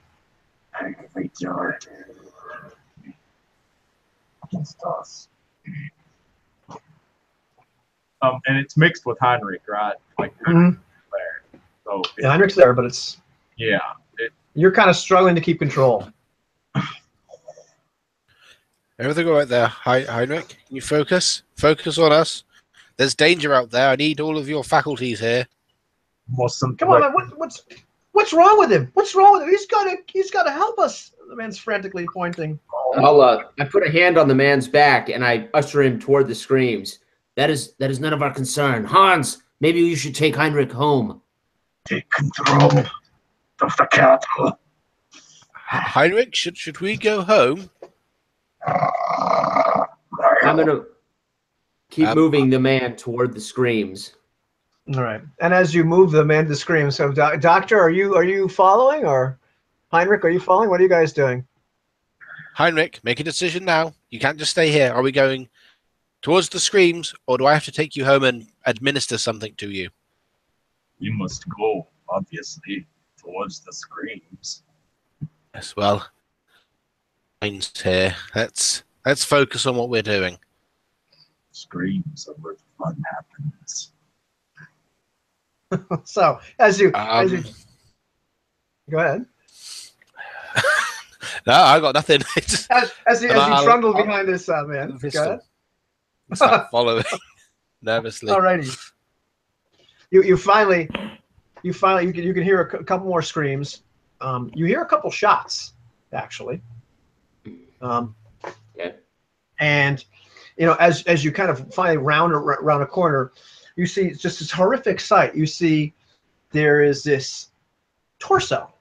D: Against us. And it's mixed with Heinrich, right? Like Heinrich's there. So
A: yeah, Heinrich's there, but it's you're kind of struggling to keep control.
B: Everything all right there, Heinrich? Can you focus? Focus on us. There's danger out there. I need all of your faculties here.
A: Come on, man. What's wrong with him? What's wrong with him? He's gotta help us. The man's frantically pointing.
C: I put a hand on the man's back and I usher him toward the screams. That is none of our concern. Hans, maybe you should take Heinrich home.
D: Take control of the cattle.
B: Heinrich, should we go home?
C: I'm gonna keep moving the man toward the screams.
A: All right. And as you move the man to scream, so Doctor, are you following, or Heinrich, are you following? What are you guys doing?
B: Heinrich, make a decision now. You can't just stay here. Are we going towards the screams, or do I have to take you home and administer something to you?
D: You must go, obviously, towards the screams.
B: Yes, well, mine's here. Let's focus on what we're doing.
D: Screams are where the fun happens.
A: So as you go ahead.
B: No, I got nothing.
A: as you trundle behind this man. Go ahead.
B: Start following nervously.
A: Alrighty. You finally you can hear a couple more screams. You hear a couple shots actually.
C: Yeah.
A: And as you kind of finally round around a corner, you see just this horrific sight. You see there is this torso,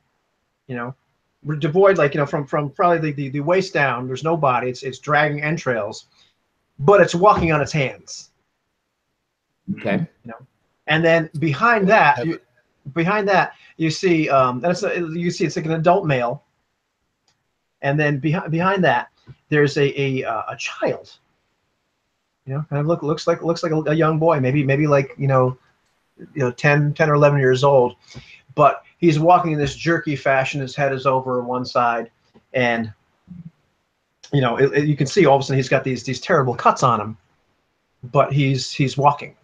A: devoid, from probably the waist down. There's no body. It's dragging entrails, but it's walking on its hands.
C: Okay.
A: And then behind that, you see it's like an adult male. And then behind that, there's a child. Kind of looks like a young boy, maybe like 10 or 11 years old, but he's walking in this jerky fashion. His head is over one side, and you can see all of a sudden he's got these terrible cuts on him, but he's walking,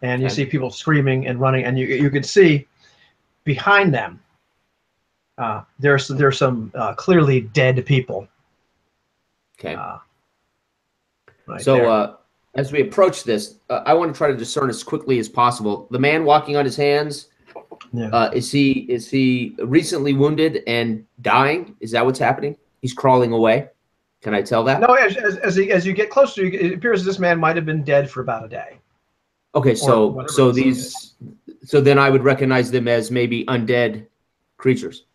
A: and you see people screaming and running, and you can see behind them there's some clearly dead people.
C: Okay.
A: Right
C: so
A: there.
C: as we approach this, I want to try to discern as quickly as possible. The man walking on his hands,
A: Yeah.
C: is he recently wounded and dying? Is that what's happening? He's crawling away. Can I tell that?
A: No, as you get closer, it appears this man might have been dead for about a day.
C: Okay, so
A: whatever
C: so then I would recognize them as maybe undead creatures.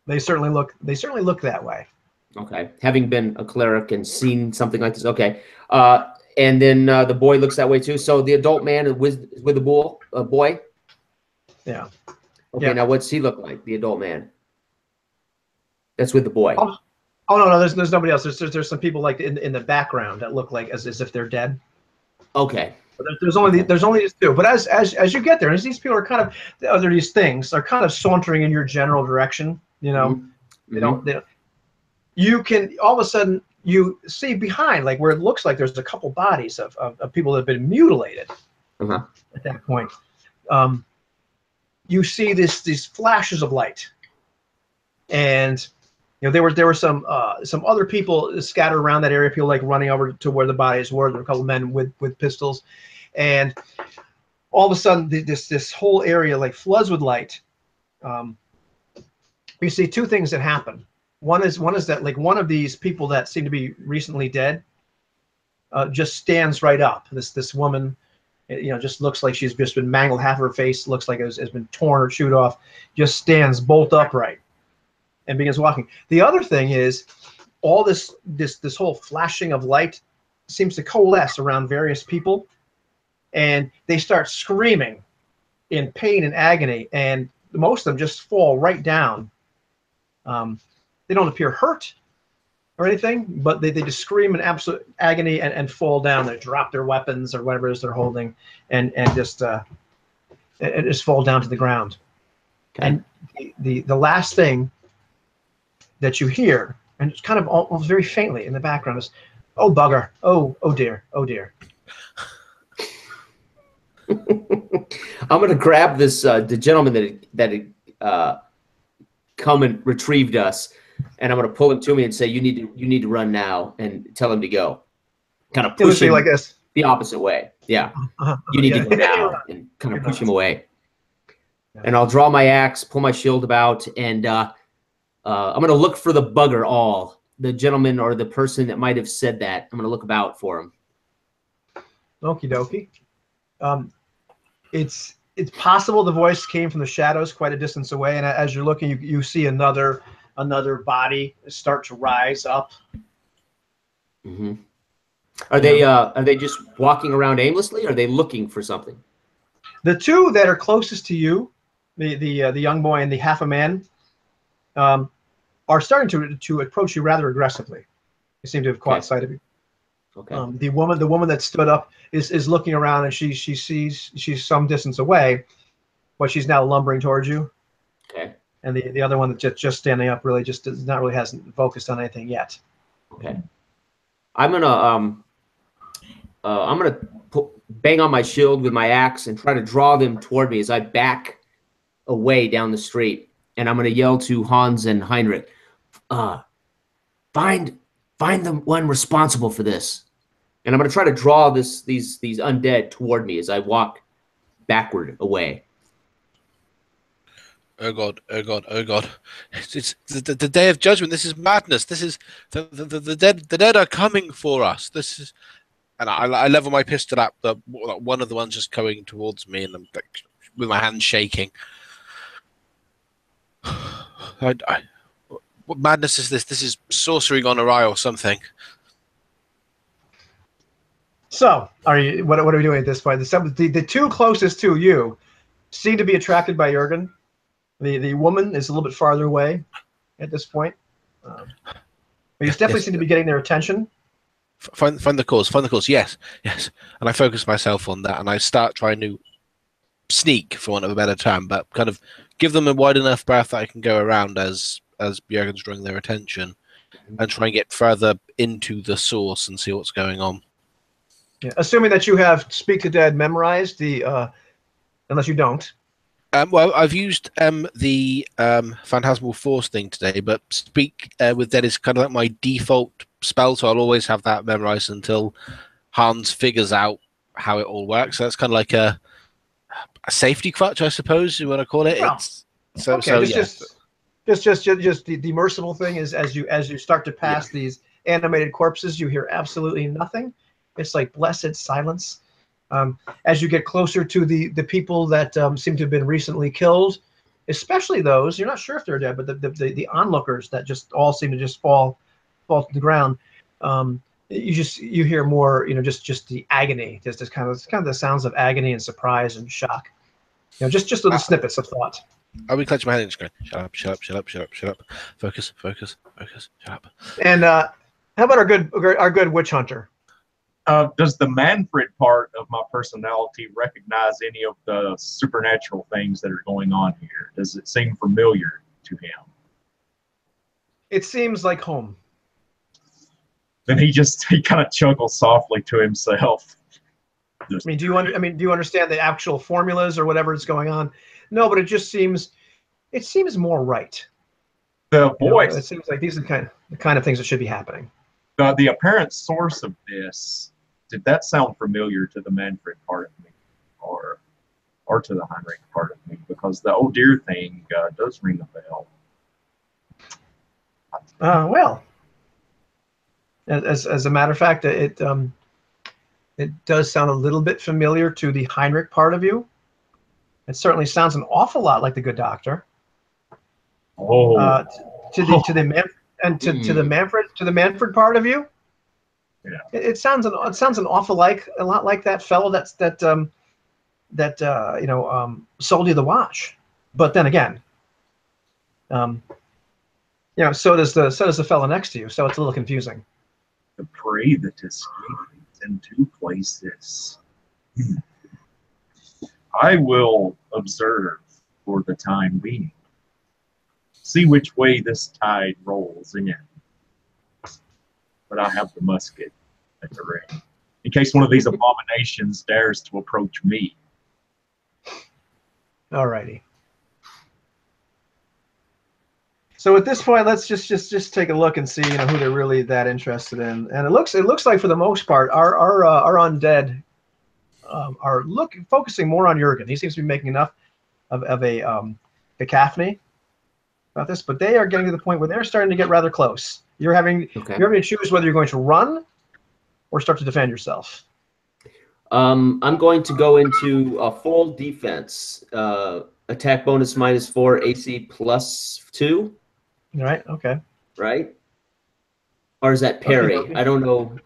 A: They certainly look that way.
C: Okay, having been a cleric and seen something like this. Okay, and then the boy looks that way too. So the adult man is with the boy.
A: Yeah.
C: Okay,
A: Yeah.
C: now what's he look like? The adult man. That's with the boy.
A: Oh no, there's nobody else. There's some people like in the background that look like as if they're dead.
C: Okay.
A: There's only these two. But as you get there, as these people are kind of there, these things are kind of sauntering in your general direction. You know,
C: Mm-hmm.
A: they don't. You can all of a sudden you see behind, like where it looks like there's a couple bodies of people that have been mutilated. At that point, you see these flashes of light, and you know there were some other people scattered around that area. People like running over to where the bodies were. There were a couple men with pistols, and all of a sudden this whole area like floods with light. You see two things that happen. One is that like one of these people that seem to be recently dead just stands right up. This woman, you know, just looks like she's just been mangled. Half of her face looks like it has been torn or chewed off. Just stands bolt upright and begins walking. The other thing is all this whole flashing of light seems to coalesce around various people, and they start screaming in pain and agony, and most of them just fall right down. They don't appear hurt or anything, but they just scream in absolute agony and fall down. They drop their weapons or whatever it is they're holding, and just fall down to the ground.
C: Okay.
A: And the last thing that you hear, and it's kind of almost very faintly in the background, is, "Oh bugger! Oh dear! Oh dear!"
C: I'm gonna grab this the gentleman that come and retrieved us, and I'm gonna pull him to me and say, "You need to run now," and tell him to go. Kind of push him
A: like this.
C: The opposite way. Yeah, you need to go now, and kind of push him away. And I'll draw my axe, pull my shield about, and I'm gonna look for the bugger all, the gentleman or the person that might have said that. I'm gonna look about for him.
A: Okie dokie. It's possible the voice came from the shadows quite a distance away, and as you're looking, you see another body start to rise up.
C: Mm-hmm. Are they just walking around aimlessly? Or are they looking for something?
A: The two that are closest to you, the young boy and the half a man, are starting to approach you rather aggressively. They seem to have caught sight of you.
C: Okay.
A: The woman that stood up is looking around, and she sees she's some distance away, but she's now lumbering towards you.
C: Okay.
A: And the other one that's just standing up really just hasn't focused on anything yet.
C: Okay. I'm gonna bang on my shield with my axe and try to draw them toward me as I back away down the street. And I'm gonna yell to Hans and Heinrich, find the one responsible for this. And I'm going to try to draw these undead toward me as I walk backward away.
B: Oh God! Oh God! Oh God! It's the day of judgment. This is madness. This is the dead. The dead are coming for us. This is, and I level my pistol at one of the ones just coming towards me, and I'm like, with my hands shaking. What madness is this? This is sorcery gone awry or something.
A: So, what are we doing at this point? The two closest to you seem to be attracted by Jurgen. The woman is a little bit farther away at this point. But you definitely seem to be getting their attention.
B: Find the cause. Find the cause. Yes. And I focus myself on that, and I start trying to sneak, for want of a better term, but kind of give them a wide enough berth that I can go around as Jurgen's drawing their attention, and try and get further into the source and see what's going on.
A: Yeah, assuming that you have Speak the Dead memorized, unless you don't.
B: Well, I've used the Phantasmal Force thing today, but Speak with Dead is kind of like my default spell, so I'll always have that memorized until Hans figures out how it all works. So that's kind of like a safety crutch, I suppose you want to call it.
A: Well,
B: It's so
A: okay,
B: so yeah.
A: Just the merciful thing is as you start to pass these animated corpses, you hear absolutely nothing. It's like blessed silence. As you get closer to the people that seem to have been recently killed, especially those you're not sure if they're dead, but the onlookers that just all seem to just fall to the ground. You hear more, just the agony, just kind of the sounds of agony and surprise and shock. Just little snippets of thought.
B: I'll be clutching my head and just going, shut up, shut up, shut up, shut up, shut up. Focus, focus, focus, shut up.
A: And how about our good witch hunter?
D: Does the Manfred part of my personality recognize any of the supernatural things that are going on here? Does it seem familiar to him?
A: It seems like home.
D: Then he kind of chuckles softly to himself.
A: Do you understand the actual formulas or whatever is going on? No, but it just seems more right.
D: The voice.
A: It seems like these are the kind of things that should be happening.
D: The apparent source of this, did that sound familiar to the Manfred part of me, or to the Heinrich part of me? Because the oh dear thing does ring a bell.
A: Well, as a matter of fact, it does sound a little bit familiar to the Heinrich part of you. It certainly sounds an awful lot like the Good Doctor.
D: Oh,
A: to the Manfred part of you.
D: Yeah.
A: It sounds an awful a lot like that fellow that sold you the watch. But then again, so does the fellow next to you. So it's a little confusing.
D: The prey that escaped in two places. I will observe for the time being. See which way this tide rolls in. But I have the musket at the ready, in case one of these abominations dares to approach me.
A: All righty. So at this point, let's just take a look and see who they're really that interested in. And it looks like for the most part, our undead are focusing more on Jurgen. He seems to be making enough of a cacophony about this, but they are getting to the point where they're starting to get rather close. You're having to choose whether you're going to run or start to defend yourself.
C: I'm going to go into a full defense. Attack bonus -4, AC +2.
A: All right. Okay.
C: Right? Or is that parry?
A: Okay.
C: I don't know.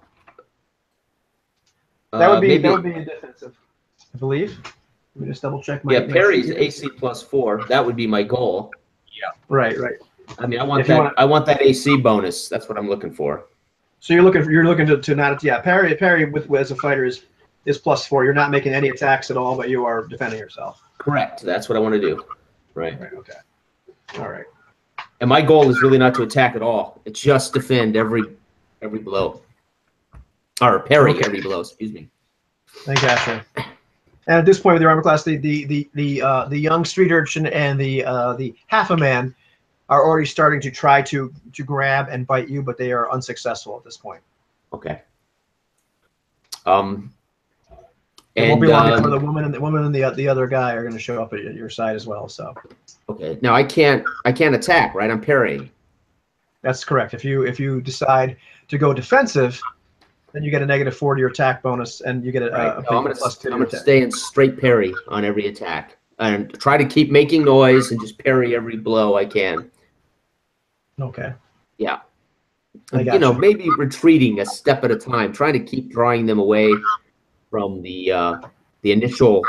A: That would be a defensive, I believe. Let me just double check my.
C: Yeah, parry's AC +4. That would be my goal.
D: Yeah.
A: Right.
C: I mean, I want that AC bonus. That's what I'm looking for.
A: So you're looking to not parry with as a fighter is +4. You're not making any attacks at all, but you are defending yourself.
C: Correct. That's what I want to do. Right.
A: Okay. All right.
C: And my goal is really not to attack at all. It's just defend every blow. Or parry every blow. Excuse me.
A: I gotcha. And at this point with your armor class, the young street urchin and the half a man are already starting to try to grab and bite you, but they are unsuccessful at this point.
C: Okay.
A: It won't be long before the woman and the other guy are going to show up at your side as well. So.
C: Okay. Now I can't attack, right? I'm parrying.
A: That's correct. If you decide to go defensive, then you get a -4 to your attack bonus, and you get a
C: I'm going
A: +2
C: to stay in straight parry on every attack, and try to keep making noise and just parry every blow I can.
A: Okay.
C: Yeah.
A: I got you.
C: Maybe retreating a step at a time, trying to keep drawing them away from the initial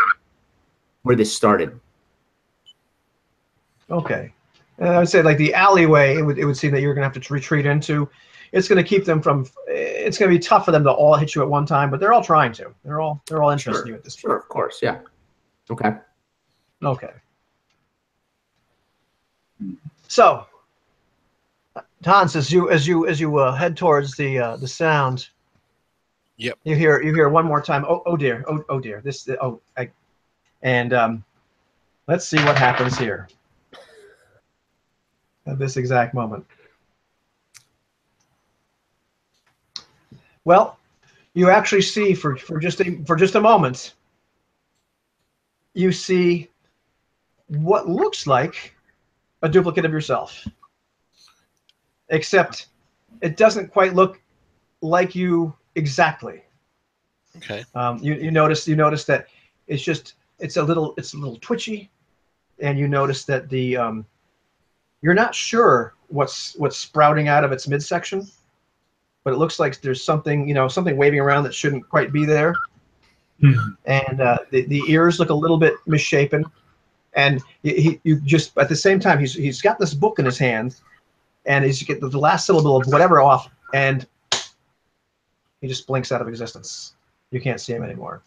C: where this started.
A: Okay. And I would say like the alleyway, it would seem that you're going to have to retreat into. It's going to keep them from. It's going to be tough for them to all hit you at one time, but they're all trying to. They're all interested in you at this point.
C: Sure, of course, yeah. Okay.
A: Okay. So, Hans, as you head towards the sound.
B: Yep.
A: You hear one more time. Oh dear. Oh dear. Let's see what happens here at this exact moment. Well, you actually see for just a moment, you see what looks like a duplicate of yourself, except it doesn't quite look like you exactly.
B: Okay.
A: You notice that it's a little twitchy, and you notice that you're not sure what's sprouting out of its midsection, but it looks like there's something something waving around that shouldn't quite be there. And the ears look a little bit misshapen, and you just at the same time he's got this book in his hand, and he's get the last syllable of whatever off, and he just blinks out of existence. You can't see him anymore.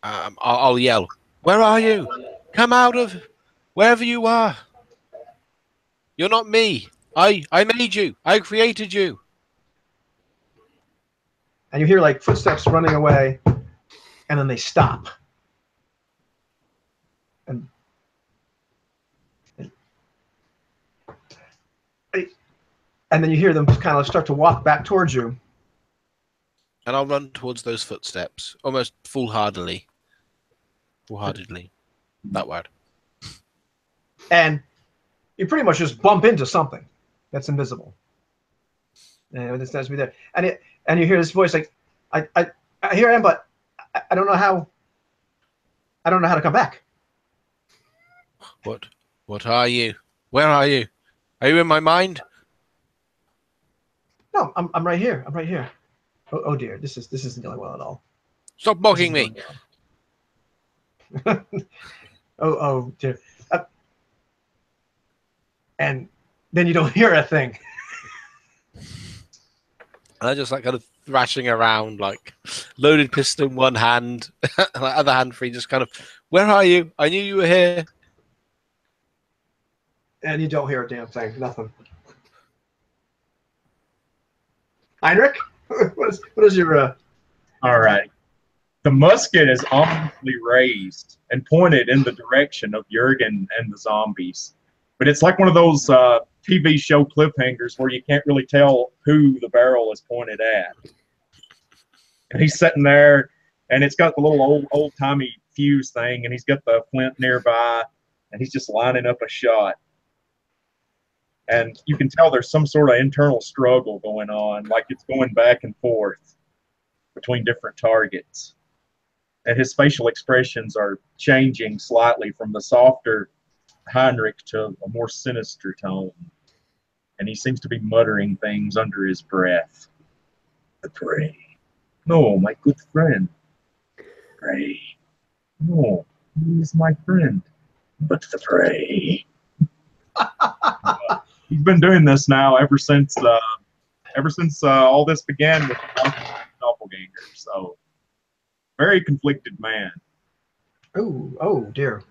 B: I'll yell, "Where are you? Come out of wherever you are. You're not me. I made you. I created you."
A: And you hear like footsteps running away, and then they stop. And then you hear them kind of start to walk back towards you.
B: And I'll run towards those footsteps, almost foolhardily. That word.
A: And you pretty much just bump into something that's invisible. And it says to be there. And you hear this voice like, here I am, but I don't know how to come back.
B: What are you? Where are you? Are you in my mind?
A: No, I'm right here. I'm right here. Oh dear, this isn't going well at all.
B: Stop mocking me.
A: Oh dear. And then you don't hear a thing.
B: And I just like kind of thrashing around, like loaded pistol in one hand, other hand free, just kind of, where are you? I knew you were here.
A: And you don't hear a damn thing. Nothing. Heinrich, what is your?
D: All right. The musket is ominously raised and pointed in the direction of Jurgen and the zombies. But it's like one of those TV show cliffhangers where you can't really tell who the barrel is pointed at. And he's sitting there, and it's got the little old-timey fuse thing, and he's got the flint nearby, and he's just lining up a shot. And you can tell there's some sort of internal struggle going on, like it's going back and forth between different targets. And his facial expressions are changing slightly from the softer Heinrich to a more sinister tone. And he seems to be muttering things under his breath. The prey. No, my good friend. Prey. No, he is my friend. But the prey. He's been doing this now ever since all this began with the doppelganger. So, very conflicted man.
A: Oh dear.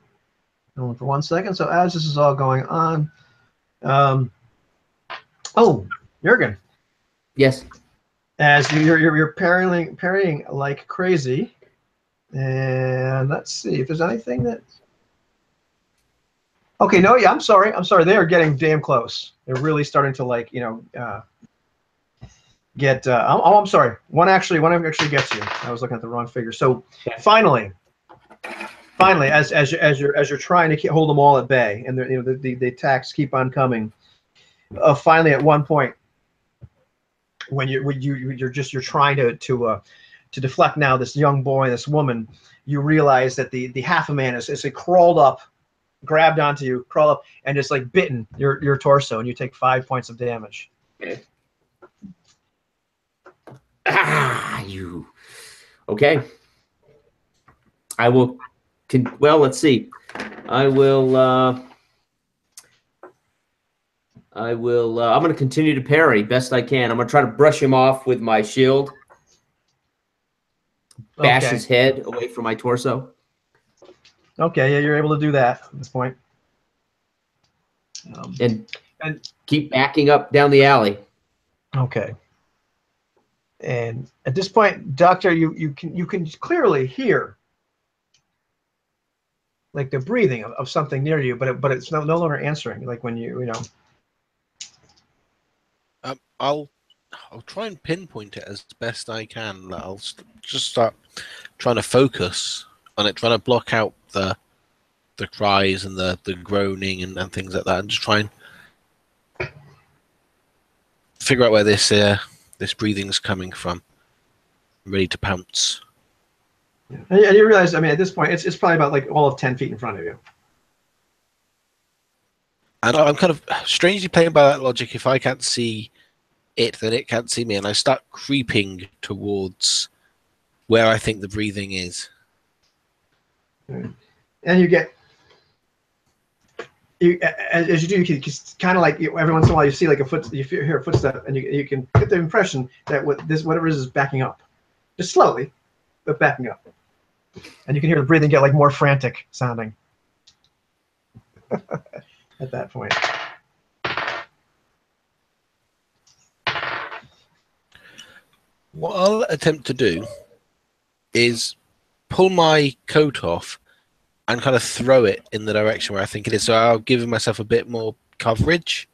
A: Hold on for 1 second. So as this is all going on, Jurgen.
C: Yes.
A: As you're parrying like crazy, and let's see if there's anything that. Okay, no, yeah, I'm sorry. They are getting damn close. They're really starting to get. I'm sorry. One actually gets you. I was looking at the wrong figure. So finally, as you're trying to hold them all at bay, and the attacks keep on coming. Finally, at one point, when you're trying to deflect now this young boy, this woman, you realize that the half a man is crawled up, grabbed onto you, crawled up, and just like bitten your torso, and you take 5 points of damage.
C: Okay. You. Okay. I will. Well, let's see. I will. I'm going to continue to parry best I can. I'm going to try to brush him off with my shield. Bash his head away from my torso.
A: Okay, yeah, you're able to do that at this point.
C: And keep backing up down the alley.
A: Okay. And at this point, Doctor, you can clearly hear like the breathing of something near you, but it's no longer answering. Like when you know.
B: I'll try and pinpoint it as best I can. I'll just start trying to focus on it, trying to block out the cries and the groaning and things like that, and just try and figure out where this breathing's coming from. I'm ready to pounce.
A: And you realize, I mean, at this point, it's probably about like all of 10 feet in front of you.
B: And I'm kind of strangely playing by that logic. If I can't see it, then it can't see me, and I start creeping towards where I think the breathing is.
A: And you get, as you do, you can kind of like every once in a while you see like you hear a footstep, and you can get the impression that whatever it is backing up, just slowly, but backing up, and you can hear the breathing get like more frantic sounding at that point.
B: What I'll attempt to do is pull my coat off and kind of throw it in the direction where I think it is. So I'll give myself a bit more coverage.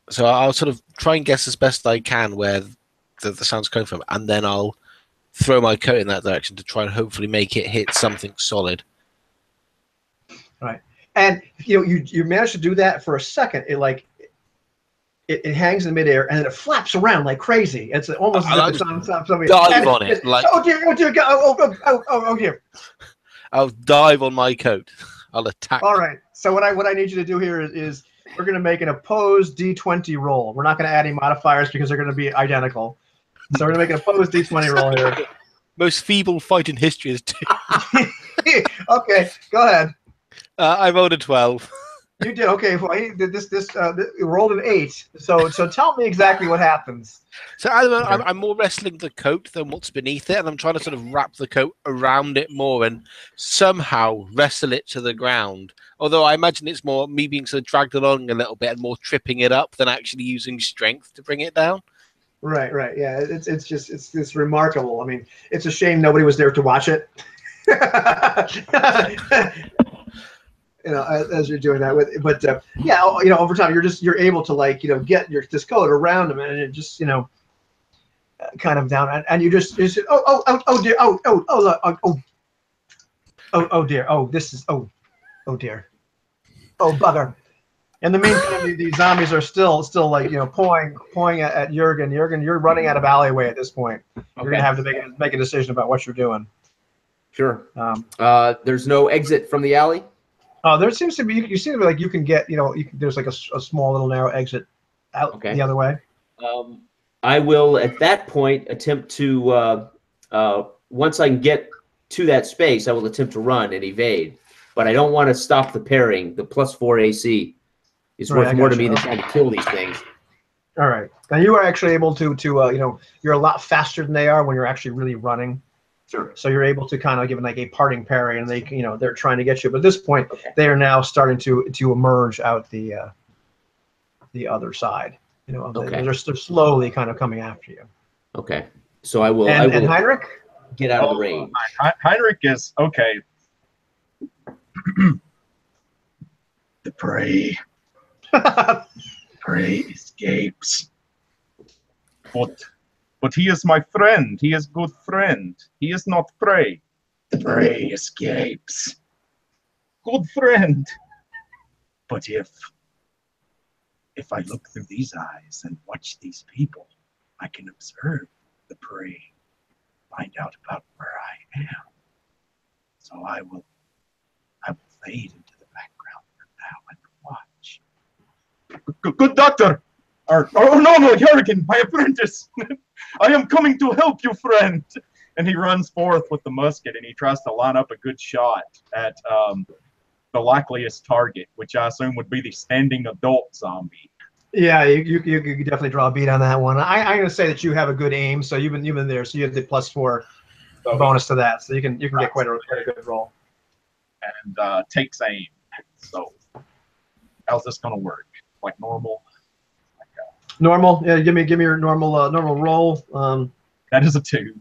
B: So I'll sort of try and guess as best I can where the sound's coming from, and then I'll throw my coat in that direction to try and hopefully make it hit something solid.
A: Right. And you manage to do that for a second. It hangs in midair, and then it flaps around like crazy. It's almost as if it's on top of something.
B: Dive on it, like
A: oh dear, oh dear.
B: I'll dive on my coat. I'll attack.
A: All right. So what I need you to do here is we're going to make an opposed D20 roll. We're not going to add any modifiers because they're going to be identical. So we're going to make an opposed D20 roll here.
B: Most feeble fight in history is 2.
A: Okay, go ahead.
B: I rolled a 12.
A: You did okay. Well, he did this rolled an 8. So tell me exactly what happens.
B: So at the moment, I'm more wrestling the coat than what's beneath it, and I'm trying to sort of wrap the coat around it more and somehow wrestle it to the ground. Although I imagine it's more me being sort of dragged along a little bit and more tripping it up than actually using strength to bring it down. Right.
A: Yeah, it's remarkable. I mean, it's a shame nobody was there to watch it. As you're doing that but yeah, over time you're able to get this coat around them, and it just kind of down, and you just oh dear, oh dear, oh this is oh dear, oh bugger. In the meantime, the zombies are still pawing at Jurgen. Jurgen, you're running out of alleyway at this point. You're gonna have to make a decision about what you're doing.
C: Sure. There's no exit from the alley.
A: There seems to be. You seem to be like you can get. There's like a small little narrow exit out the other way.
C: I will at that point attempt to once I can get to that space, I will attempt to run and evade. But I don't want to stop the pairing. The +4 AC is worth more to me than trying to kill these things.
A: All right. Now you are actually able to you're a lot faster than they are when you're actually really running.
C: Sure.
A: So you're able to kind of give like a parting parry, and they're trying to get you. But at this point, they are now starting to emerge out the other side. They're slowly kind of coming after you.
C: Okay. So I will.
A: And Heinrich,
C: get out of the range.
D: Heinrich is okay. The prey. Prey escapes. But he is my friend. He is good friend. He is not prey. The prey escapes. Good friend. But if I look through these eyes and watch these people, I can observe the prey, find out about where I am. So I will fade into the background for now and watch. Good doctor! No, Jurgen, my apprentice! I am coming to help you, friend! And he runs forth with the musket, and he tries to line up a good shot at the likeliest target, which I assume would be the standing adult zombie.
A: Yeah, you could definitely draw a beat on that one. I'm going to say that you have a good aim, so you've been there, so you have the +4 bonus to that, so you can get quite a good roll.
D: And takes aim. So how's this going to work? Like normal?
A: Normal? Yeah, give me your normal roll.
D: That is a 2.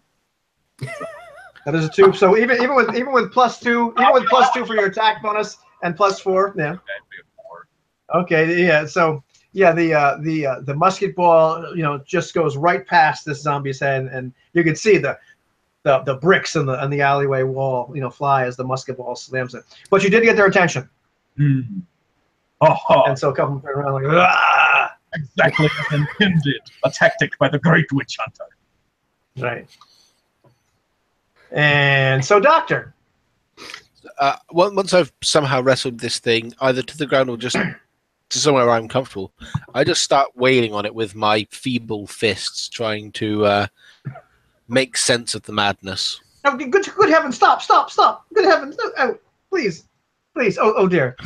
A: That is a 2. So even with +2 for your attack bonus and +4, yeah.
D: That'd be a 4.
A: Okay, yeah. So yeah, the musket ball, just goes right past this zombie's head, and you can see the bricks in the alleyway wall, fly as the musket ball slams it. But you did get their attention.
D: Hmm. Oh,
A: And so a couple of them turn around like, ah!
D: exactly as intended. A tactic by the great witch hunter.
A: Right. And so, Doctor.
B: Once I've somehow wrestled this thing either to the ground or just to somewhere where I'm comfortable, I just start wailing on it with my feeble fists, trying to make sense of the madness.
A: Oh, good heavens! Stop! Good heavens! Oh, please! Oh dear!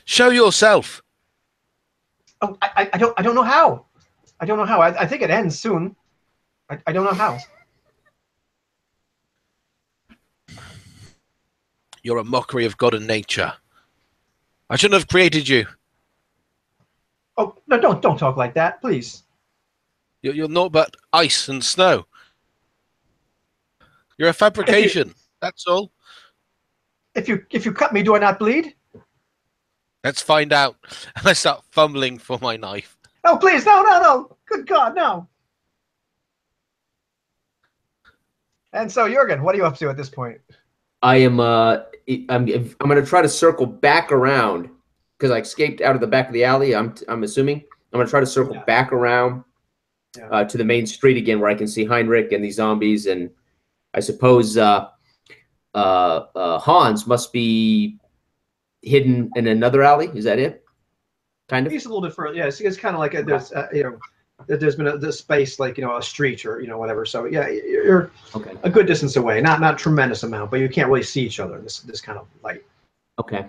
B: Show yourself.
A: Oh, I don't know how. I think it ends soon. I don't know how.
B: You're a mockery of God and nature. I shouldn't have created you.
A: Oh no! Don't talk like that, please.
B: You're naught but ice and snow. You're a fabrication. That's all.
A: If you cut me, do I not bleed?
B: Let's find out. And I start fumbling for my knife.
A: Oh please, no! Good God, no! And so, Jurgen, what are you up to at this point?
C: I'm going to try to circle back around because I escaped out of the back of the alley. I'm assuming I'm going to try to circle back around to the main street again, where I can see Heinrich and these zombies, and I suppose Hans must be hidden in another alley. Is that it? Kind of.
A: He's a little bit further. Yeah, it's kind of like there's been a space like a street or whatever. So yeah, you're a good distance away, not a tremendous amount, but you can't really see each other in this kind of light.
C: Okay,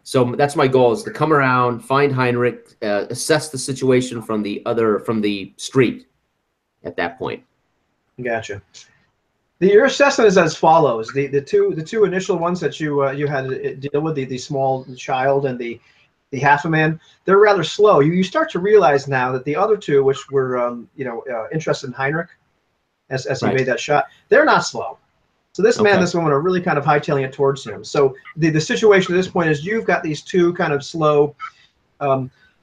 C: so that's my goal: is to come around, find Heinrich, assess the situation from the street. At that point,
A: gotcha. Your assessment is as follows: the two initial ones that you had to deal with, the small child and the half a man, they're rather slow. You start to realize now that the other two, which were interested in Heinrich, as he made that shot, they're not slow. So this man and this woman are really kind of hightailing it towards him. So the situation at this point is you've got these two kind of slow,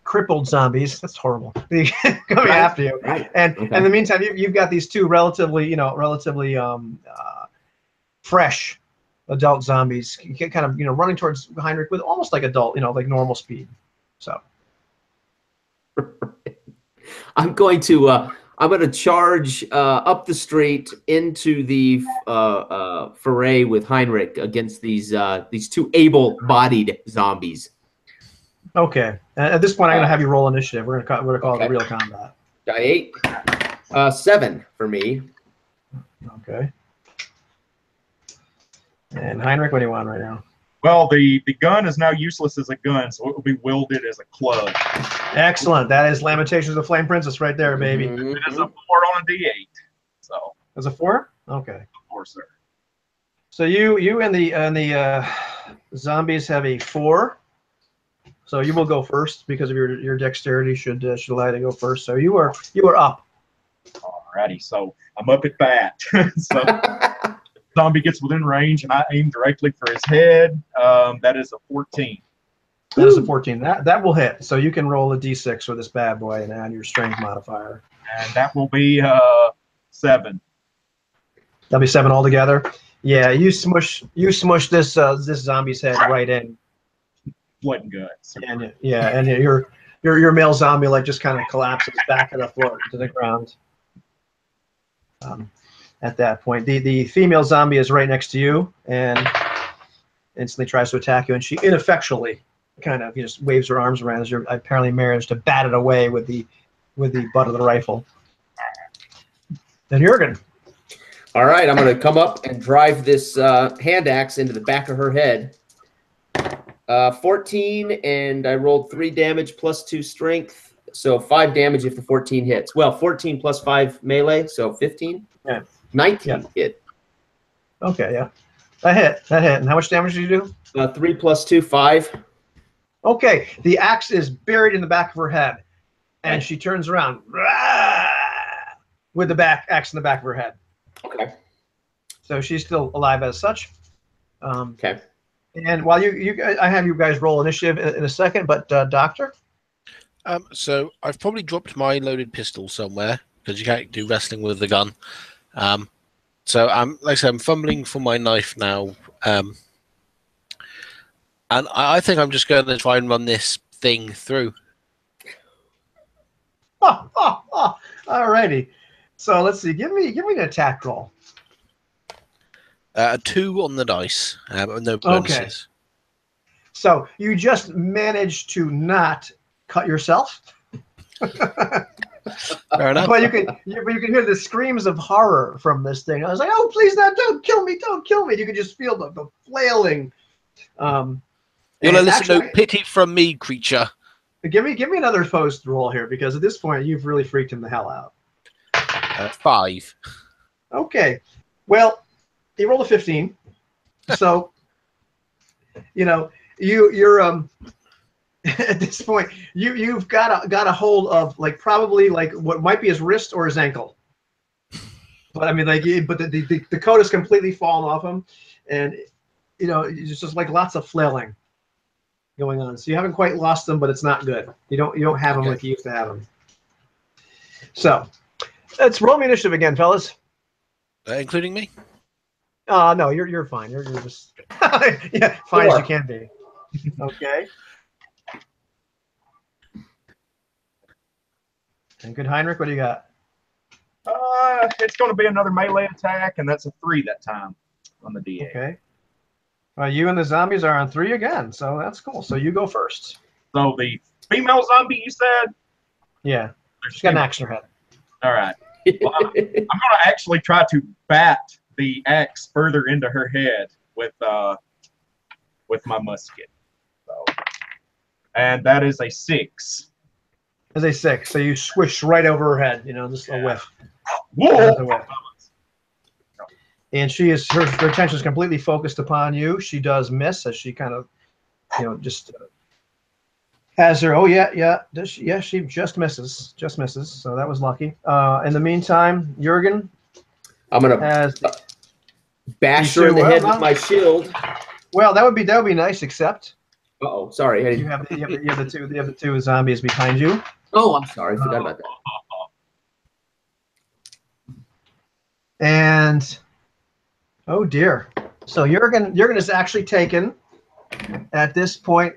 A: crippled zombies. That's horrible. Coming after you, and in the meantime, you've got these two relatively fresh adult zombies kind of running towards Heinrich with almost like adult like normal speed. So
C: I'm going to charge up the street into the foray with Heinrich against these two able-bodied zombies.
A: Okay. At this point, I'm gonna have you roll initiative. We're gonna call it real combat.
C: Got 8, 7 for me.
A: Okay. And Heinrich, what do you want right now?
D: Well, the gun is now useless as a gun, so it will be wielded as a club.
A: Excellent. That is Lamentations of the Flame Princess right there, baby.
C: Mm-hmm.
D: It is a 4 on a D8. So.
A: It's a 4? Okay.
D: 4, sir.
A: So you and the zombies have a 4. So you will go first because of your dexterity should allow you to go first. So you are up.
D: Alrighty. So I'm up at bat. So. Zombie gets within range, and I aim directly for his head. That is a 14.
A: That is a 14. That will hit. So you can roll a d6 for this bad boy and add your strength modifier.
D: And that will be 7.
A: That'll be 7 altogether. Yeah, you smush this zombie's head right in.
D: Blood and guts.
A: And your male zombie just kind of collapses back to the floor to the ground. At that point, the female zombie is right next to you and instantly tries to attack you, and she ineffectually kind of just waves her arms around as you apparently managed to bat it away with the butt of the rifle. Then Jurgen.
C: All right, I'm going to come up and drive this hand axe into the back of her head. 14, and I rolled 3 damage plus 2 strength, so 5 damage if the 14 hits. Well, 14 plus 5 melee, so 15.
A: Yeah.
C: 19 hit.
A: Okay, yeah. That hit. And how much damage did you do?
C: 3 plus 2, 5.
A: Okay, the axe is buried in the back of her head, and she turns around with the axe in the back of her head.
C: Okay.
A: So she's still alive as such.
C: Okay.
A: And while I have you guys roll initiative in a second, but Doctor?
B: So I've probably dropped my loaded pistol somewhere because you can't do wrestling with the gun. So like I said, I'm fumbling for my knife now. And I think I'm just going to try and run this thing through.
A: Alrighty. So let's see. Give me an attack roll.
B: A 2 on the dice. No bonuses.
A: Okay. So you just managed to not cut yourself.
B: Fair enough.
A: But you can hear the screams of horror from this thing. I was like, oh, please, don't kill me, don't kill me. You can just feel the flailing.
B: You'll listen to pity from me, creature.
A: Give me another post roll here, because at this point you've really freaked him the hell out.
B: 5.
A: Okay. Well, he rolled a 15. So, you're at this point you've got a hold of probably what might be his wrist or his ankle. But I mean, but the coat has completely fallen off him, and it's just lots of flailing going on. So you haven't quite lost him, but it's not good. You don't have him like you used to have him. So let's roll me initiative again, fellas.
B: Including me?
A: No, you're fine. You're just yeah, fine as you can be. Okay. And good, Heinrich, what do you got?
D: It's going to be another melee attack, and that's a 3 that time on the D8.
A: Okay. You and the zombies are on 3 again, so that's cool. So you go first.
D: So the female zombie, you said?
A: Yeah. She's got an axe in her head.
D: All right. Well, I'm going to actually try to bat the axe further into her head with my musket. So, and that is a 6.
A: As a 6, so you squish right over her head. Just a whiff.
D: Whoa!
A: A whiff. And her attention is completely focused upon you. She does miss as she kind of, just has her. Oh yeah. She just misses. So that was lucky. In the meantime, Jurgen,
C: I'm gonna bash her in the head with my shield.
A: Well, that would be nice, except.
C: Uh-oh, sorry.
A: You have the two zombies behind you.
C: Oh, I'm sorry. I forgot about that.
A: And oh dear. So Jurgen is actually taken at this point.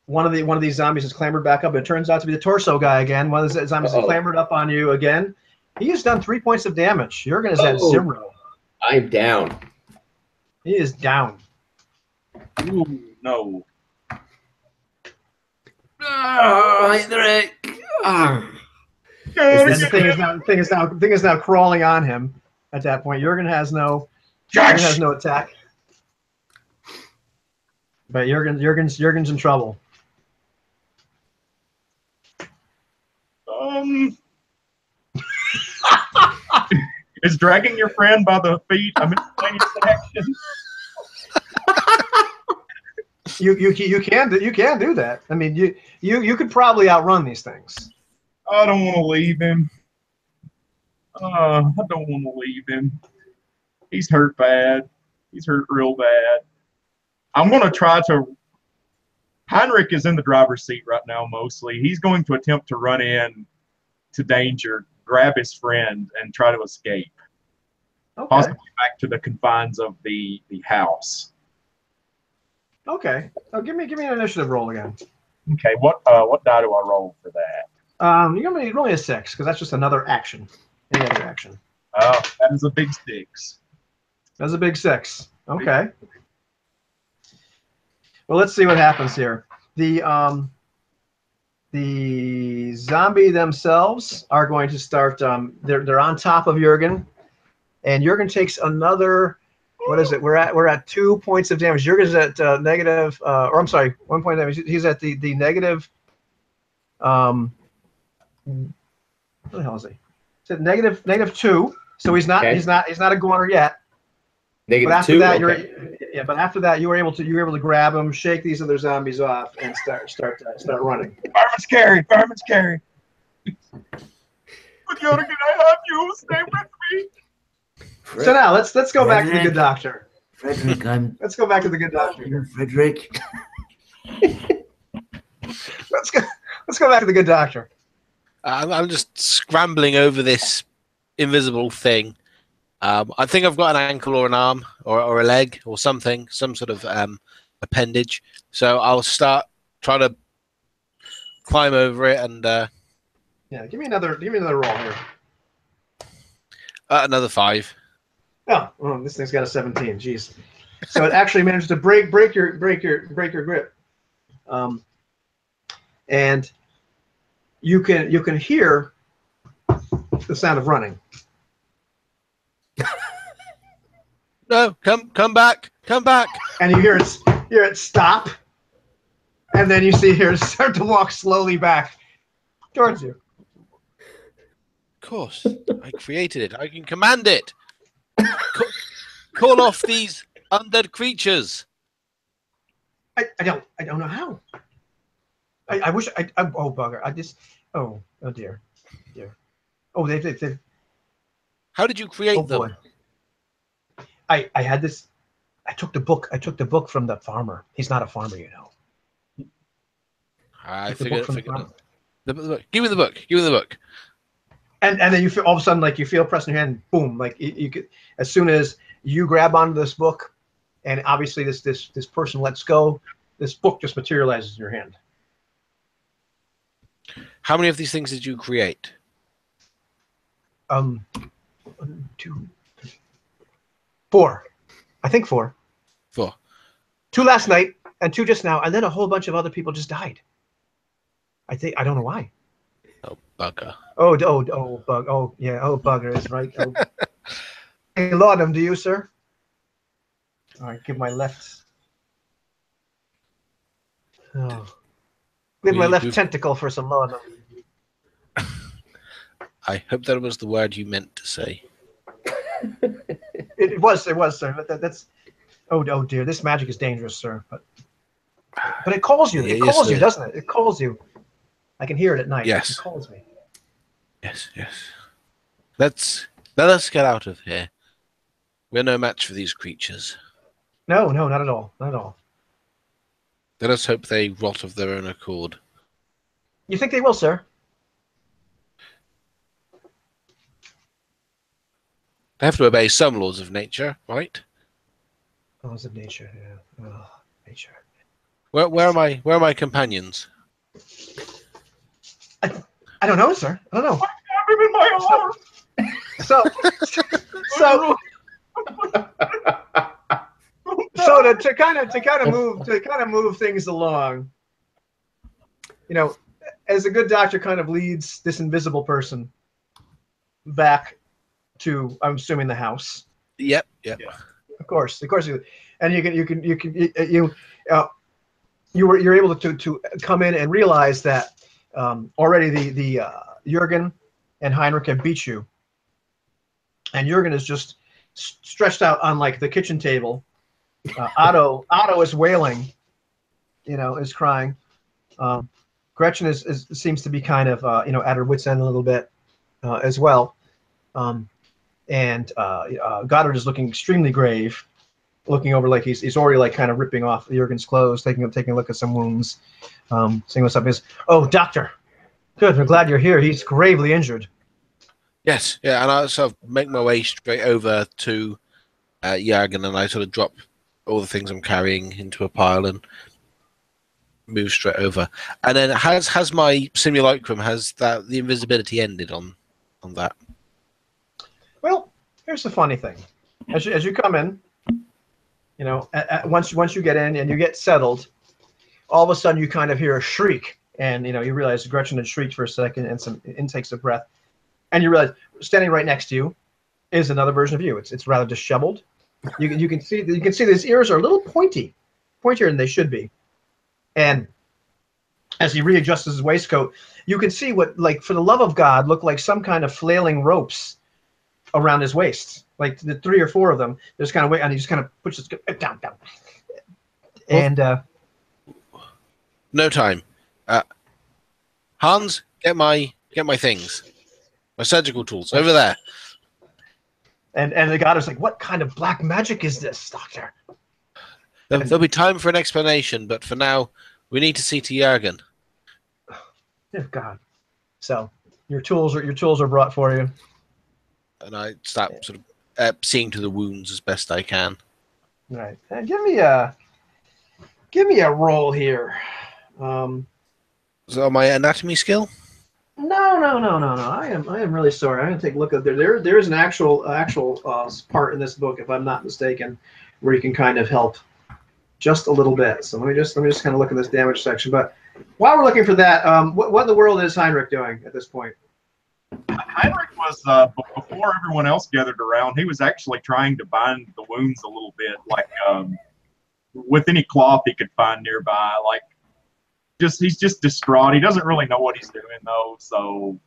A: One of these zombies has clambered back up. It turns out to be the torso guy again. One of the zombies has clambered up on you again. He has done 3 points of damage. Jurgen is at 0.
C: I'm down.
A: He is down.
D: Ooh, no.
C: Heinrich.
A: The thing is now crawling on him. At that point, Jurgen has no attack. But Jurgen's in trouble.
D: Is dragging your friend by the feet a miscellaneous action?
A: You can do that. I mean, you could probably outrun these things.
D: I don't want to leave him. I don't want to leave him. He's hurt bad. He's hurt real bad. I'm going to try to. Heinrich is in the driver's seat right now, mostly. He's going to attempt to run in to danger, grab his friend, and try to escape.
A: Okay.
D: Possibly back to the confines of the house.
A: Okay. Oh, give me an initiative roll again.
D: Okay. What die do I roll for that?
A: You're gonna need only a 6 because that's just another action. Any other action?
D: Oh, that is a big 6.
A: That's a big 6. Okay. Well, let's see what happens here. The zombie themselves are going to start. They're on top of Jurgen, and Jurgen takes another. What is it? We're at 2 points of damage. Jurgen's at negative, or I'm sorry, 1 point of damage. He's at the negative. What the hell is he? He's at negative 2. So he's not a goner yet.
C: Negative
A: but after
C: 2.
A: that,
C: Okay.
A: but after that, you were able to grab him, shake these other zombies off, and start running.
D: Fireman's carry. But Yoda, can I have you? Stay with me.
A: So now let's go back to the good doctor.
C: Frederick,
A: Let's go back to the good doctor here.
C: Frederick.
A: Let's go back to the good doctor.
B: I'm just scrambling over this invisible thing. I think I've got an ankle or an arm or a leg or something, some sort of appendage. So I'll start trying to climb over it and
A: yeah, give me another roll here.
B: Another 5.
A: Oh, this thing's got a 17. Jeez. So it actually managed to break your grip, and you can hear the sound of running.
B: No, come back.
A: And you hear it stop, and then you see her start to walk slowly back towards you.
B: Of course, I created it. I can command it. Call off these undead creatures.
A: I don't know how. I wish oh bugger. Oh dear. Oh they've
B: How did you create them?
A: Boy. I had this. I took the book from the farmer. He's not a farmer, you know.
B: I figured it. The book. Give me the book.
A: And then you feel all of a sudden like you feel pressed in your hand. Boom! Like you could, as soon as you grab onto this book, and obviously this person lets go, this book just materializes in your hand.
B: How many of these things did you create?
A: 1, 2, 3, 4. I think 4.
B: 4.
A: 2 last night and 2 just now, and then a whole bunch of other people just died. I don't know why.
B: Oh bugger.
A: Oh bug. Oh yeah. Oh bugger is right. Oh. Hey, laudanum, do you, sir? All right, give my left. Oh. Give my left tentacle for some laudanum.
B: I hope that was the word you meant to say.
A: It was, sir. That's. Oh dear, this magic is dangerous, sir. But it calls you. It calls you, doesn't it? It calls you. I can hear it at night.
B: Yes.
A: It calls me.
B: Yes. Let us get out of here. We're no match for these creatures.
A: No, not at all. Not at all.
B: Let us hope they rot of their own accord.
A: You think they will, sir?
B: They have to obey some laws of nature, right?
A: Laws of nature, yeah. Oh, nature.
B: Where are my companions?
A: I don't know, sir. I don't know.
D: I'm in my arm.
A: So to kind of move things along, you know, as a good doctor kind of leads this invisible person back to, I'm assuming, the house.
B: Yep.
A: Of course, and you're able to come in and realize that already the Jurgen and Heinrich have beat you, and Jurgen is just stretched out on like the kitchen table. Otto is wailing, is crying. Gretchen seems to be kind of at her wit's end a little bit as well, and Goddard is looking extremely grave, looking over like he's already like kind of ripping off Jurgen's clothes, taking a look at some wounds, seeing what's up. Is, oh, doctor, good, we're glad you're here. He's gravely injured.
B: Yes, yeah, and I sort of make my way straight over to Jurgen, and I sort of drop all the things I'm carrying into a pile and move straight over. And then has my simulacrum, the invisibility ended on that?
A: Well, here's the funny thing: as you come in, once you get in and you get settled, all of a sudden you kind of hear a shriek, and you realize Gretchen had shrieked for a second and some intakes of breath, and you realize standing right next to you is another version of you. It's rather disheveled. You can see his ears are a little pointier than they should be, and as he readjusts his waistcoat, you can see what, like, for the love of God, look like some kind of flailing ropes around his waist, like the 3 or 4 of them. There's kind of and he just kind of pushes down, and
B: no time. Hans, get my things, my surgical tools over there.
A: And the god is like, what kind of black magic is this, Doctor?
B: There'll be time for an explanation, but for now, we need to see to Jurgen.
A: Dear God. So your tools are brought for you.
B: And I start sort of seeing to the wounds as best I can.
A: Right. And give me a roll here.
B: So my anatomy skill?
A: No. I am really sorry. I'm gonna take a look at there is an actual part in this book, if I'm not mistaken, where you can kind of help just a little bit. So let me just kind of look at this damage section. But while we're looking for that, what in the world is Heinrich doing at this point?
D: Heinrich was, before everyone else gathered around, he was actually trying to bind the wounds a little bit, like with any cloth he could find nearby. Like, he's just distraught. He doesn't really know what he's doing, though. So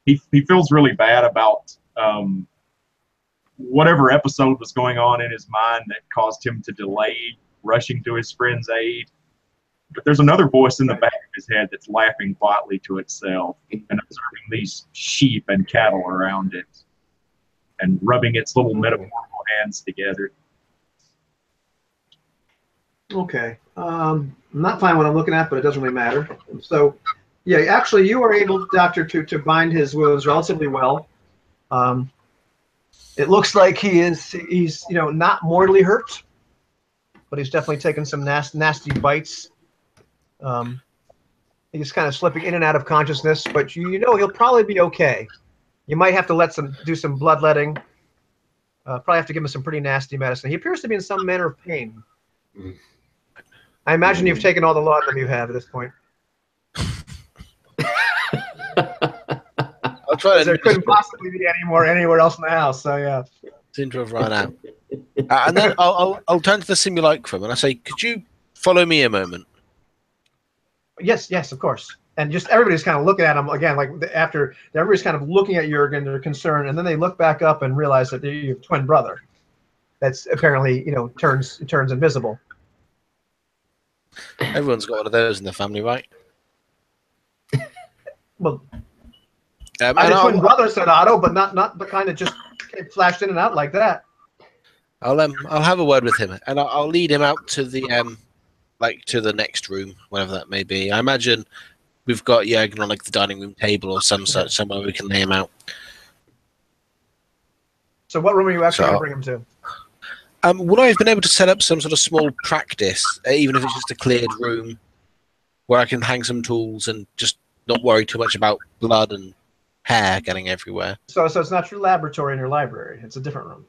D: he feels really bad about whatever episode was going on in his mind that caused him to delay rushing to his friend's aid. But there's another voice in the back of his head that's laughing quietly to itself and observing these sheep and cattle around it and rubbing its little metaphorical hands together.
A: Okay. I'm not finding what I'm looking at, but it doesn't really matter. So, yeah, actually, you were able, Doctor, to bind his wounds relatively well. It looks like he's not mortally hurt, but he's definitely taken some nasty bites. He's kind of slipping in and out of consciousness, but he'll probably be okay. You might have to do some bloodletting. Probably have to give him some pretty nasty medicine. He appears to be in some manner of pain. I imagine you've taken all the laudanum you have at this point.
B: I'll try.
A: There couldn't possibly be anywhere else in the house. So yeah.
B: Seem to have run out. And then I'll turn to the simulacrum and I say, "Could you follow me a moment?"
A: Yes, of course. And just everybody's kind of looking at him again, like after everybody's kind of looking at Jurgen, they're concerned, and then they look back up and realize that you have a twin brother. That's apparently turns invisible.
B: Everyone's got one of those in the family, right?
A: Well, I had a twin brother, said Otto, but not the kind that just flashed in and out like that.
B: I'll have a word with him, and I'll lead him out to the to the next room, whatever that may be. I imagine we've got Jurgen on like the dining room table or some such, somewhere we can lay him out.
A: So what room are you actually going to bring him to?
B: Would I have been able to set up some sort of small practice, even if it's just a cleared room, where I can hang some tools and just not worry too much about blood and hair getting everywhere?
A: So it's not your laboratory in your library. It's a different room.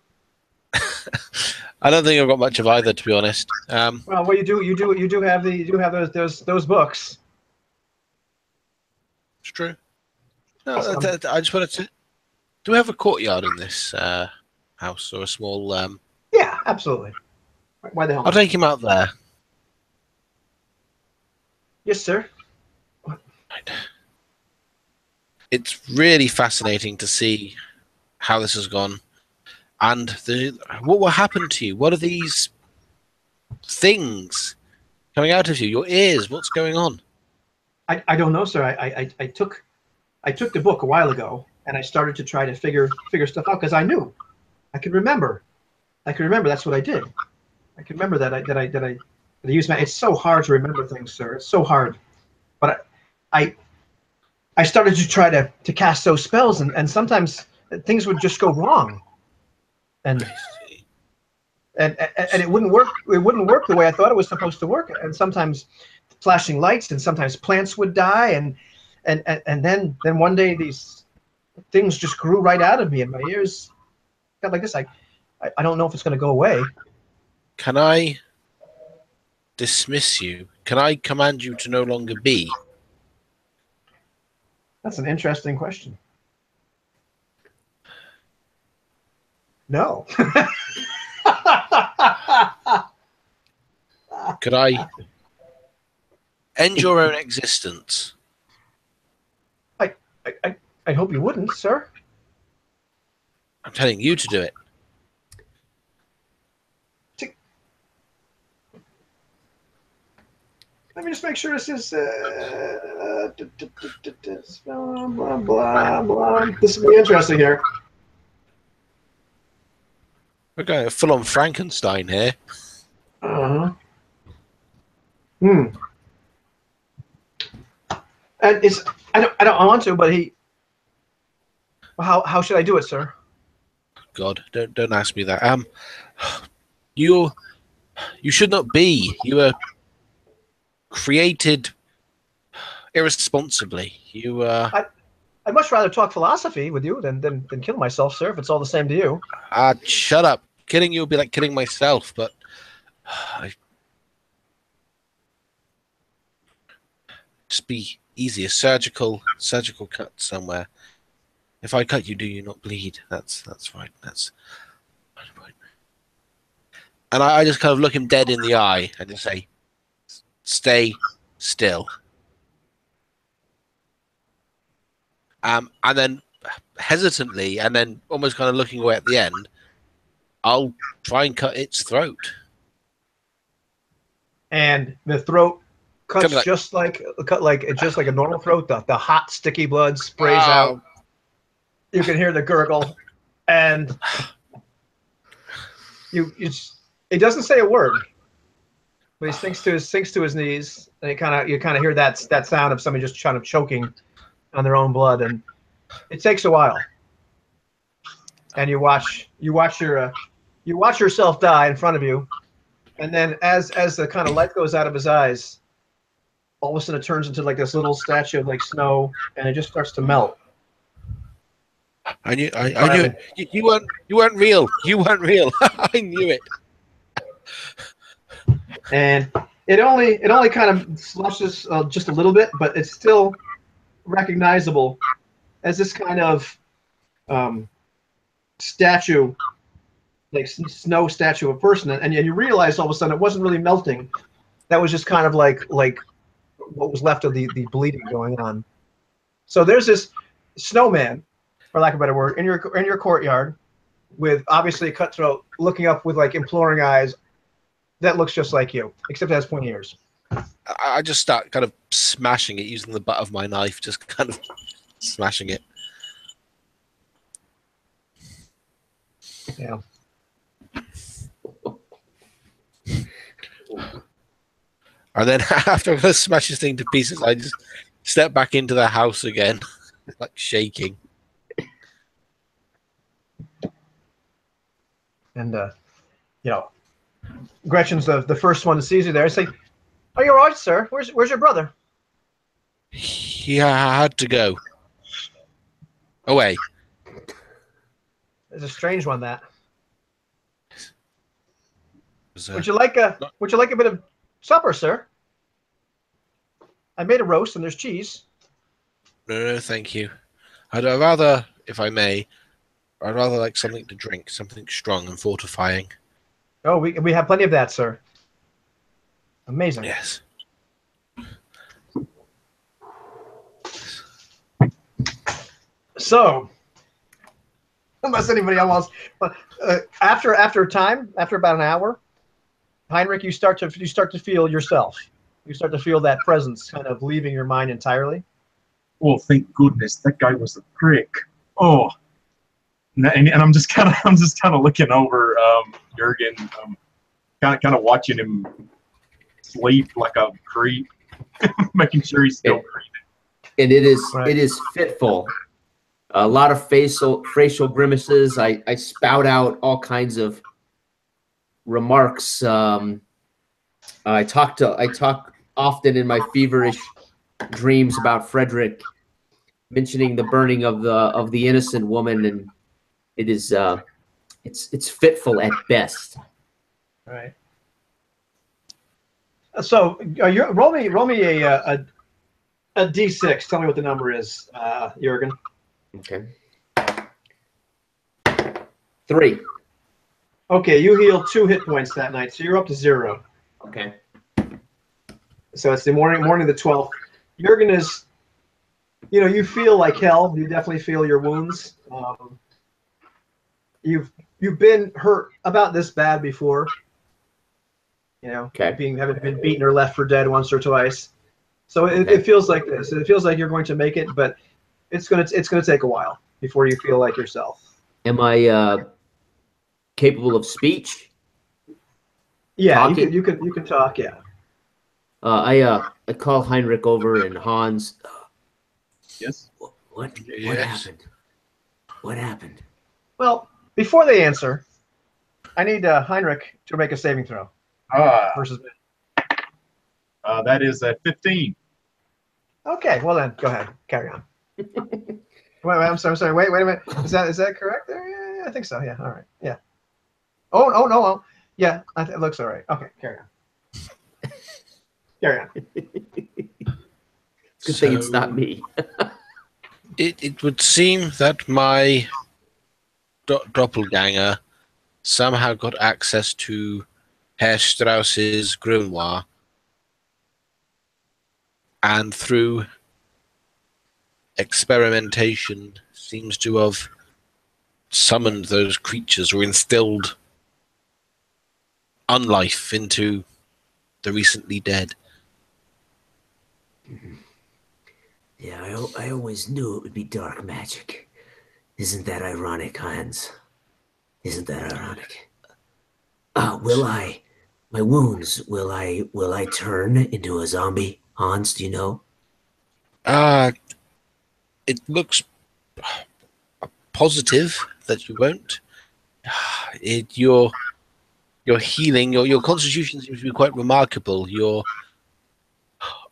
B: I don't think I've got much of either, to be honest.
A: Well, you do have those books.
B: It's true. No, I just wanted to. Do we have a courtyard in this house or a small?
A: Yeah, absolutely. Why the hell?
B: I'll take him out there.
A: Yes, sir.
B: Right. It's really fascinating to see how this has gone, and what will happen to you. What are these things coming out of you? Your ears. What's going on?
A: I don't know, sir. I took the book a while ago, and I started to try to figure stuff out because I knew I could remember. That's what I did. I could remember that I used my. It's so hard to remember things, sir. It's so hard. But I started to try to cast those spells, and sometimes things would just go wrong, and it wouldn't work. It wouldn't work the way I thought it was supposed to work. And sometimes flashing lights, and sometimes plants would die, and then one day these things just grew right out of me, and my ears got like this. I don't know if it's going to go away.
B: Can I dismiss you? Can I command you to no longer be?
A: That's an interesting question. No.
B: Could I end your own existence?
A: I hope you wouldn't, sir.
B: I'm telling you to do it.
A: Let me just make sure this is blah, blah, blah, blah. This will be interesting here.
B: We're going full on Frankenstein here.
A: Uh-huh. Hmm. And it's I don't want to, but he. How should I do it, sir?
B: God, don't ask me that. You should not be. You were created irresponsibly. You
A: I'd much rather talk philosophy with you than kill myself, sir. If it's all the same to you.
B: shut up. Killing you would be like killing myself, but just be easy. A surgical cut somewhere. If I cut you, do you not bleed? That's right. That's right. And I just kind of look him dead in the eye and just say, "Stay still." And then hesitantly, and then almost kind of looking away at the end, I'll try and cut its throat.
A: And the throat cuts
B: Like,
A: just like a normal throat. The hot sticky blood sprays out. You can hear the gurgle, and it doesn't say a word, but he sinks to his knees, and you kind of hear that sound of somebody just kind of choking on their own blood, and it takes a while. And you watch yourself die in front of you, and then as the kind of light goes out of his eyes, all of a sudden it turns into like this little statue of like snow, and it just starts to melt.
B: I knew it. You weren't real. You weren't real. I knew it.
A: And it only kind of slushes just a little bit, but it's still recognizable as this kind of statue, like snow statue of a person. And you realize all of a sudden it wasn't really melting. That was just kind of like what was left of the bleeding going on. So there's this snowman, for lack of a better word, in your courtyard, with obviously a cut throat, looking up with like imploring eyes. That looks just like you, except it has pointy ears.
B: I just start kind of smashing it using the butt of my knife, just kind of smashing it.
A: Yeah.
B: And then after I smash this thing to pieces, I just step back into the house again, like shaking.
A: And Gretchen's the first one that sees you there. I say, "Are you all right, sir? Where's your brother?"
B: He had to go away.
A: It's a strange one, that. Would you
B: No.
A: like a bit of supper, sir? I made a roast and there's cheese.
B: No, thank you. I'd rather, if I may, I'd rather like something to drink, something strong and fortifying.
A: Oh, we have plenty of that, sir. Amazing.
B: Yes.
A: So, unless anybody else, but after about an hour, Heinrich, you start to feel yourself. You start to feel that presence kind of leaving your mind entirely.
D: Oh, thank goodness, that guy was a prick. Oh, and I'm just kind of looking over Jurgen, kind of watching him sleep like a creep, making sure he's still breathing.
C: And it is
A: Right.
C: it is fitful. A lot of facial grimaces. I spout out all kinds of remarks. I talk often in my feverish dreams about Frederick, mentioning the burning of the innocent woman, and it is it's fitful at best.
A: All right. So roll me a d6. Tell me what the number is, Jurgen.
C: Okay. 3.
A: Okay, you healed 2 hit points that night, so you're up to 0.
C: Okay.
A: So it's the morning of the 12th. Jurgen is, you feel like hell. You definitely feel your wounds. You've been hurt about this bad before.
C: Okay.
A: Having been beaten or left for dead once or twice. So it feels like this. It feels like you're going to make it, but it's gonna take a while before you feel like yourself.
C: Am I capable of speech?
A: Yeah,
C: Talking?
A: you can talk. Yeah.
C: I call Heinrich over and Hans.
D: Yes.
C: What
B: Yes.
C: happened? What happened?
A: Well, before they answer, I need Heinrich to make a saving throw versus.
D: That is a 15.
A: Okay, well then, go ahead, carry on. Wait, I'm sorry. Wait a minute. Is that correct? There, yeah, I think so. Yeah. All right. Yeah. Oh no. Oh, yeah. It looks all right. Okay, carry on. Carry on.
C: Good thing it's not me.
B: It would seem that my doppelganger somehow got access to Herr Strauss's grimoire, and through experimentation seems to have summoned those creatures or instilled unlife into the recently dead.
C: Yeah, I always knew it would be dark magic. Isn't that ironic, Hans? Isn't that ironic? My wounds, will I turn into a zombie, Hans, do you know?
B: It looks positive that you won't. Your healing, your constitution seems to be quite remarkable. You're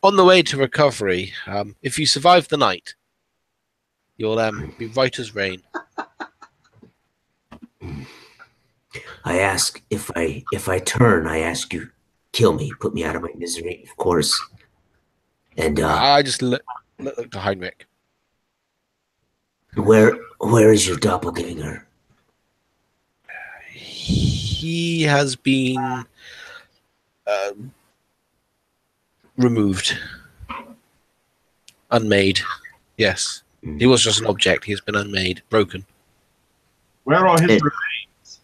B: on the way to recovery. If you survive the night, you'll be right as rain.
C: I ask if I turn, I ask you, kill me, put me out of my misery, of course. And
B: I just look to Heinrich.
C: where is your doppelganger?
B: He has been removed, unmade. Yes, he was just an object. He has been unmade, broken.
D: Where are his remains?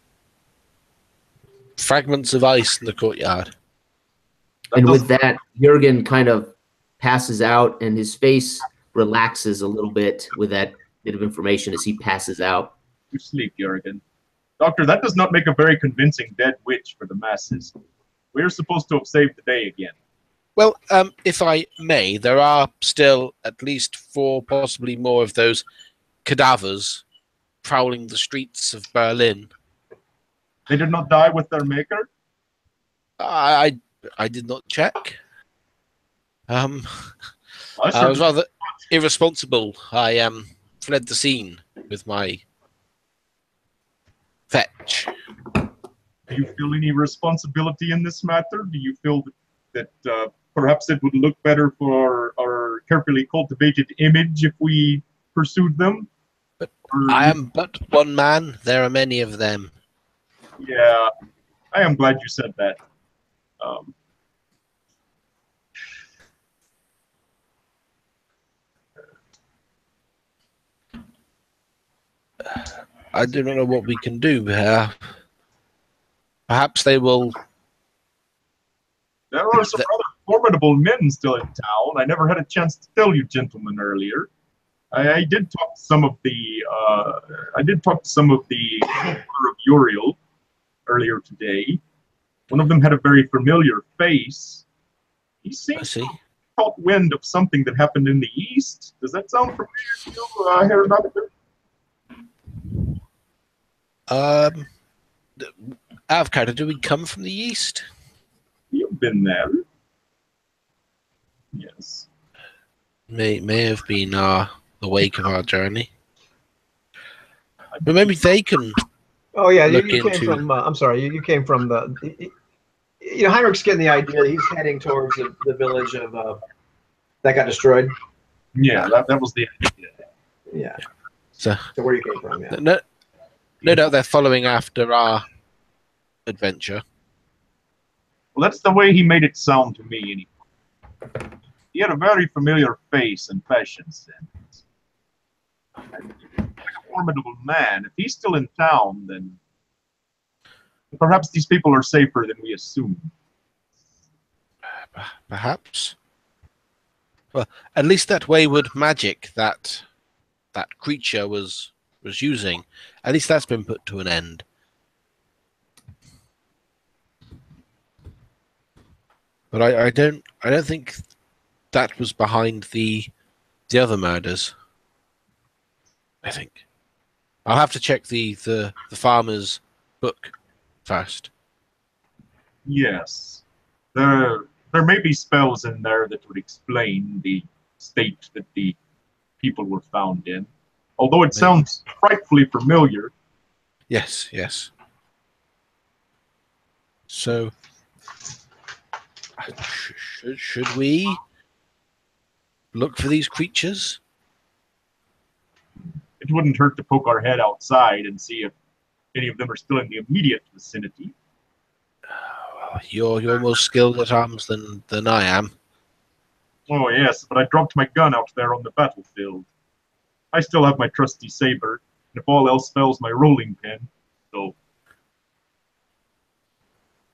B: Fragments of ice in the courtyard.
C: And with that, Jurgen kind of passes out, and his face relaxes a little bit with that bit of information as he passes out.
D: You sleep, Jurgen. Doctor, that does not make a very convincing dead witch for the masses. We're supposed to have saved the day again.
B: Well, if I may, there are still at least 4, possibly more of those cadavers prowling the streets of Berlin.
D: They did not die with their maker?
B: I did not check. I was rather irresponsible. I fled the scene with my fetch.
D: Do you feel any responsibility in this matter? Do you feel that perhaps it would look better for our carefully cultivated image if we pursued them?
B: But I am but one man. There are many of them.
D: Yeah, I am glad you said that.
B: I do not know what we can do. Perhaps they will.
D: There are some rather formidable men still in town. I never had a chance to tell you gentlemen earlier. I did talk to some of the Order of Uriel earlier today. One of them had a very familiar face. He seems to have caught wind of something that happened in the east. Does that sound familiar to you, Herr Doctor?
B: Out of character, do we come from the east?
D: You've been there. Yes.
B: May have been the wake of our journey. But maybe they can.
A: Oh yeah, you came from. I'm sorry, you came from the. Heinrich's getting the idea that he's heading towards the village of that got destroyed.
D: Yeah, that was the idea.
A: Yeah.
B: So
A: where you came from? Yeah.
B: No doubt they're following after our adventure.
D: Well, that's the way he made it sound to me, anyway. He had a very familiar face and fashion sense. Like a formidable man. If he's still in town, then perhaps these people are safer than we assume.
B: Perhaps. Well, at least that wayward magic that creature was using, at least that's been put to an end. But I don't think that was behind the other murders. I think I'll have to check the farmer's book first.
D: Yes. There may be spells in there that would explain the state that the people were found in. Although it sounds frightfully familiar.
B: Yes, yes. So, should we look for these creatures?
D: It wouldn't hurt to poke our head outside and see if any of them are still in the immediate vicinity.
B: Well, you're more skilled at arms than I am.
D: Oh, yes, but I dropped my gun out there on the battlefield. I still have my trusty saber, and if all else fails, my rolling pin. So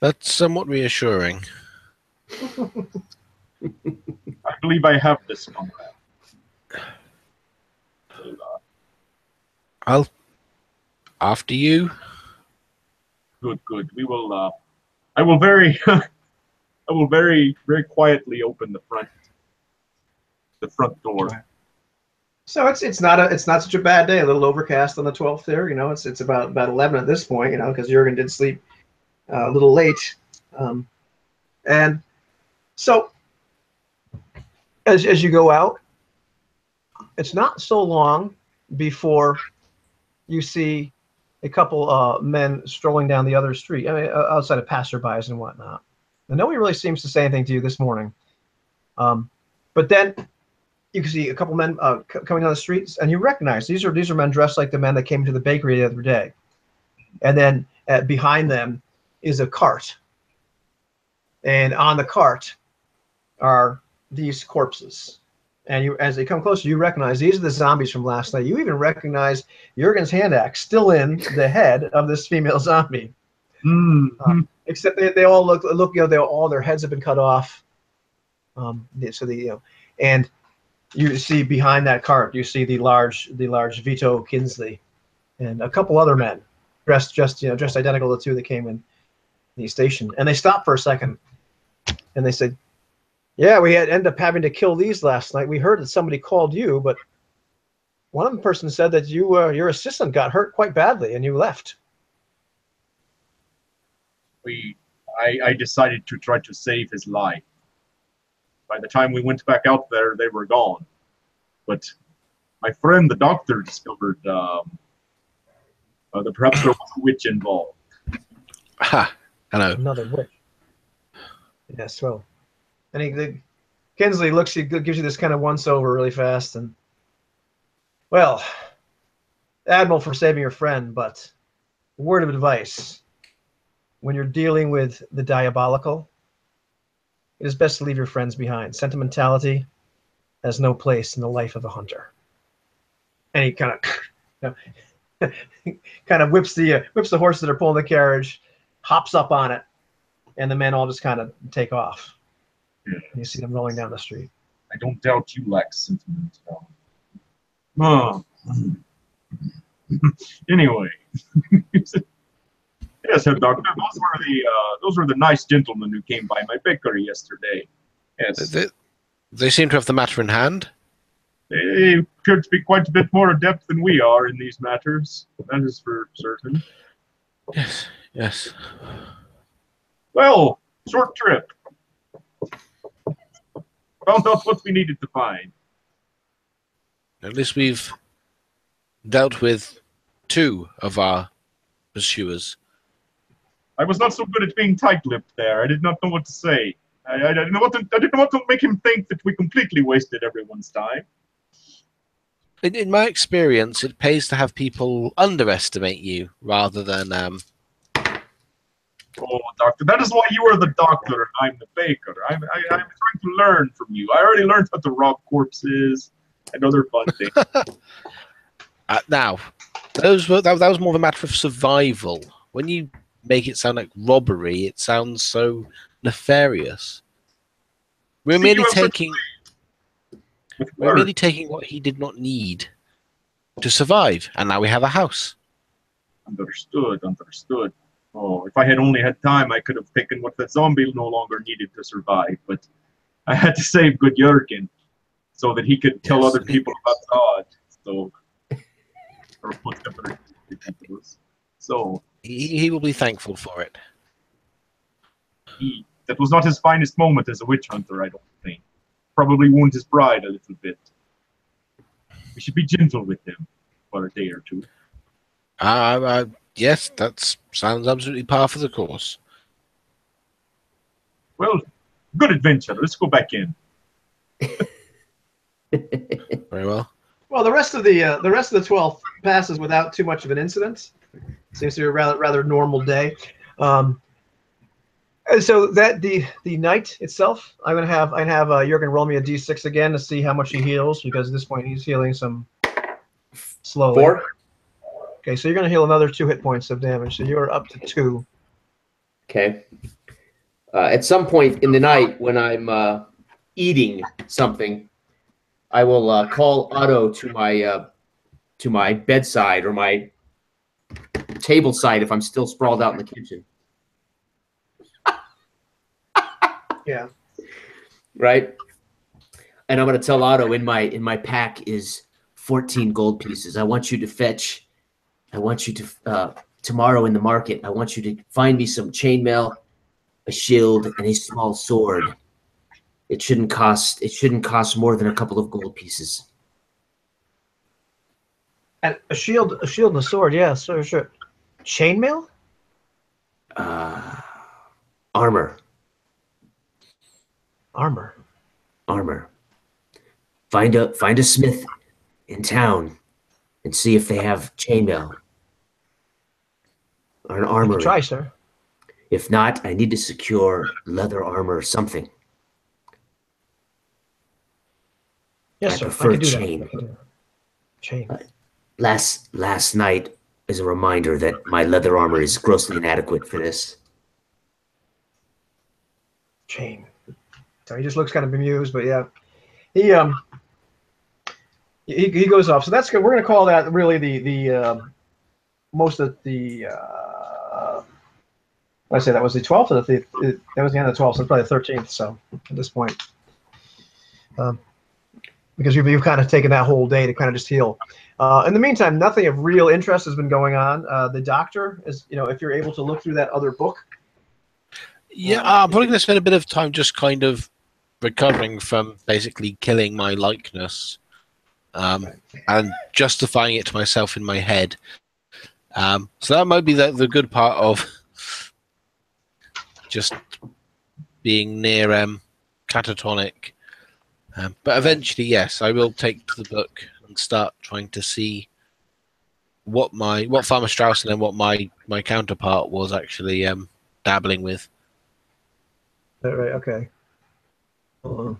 B: That's somewhat reassuring.
D: I believe I have this combat.
B: I'll after you.
D: Good. We will. I will very, I will very quietly open the front door.
A: So it's not such a bad day. A little overcast on the 12th there. You know, it's about 11 at this point. You know, because Jurgen did sleep a little late, and so as you go out, it's not so long before you see a couple men strolling down the other street. I mean, outside of passerbys and whatnot. And nobody really seems to say anything to you this morning. But then you can see a couple men coming down the streets, and you recognize these are men dressed like the men that came to the bakery the other day. And then behind them is a cart, and on the cart are these corpses. And you, as they come closer, you recognize these are the zombies from last night. You even recognize Jurgen's hand axe still in the head of this female zombie. Except they all look you know, they all their heads have been cut off. And you see behind that cart, you see the large Vito Kinsley and a couple other men dressed identical to the two that came in the station. And they stop for a second and they said, "Yeah, we ended up having to kill these last night. We heard that somebody called you, but one of the person said that your assistant got hurt quite badly and you left."
D: I decided to try to save his life. By the time we went back out there, they were gone. But my friend, the doctor, discovered that perhaps there was a witch involved.
B: Ha! Hello.
A: Another witch. Yes, well. And Kinsley gives you this kind of once-over really fast. And, well, Admiral, for saving your friend, but word of advice. When you're dealing with the diabolical, it is best to leave your friends behind. Sentimentality has no place in the life of a hunter. And he kind of whips the horses that are pulling the carriage, hops up on it, and the men all just kind of take off. Yeah. And you see them rolling down the street.
D: I don't doubt you lack sentiment. Oh. Anyway. Yes, Herr Doctor. Those were the nice gentlemen who came by my bakery yesterday. Yes.
B: They seem to have the matter in hand.
D: They appear to be quite a bit more adept than we are in these matters. That is for certain.
B: Yes, yes.
D: Well, short trip. Found out what we needed to find.
B: At least we've dealt with two of our pursuers.
D: I was not so good at being tight-lipped there. I did not know what to say. I didn't want to make him think that we completely wasted everyone's time.
B: In my experience, it pays to have people underestimate you rather than.
D: Oh, doctor, that is why you are the doctor and I'm the baker. I'm trying to learn from you. I already learned how to rob corpses and other fun things.
B: Now, that was more of a matter of survival. When you make it sound like robbery, it sounds so nefarious. We're merely taking what he did not need to survive, and now we have a house.
D: Understood. Oh, if I had only had time, I could have taken what the zombie no longer needed to survive. But I had to save good Jurgen so that he could tell other people about God. So, or whatever it was. So
B: He will be thankful for it.
D: That was not his finest moment as a witch hunter, I don't think. Probably wound his pride a little bit. We should be gentle with him for a day or two.
B: Yes, that sounds absolutely par for the course.
D: Well, good adventure. Let's go back in.
B: Very well.
A: Well, the rest of the 12th passes without too much of an incident. Seems to be a rather normal day. And so that the night itself, I'm gonna have Jurgen roll me a d6 again to see how much he heals, because at this point he's healing some slowly.
C: 4.
A: Okay, so you're gonna heal another 2 hit points of damage, so you're up to 2.
C: Okay. At some point in the night, when I'm eating something, I will call Otto to my bedside or my table side if I'm still sprawled out in the kitchen.
A: Yeah.
C: Right. And I'm going to tell Otto in my pack is 14 gold pieces. I want you to tomorrow in the market, I want you to find me some chainmail, a shield, and a small sword. It shouldn't cost more than a couple of gold pieces.
A: And a shield and a sword, yeah, sure. Chainmail?
C: Armor. Find a smith in town and see if they have chainmail or an armory.
A: Try, sir.
C: If not, I need to secure leather armor or something.
A: Yes,
C: I
A: sir.
C: prefer
A: can do
C: chain.
A: that. Chain.
C: Last night is a reminder that my leather armor is grossly inadequate for this.
A: Chain. So he just looks kind of bemused, but yeah, he goes off. So that's good. We're going to call that really the most of the. I say that was the 12th, or that was the end of the 12th, so it's probably the 13th. So at this point, because you've kind of taken that whole day to kind of just heal. In the meantime, nothing of real interest has been going on. The doctor is, if you're able to look through that other book.
B: Yeah, I'm probably going to spend a bit of time just kind of recovering from basically killing my likeness, and justifying it to myself in my head. So that might be the good part of just being near catatonic. But eventually, yes, I will take to the book and start trying to see what Farmer Strauss and what my counterpart was actually dabbling with.
A: Right. Okay. Hold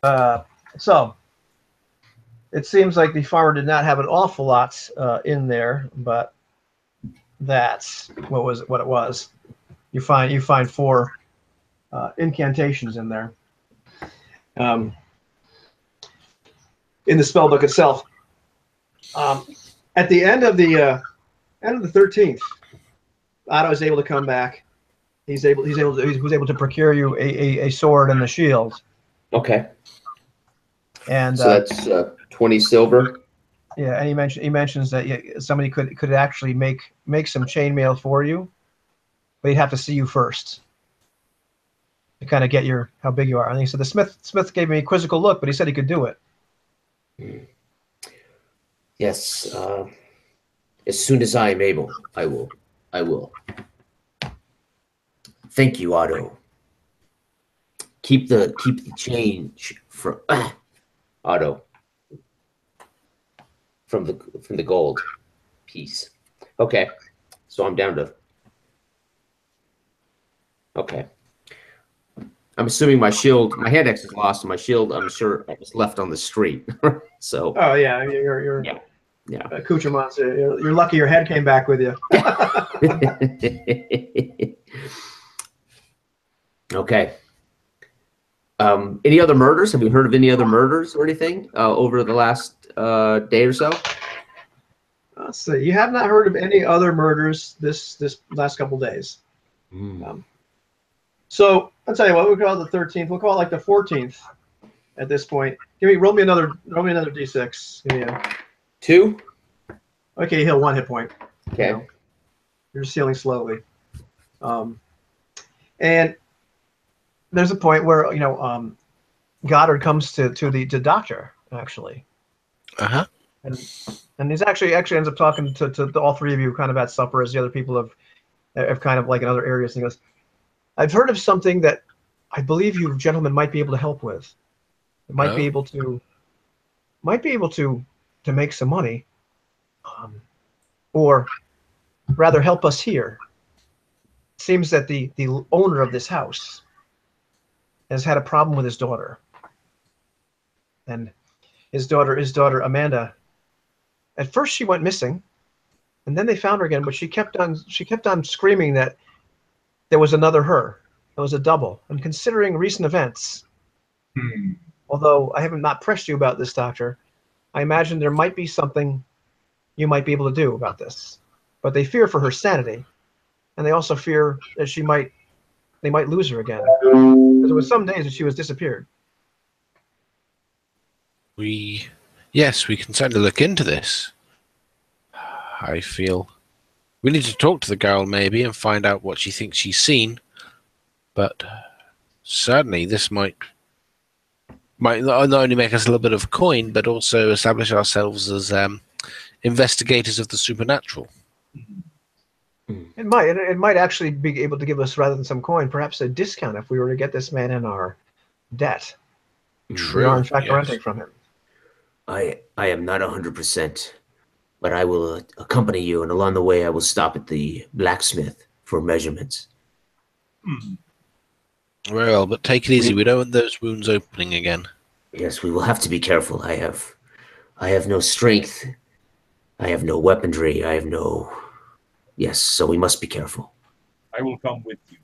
A: on. So it seems like the farmer did not have an awful lot in there, but that's what it was. You find 4 incantations in there. In the spell book itself. At the end of the 13th, Otto is able to come back. He was able to procure you a sword and a shield.
C: Okay.
A: And
C: so that's 20 silver.
A: Yeah, and he mentions that somebody could actually make some chainmail for you, but he'd have to see you first to kind of get how big you are. And he said the Smith gave me a quizzical look, but he said he could do it.
C: Yes. As soon as I am able, I will. Thank you, Otto. Keep the change from Otto from the gold piece. Okay, so I'm down to. Okay, I'm assuming my hand axe is lost, and my shield, I'm sure, was left on the street. So.
A: Oh yeah, you're
C: yeah.
A: Accoutrements. You're lucky your head came back with you.
C: Okay. Any other murders? Have you heard of any other murders or anything over the last day or so?
A: Let's see. You have not heard of any other murders this last couple days. So I'll tell you what, we'll call it the 13th. We'll call it like the 14th at this point. Roll me another d6. Give me a
C: 2.
A: Okay, you heal 1 hit point.
C: Okay.
A: You're just healing slowly. And there's a point where Goddard comes to the doctor actually. And he's actually ends up talking to all three of you kind of at supper as the other people have kind of like in other areas. And he goes, I've heard of something that I believe you gentlemen might be able to help with. It might be able to make some money, or rather help us here. It seems that the owner of this house has had a problem with his daughter, and his daughter Amanda. At first, she went missing, and then they found her again. But she kept on screaming that there was another her. It was a double. And considering recent events, although I haven't not pressed you about this, Doctor, I imagine there might be something you might be able to do about this. But they fear for her sanity, and they also fear that they might lose her again. Because it was some days that she was disappeared.
B: Yes, we can certainly look into this. I feel we need to talk to the girl maybe and find out what she thinks she's seen. But certainly this might not only make us a little bit of coin, but also establish ourselves as investigators of the supernatural.
A: It might actually be able to give us, rather than some coin, perhaps a discount if we were to get this man in our debt.
B: True.
A: We are in fact renting from him.
C: I am not 100%, but I will accompany you, and along the way I will stop at the blacksmith for measurements.
B: Very well, but take it easy. We don't want those wounds opening again.
C: Yes, we will have to be careful. I have no strength. I have no weaponry. Yes, so we must be careful.
D: I will come with you.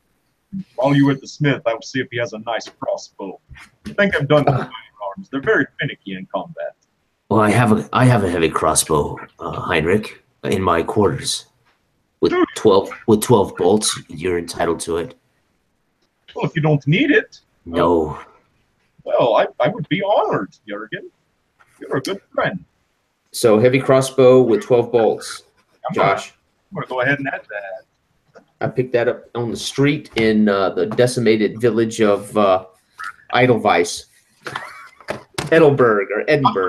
D: While you're at the smith, I will see if he has a nice crossbow. I think I'm done with my arms. They're very finicky in combat.
C: Well, I have a heavy crossbow, Heinrich, in my quarters. With 12 bolts, you're entitled to it.
D: Well, if you don't need it.
C: No.
D: Well, I would be honored, Jurgen. You're a good friend.
C: So heavy crossbow with 12 bolts. Josh.
D: I'm going to go ahead and add that.
C: I picked that up on the street in the decimated village of Edelweiss. Edinburgh,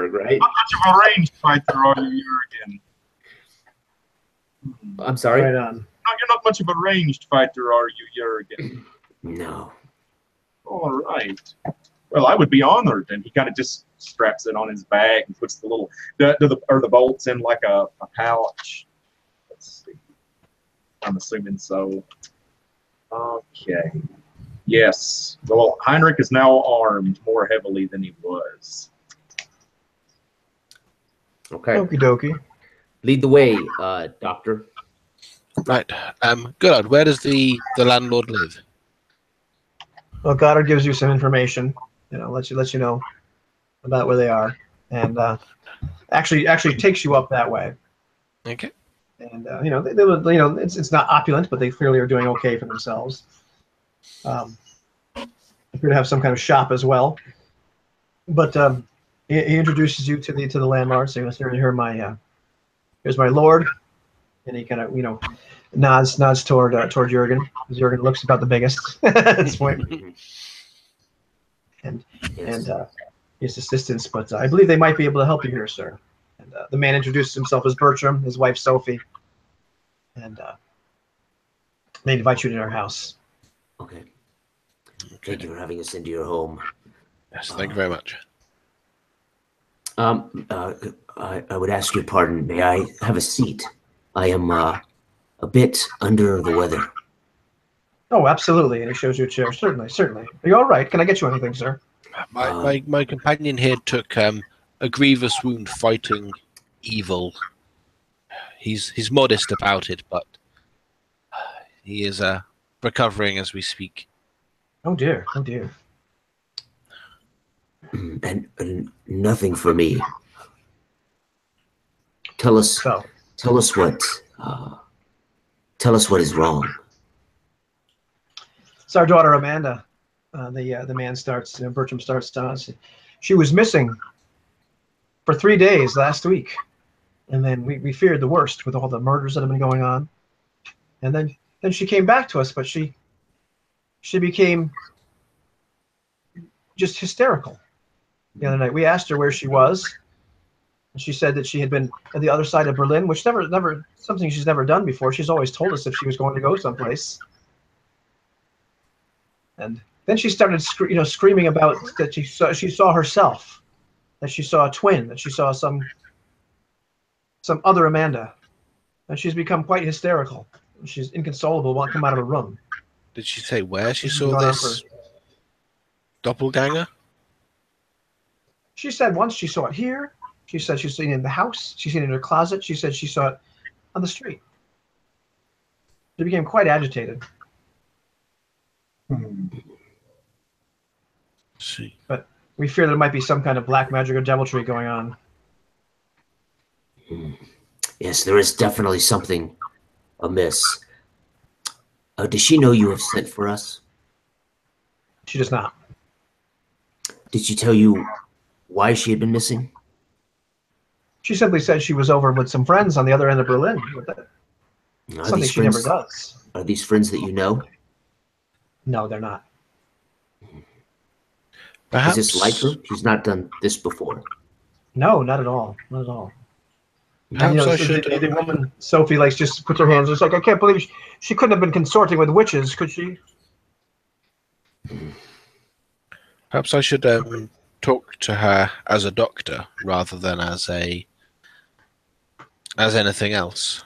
C: right?
D: Not much of a ranged fighter, are you, Jurgen?
C: I'm sorry?
A: Right on.
D: No, you're not much of a ranged fighter, are you, Jurgen?
C: No.
D: All right. Well, I would be honored. And he kind of just straps it on his bag and puts the bolts in like a pouch. Let's see. I'm assuming so. Okay. Yes. Well, Heinrich is now armed more heavily than he was.
C: Okay.
A: Okie dokie.
C: Lead the way, Doctor.
B: Right. Good. Where does the landlord live?
A: Well, Goddard gives you some information. Lets you know about where they are, and actually takes you up that way.
B: Okay.
A: And it's not opulent, but they clearly are doing okay for themselves. Appear to have some kind of shop as well. But he introduces you to the landlord. So here's my lord, and he kind of nods toward Jurgen. Jurgen looks about the biggest at this point, and his assistants. But I believe they might be able to help you here, sir. And the man introduces himself as Bertram, his wife Sophie, and they invite you to their house.
C: Okay. Thank you for having us into your home.
B: Yes, thank you very much.
C: I would ask your pardon. May I have a seat? I am a bit under the weather.
A: Oh, absolutely. And he shows you a chair. Certainly. Are you all right? Can I get you anything, sir?
B: My companion here took a grievous wound fighting evil. He's modest about it, but he is recovering as we speak.
A: Oh dear.
C: And nothing for me. Tell us
A: So,
C: what is wrong.
A: it's our daughter Amanda. The man starts, Bertram starts telling us she was missing for 3 days last week. And then we feared the worst with all the murders that have been going on. And then she came back to us, but she became just hysterical the other night. We asked her where she was, and she said that she had been at the other side of Berlin, which never something she's never done before. She's always told us if she was going to go someplace. And then she started screaming about that she saw herself, that she saw a twin, that she saw some other Amanda. And she's become quite hysterical. She's inconsolable, won't come out of her room.
B: Did she say where she
A: This has
B: saw
A: been going on
B: this doppelganger?
A: She said once she saw it here. She said she's seen it in the house. She's seen it in her closet. She said she saw it on the street. She became quite agitated.
B: See.
A: But we fear there might be some kind of black magic or deviltry going on.
C: Yes, there is definitely something amiss. Does she know you have sent for us?
A: She does not.
C: Did she tell you why she had been missing?
A: She simply said she was over with some friends on the other end of Berlin. Something she never does.
C: Are these friends that you know?
A: No, they're not.
B: Perhaps
C: Is this like her? She's not done this before.
A: No, not at all. Not at all.
B: Perhaps I should.
A: The woman, Sophie, just puts her hands. It's like, I can't believe she couldn't have been consorting with witches, could she?
B: Perhaps I should talk to her as a doctor rather than as anything else.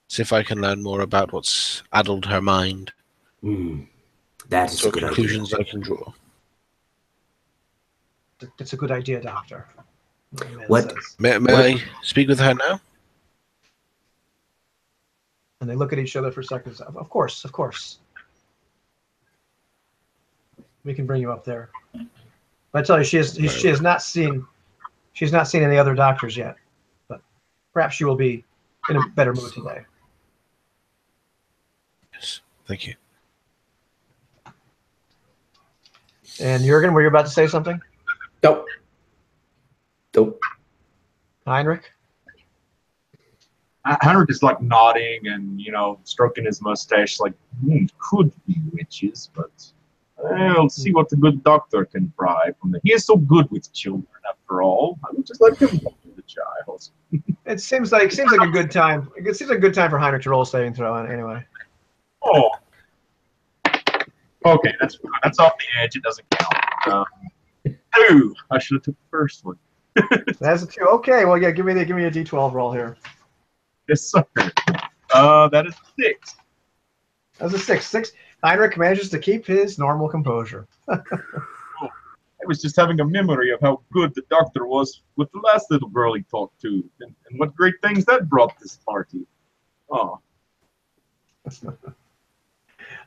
B: See if I can learn more about what's addled her mind.
C: That is a good
B: conclusions
C: idea.
B: I can draw.
A: It's a good idea, Doctor.
C: What?
B: May I speak with her now?
A: And they look at each other for seconds. Of course, of course. We can bring you up there. But I tell you, she has not seen any other doctors yet. But perhaps she will be in a better mood today.
B: Yes, thank you.
A: And Jürgen, were you about to say something?
C: Nope.
A: Heinrich?
D: Heinrich is like nodding and, stroking his mustache like, could be witches, but we'll see what the good doctor can pry from them. He is so good with children, after all. I would just let him talk to the child.
A: It seems like a good time. It seems like a good time for Heinrich to roll a saving throw anyway.
D: Oh. Okay, that's off the edge. It doesn't count. 2. I should have took the first one.
A: That's a 2. Okay, well, yeah, give me a D12 roll here.
D: Yes, sir. That is 6.
A: That's a 6. Heinrich manages to keep his normal composure.
D: I was just having a memory of how good the doctor was with the last little girl he talked to, and what great things that brought this party. Oh.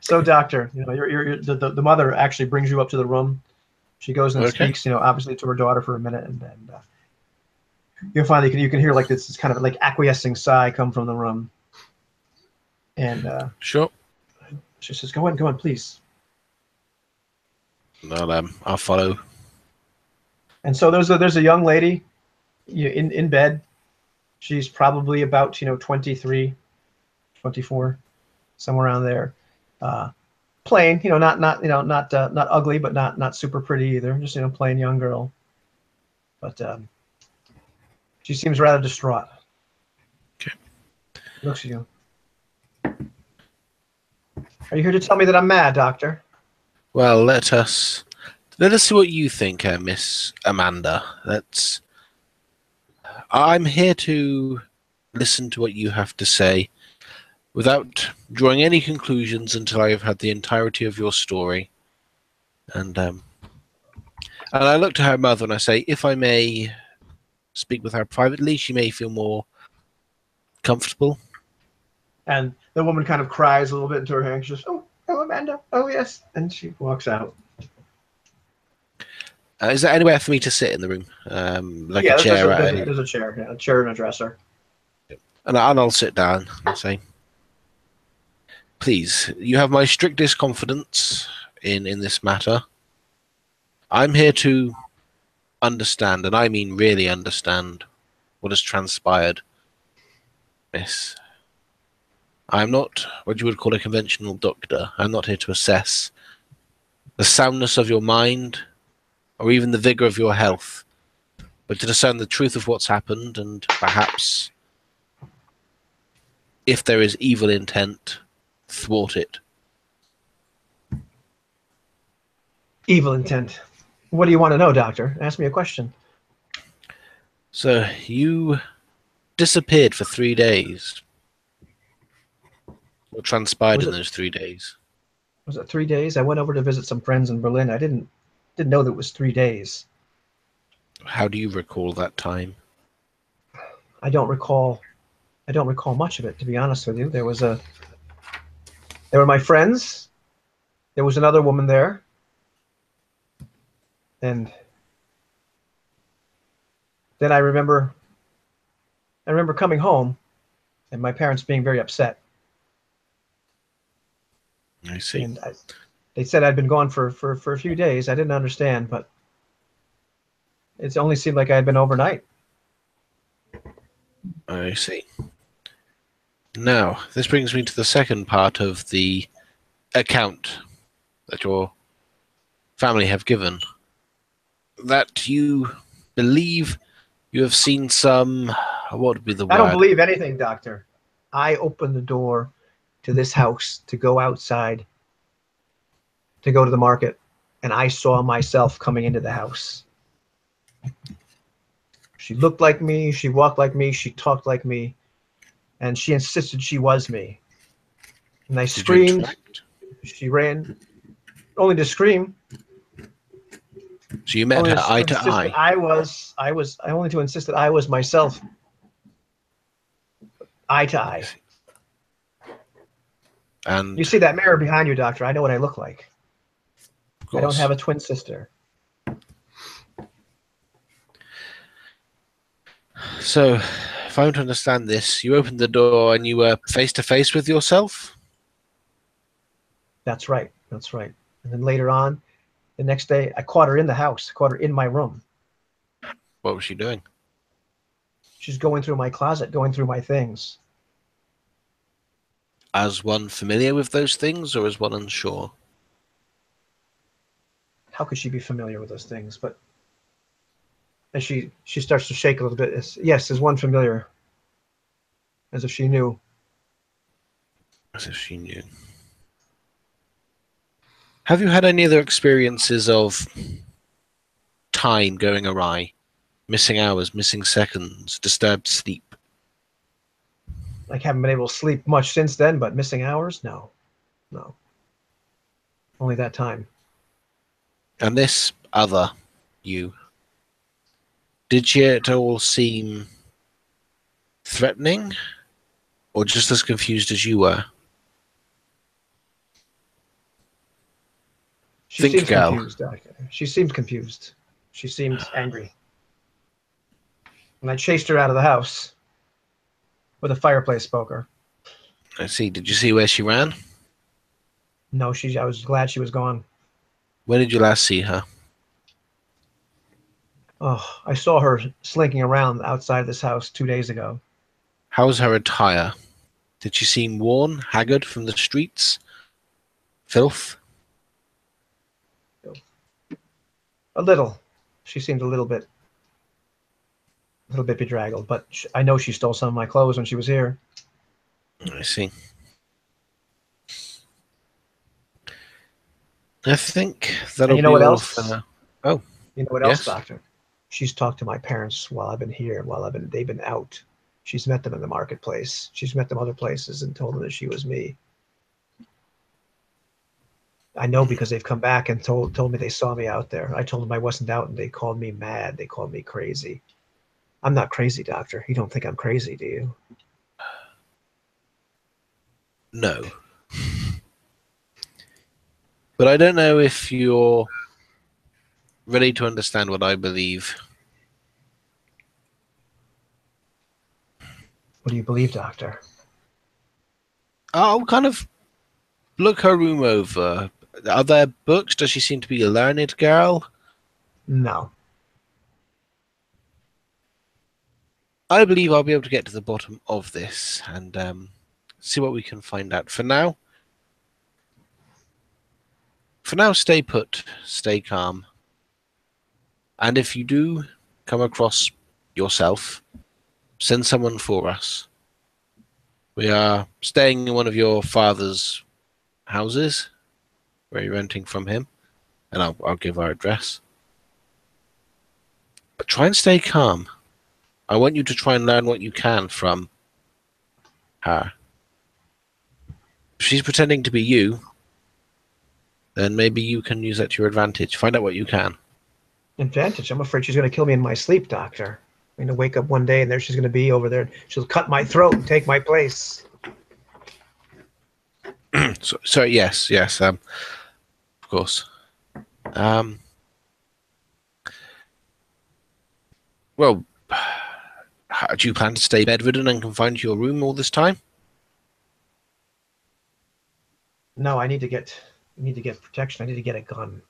A: So, Doctor, the mother actually brings you up to the room. She goes and speaks, obviously to her daughter for a minute, and then you'll find you can hear like this kind of like acquiescing sigh come from the room. And
B: sure.
A: She says, "Go in, please."
B: I'll follow.
A: And so there's a young lady in bed. She's probably about 23, 24, somewhere around there. Plain, not ugly, but not super pretty either. Just plain young girl. But she seems rather distraught.
B: Okay.
A: Looks at you. Are you here to tell me that I'm mad, Doctor?
B: Well, let us see what you think, Miss Amanda. I'm here to listen to what you have to say without drawing any conclusions until I have had the entirety of your story. And I look to her mother and I say, if I may speak with her privately, she may feel more comfortable.
A: And the woman kind of cries a little bit into her hand. She says, "Oh, Amanda. Oh, yes." And she walks out.
B: Is there anywhere for me to sit in the room? Like a chair?
A: There's a chair, yeah, a chair and a dresser.
B: And I'll sit down and say, please, you have my strictest confidence in this matter. I'm here to understand, and I mean really understand, what has transpired, miss. I'm not what you would call a conventional doctor. I'm not here to assess the soundness of your mind or even the vigor of your health, but to discern the truth of what's happened and perhaps, if there is evil intent, thwart it.
A: Evil intent. What do you want to know, Doctor? Ask me a question.
B: So you disappeared for 3 days. What transpired in those 3 days?
A: Was it 3 days? I went over to visit some friends in Berlin. I didn't know that it was 3 days.
B: How do you recall that time?
A: I don't recall much of it, to be honest with you. There were my friends. There was another woman there. And then I remember coming home and my parents being very upset.
B: I see.
A: And they said I'd been gone for a few days. I didn't understand, but it only seemed like I had been overnight.
B: I see. Now, this brings me to the second part of the account that your family have given. That you believe you have seen some, what would be the word?
A: I don't believe anything, Doctor. I opened the door to this house to go outside, to go to the market, and I saw myself coming into the house. She looked like me, she walked like me, she talked like me, and she insisted she was me. And I screamed. She ran, only to scream.
B: So you met her eye to eye.
A: I only to insist that I was myself. Eye to eye.
B: And
A: you see that mirror behind you, Doctor? I know what I look like. I don't have a twin sister.
B: So, if I want to understand this, you opened the door and you were face to face with yourself?
A: That's right. That's right. And then later on, the next day, I caught her in the house. I caught her in my room.
B: What was she doing?
A: She's going through my closet, going through my things.
B: As one familiar with those things, or as one unsure?
A: How could she be familiar with those things? But as she starts to shake a little bit. Yes, as one familiar. As if she knew.
B: As if she knew. Have you had any other experiences of time going awry? Missing hours, missing seconds, disturbed sleep?
A: I haven't been able to sleep much since then, but missing hours? No. No. Only that time.
B: And this other you, did she at all seem threatening, or just as confused as you were?
A: She seemed confused, Doctor. She seemed confused. She seemed angry. And I chased her out of the house with a fireplace poker.
B: I see. Did you see where she ran?
A: No, I was glad she was gone.
B: When did you last see her?
A: Oh, I saw her slinking around outside this house 2 days ago.
B: How was her attire? Did she seem worn, haggard from the streets? Filth?
A: A little. She seemed a little bit bedraggled, but I know she stole some of my clothes when she was here.
B: I see. I think that'll
A: you know
B: be
A: what
B: all
A: else?
B: for now. Oh,
A: you know what else, Doctor? She's talked to my parents while I've been here, they've been out. She's met them in the marketplace. She's met them other places and told them that she was me. I know because they've come back and told me they saw me out there. I told them I wasn't out, and they called me mad. They called me crazy. I'm not crazy, Doctor. You don't think I'm crazy, do you?
B: No. But I don't know if you're ready to understand what I believe.
A: What do you believe, Doctor?
B: I'll kind of look her room over. Are there books? Does she seem to be a learned girl?
A: No.
B: I believe I'll be able to get to the bottom of this and see what we can find out. For now, stay put, stay calm. And if you do come across yourself, send someone for us. We are staying in one of your father's houses, where you're renting from him, and I'll give our address. But try and stay calm. I want you to try and learn what you can from her. If she's pretending to be you, then maybe you can use that to your advantage. Find out what you can.
A: Advantage? I'm afraid she's going to kill me in my sleep, Doctor. I'm going to wake up one day and there she's going to be over there. She'll cut my throat and take my place.
B: So yes, of course. Well, do you plan to stay bedridden and confined to your room all this time?
A: No, I need to get protection. I need to get a gun.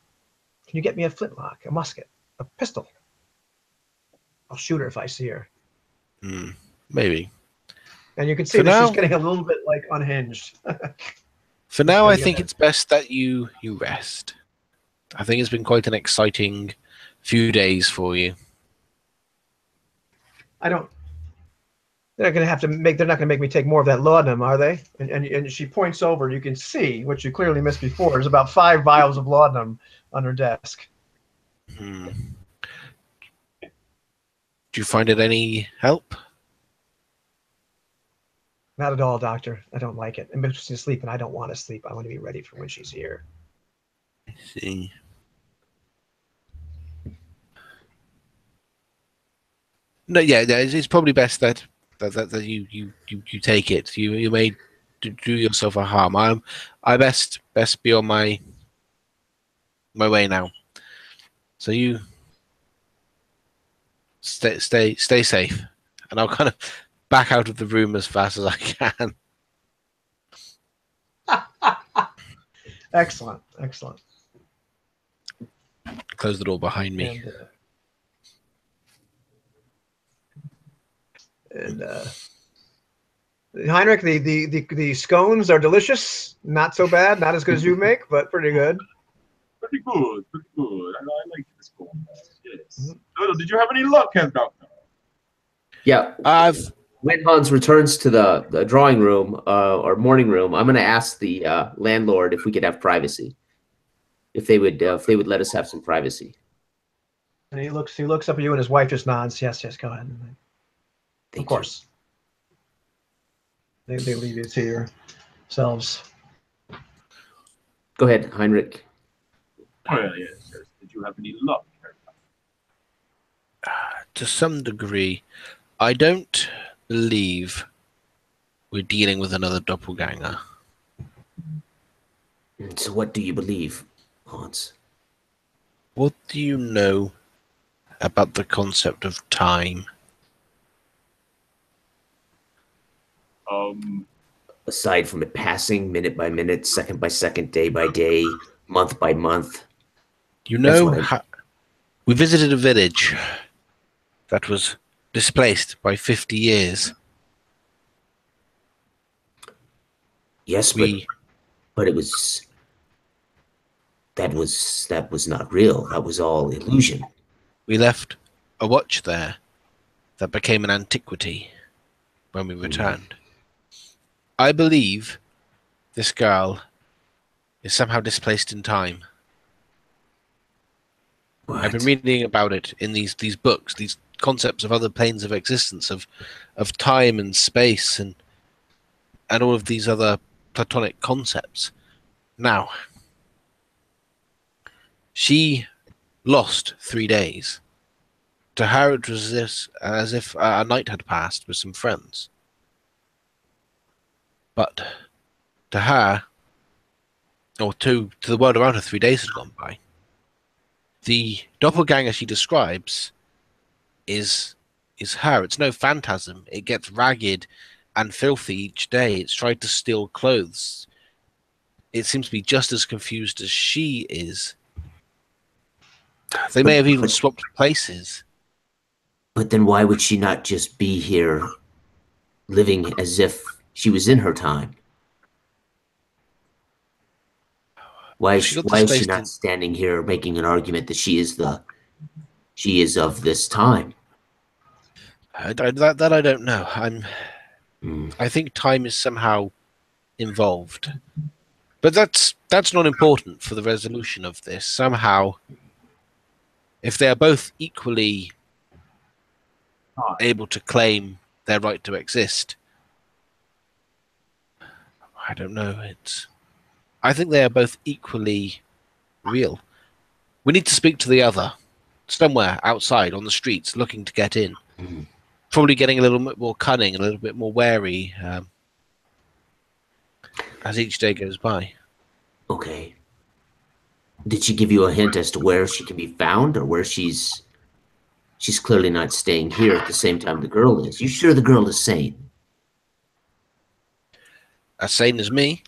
A: Can you get me a flintlock, a musket, a pistol? I'll shoot her if I see her.
B: Maybe.
A: And you can see that she's getting a little bit like unhinged.
B: For now, I think it's best that you rest. I think it's been quite an exciting few days for you.
A: They're not going to make me take more of that laudanum, are they? And she points over. You can see, which you clearly missed before, there's about 5 vials of laudanum on her desk.
B: Do you find it any help?
A: Not at all, Doctor. I don't like it. I'm between sleep, and I don't want to sleep. I want to be ready for when she's here.
B: I see. No, yeah, it's probably best that you take it. You may do yourself a harm. I best be on my way now. So you stay safe, and I'll kind of back out of the room as fast as I can.
A: Excellent.
B: Close the door behind me.
A: And Heinrich, the scones are delicious. Not so bad. Not as good as you make, but pretty good.
D: Pretty good. I like this scone. Yes. Did you have any luck, Herr Doctor?
C: Yeah. When Hans returns to the drawing room or morning room, I'm going to ask the landlord if we could have privacy. If they would let us have some privacy.
A: And he looks up at you, and his wife just nods. Yes, go ahead. Of course. They leave you to yourselves.
C: Go ahead, Heinrich.
D: Well, yes. Did you have any luck?
B: To some degree, I don't believe we're dealing with another doppelganger.
C: So what do you believe, Hans?
B: What do you know about the concept of time?
C: Aside from it passing minute by minute, second by second, day by day, month by month.
B: You know, we visited a village that was displaced by 50 years.
C: Yes, but it was that was not real. That was all illusion.
B: We left a watch there that became an antiquity when we returned. I believe this girl is somehow displaced in time.
C: What?
B: I've been reading about it in these books, these concepts of other planes of existence, of time and space, and all of these other Platonic concepts. Now, she lost 3 days. To her, it was as if a night had passed with some friends. But to her, or to the world around her, 3 days had gone by. The doppelganger she describes is her. It's no phantasm. It gets ragged and filthy each day. It's tried to steal clothes. It seems to be just as confused as she is. They may have even swapped places.
C: But then why would she not just be here living as if she was in her time? Why is she not standing here making an argument that she is of this time?
B: That I don't know. I think time is somehow involved, but that's not important for the resolution of this. Somehow, if they are both equally able to claim their right to exist, I don't know. I think they are both equally real. We need to speak to the other somewhere outside on the streets, looking to get in. Probably getting a little bit more cunning, a little bit more wary as each day goes by.
C: Okay. Did she give you a hint as to where she can be found, or where she's clearly not staying here at the same time the girl is? You sure the girl is sane?
B: As sane as me?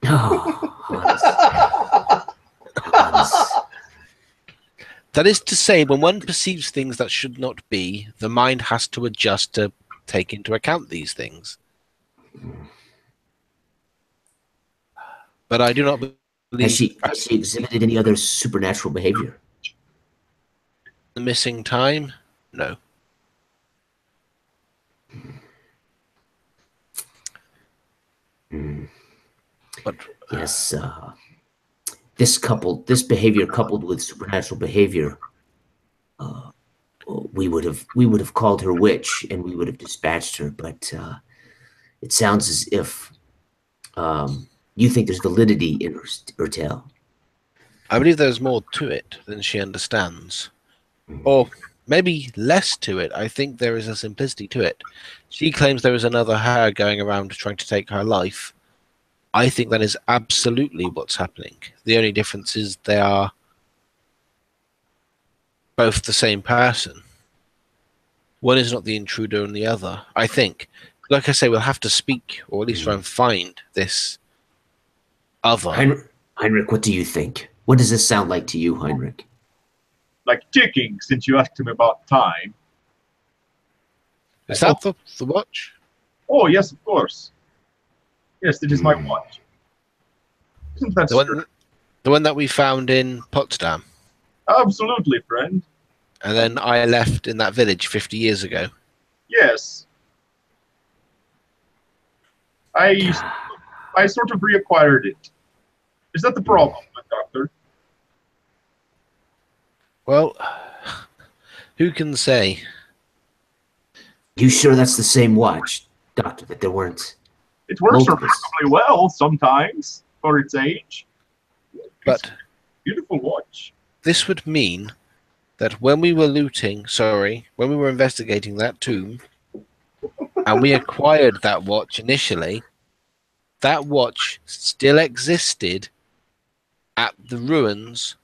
C: Oh, Hans.
B: That is to say, when one perceives things that should not be, the mind has to adjust to take into account these things. But I do not believe...
C: Has she exhibited any other supernatural behavior?
B: The missing time? No. But
C: yes, this behavior coupled with supernatural behavior, we would have called her witch and we would have dispatched her. But it sounds as if you think there's validity in her tale.
B: I believe there's more to it than she understands. Or maybe less to it. I think there is a simplicity to it. She claims there is another her going around trying to take her life. I think that is absolutely what's happening. The only difference is they are both the same person. One is not the intruder and the other. I think, like I say, we'll have to speak, or at least try and find this other.
C: Heinrich, what do you think? What does this sound like to you, Heinrich?
D: Like ticking, since you asked him about time.
B: Is that the watch?
D: Oh, yes, of course. Yes, it is my watch. Isn't that strange?
B: The one that we found in Potsdam?
D: Absolutely, friend.
B: And then I left in that village 50 years ago.
D: Yes. I sort of reacquired it. Is that the problem, Doctor?
B: Well, who can say?
C: You sure that's the same watch, Doctor, that there weren't...
D: It works remarkably well sometimes for its age.
B: But
D: beautiful watch.
B: This would mean that when we were when we were investigating that tomb, and we acquired that watch initially, that watch still existed at the ruins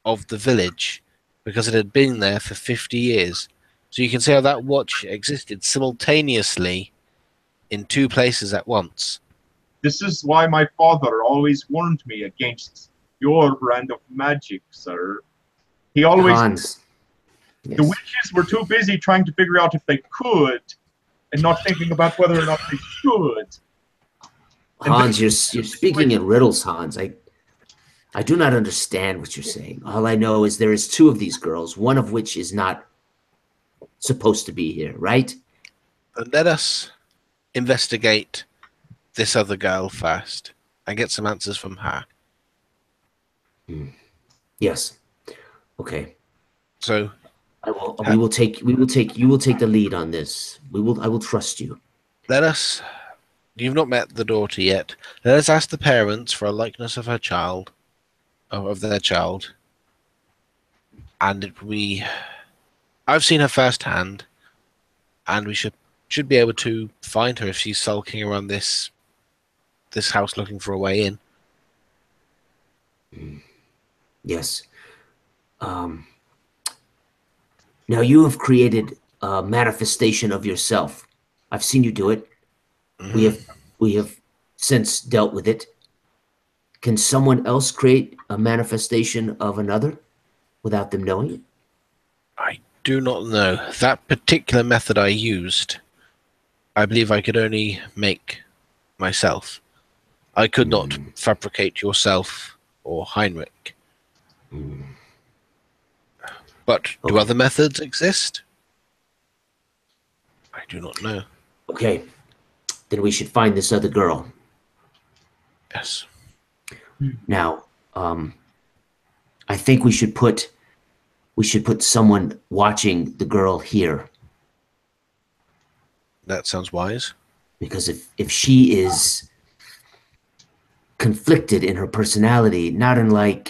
B: of the village because it had been there for 50 years. So you can see how that watch existed simultaneously in two places at once.
D: This is why my father always warned me against your brand of magic, sir. He always...
C: Hans.
D: The witches were too busy trying to figure out if they could and not thinking about whether or not they should.
C: Hans, you're speaking in riddles, Hans. I do not understand what you're saying. All I know is there is two of these girls, one of which is not supposed to be here, right?
B: And let us investigate this other girl first and get some answers from her.
C: Yes. Okay.
B: So
C: you will take the lead on this. I will trust you.
B: You've not met the daughter yet. Let us ask the parents for a likeness of her child, of their child. And I've seen her firsthand, and we should be able to find her if she's sulking around this house looking for a way in.
C: Yes. Now you have created a manifestation of yourself. I've seen you do it. We have since dealt with it. Can someone else create a manifestation of another without them knowing it?
B: I do not know. That particular method I used, I believe I could only make myself. I could not fabricate yourself or Heinrich. But do other methods exist? I do not know.
C: Okay, then we should find this other girl.
B: Yes.
C: Now, I think we should put someone watching the girl here.
B: That sounds wise.
C: Because if she is conflicted in her personality, not unlike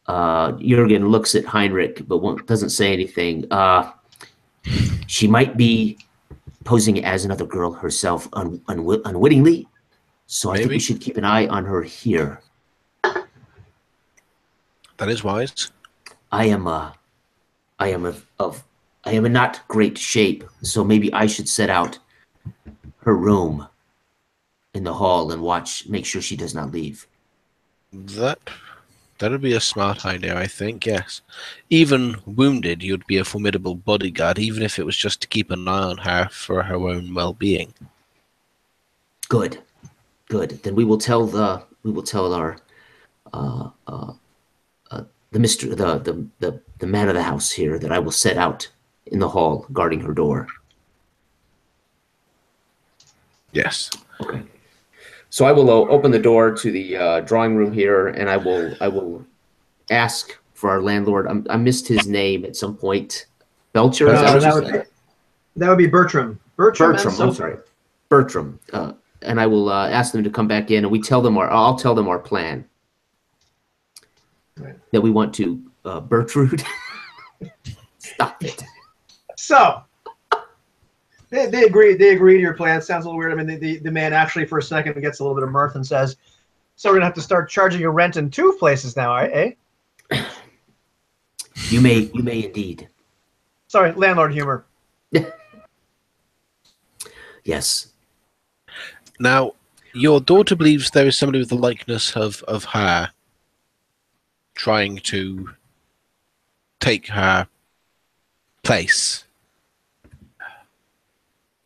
C: Jürgen looks at Heinrich but doesn't say anything, she might be posing as another girl herself unwittingly. So I think we should keep an eye on her here.
B: That is wise.
C: I am in not great shape, so maybe I should set out her room in the hall and make sure she does not leave.
B: That would be a smart idea, I think, yes. Even wounded, you'd be a formidable bodyguard, even if it was just to keep an eye on her for her own well-being.
C: Good. Then we will tell our the man of the house here that I will set out in the hall guarding her door.
B: Yes.
C: Okay. So I will open the door to the drawing room here, and I will ask for our landlord. I missed his name at some point. Belcher.
A: That would be Bertram.
C: Bertram. I'm sorry, Bertram. And I will ask them to come back in, and I'll tell them our plan. Right. That we want to Bertrude. Stop it.
A: So they agree to your plan. Sounds a little weird. I mean, the man actually for a second gets a little bit of mirth and says, "So we're gonna have to start charging you rent in 2 places now, eh?"
C: You may indeed.
A: Sorry, landlord humor.
C: Yes.
B: Now, your daughter believes there is somebody with the likeness of her trying to take her place.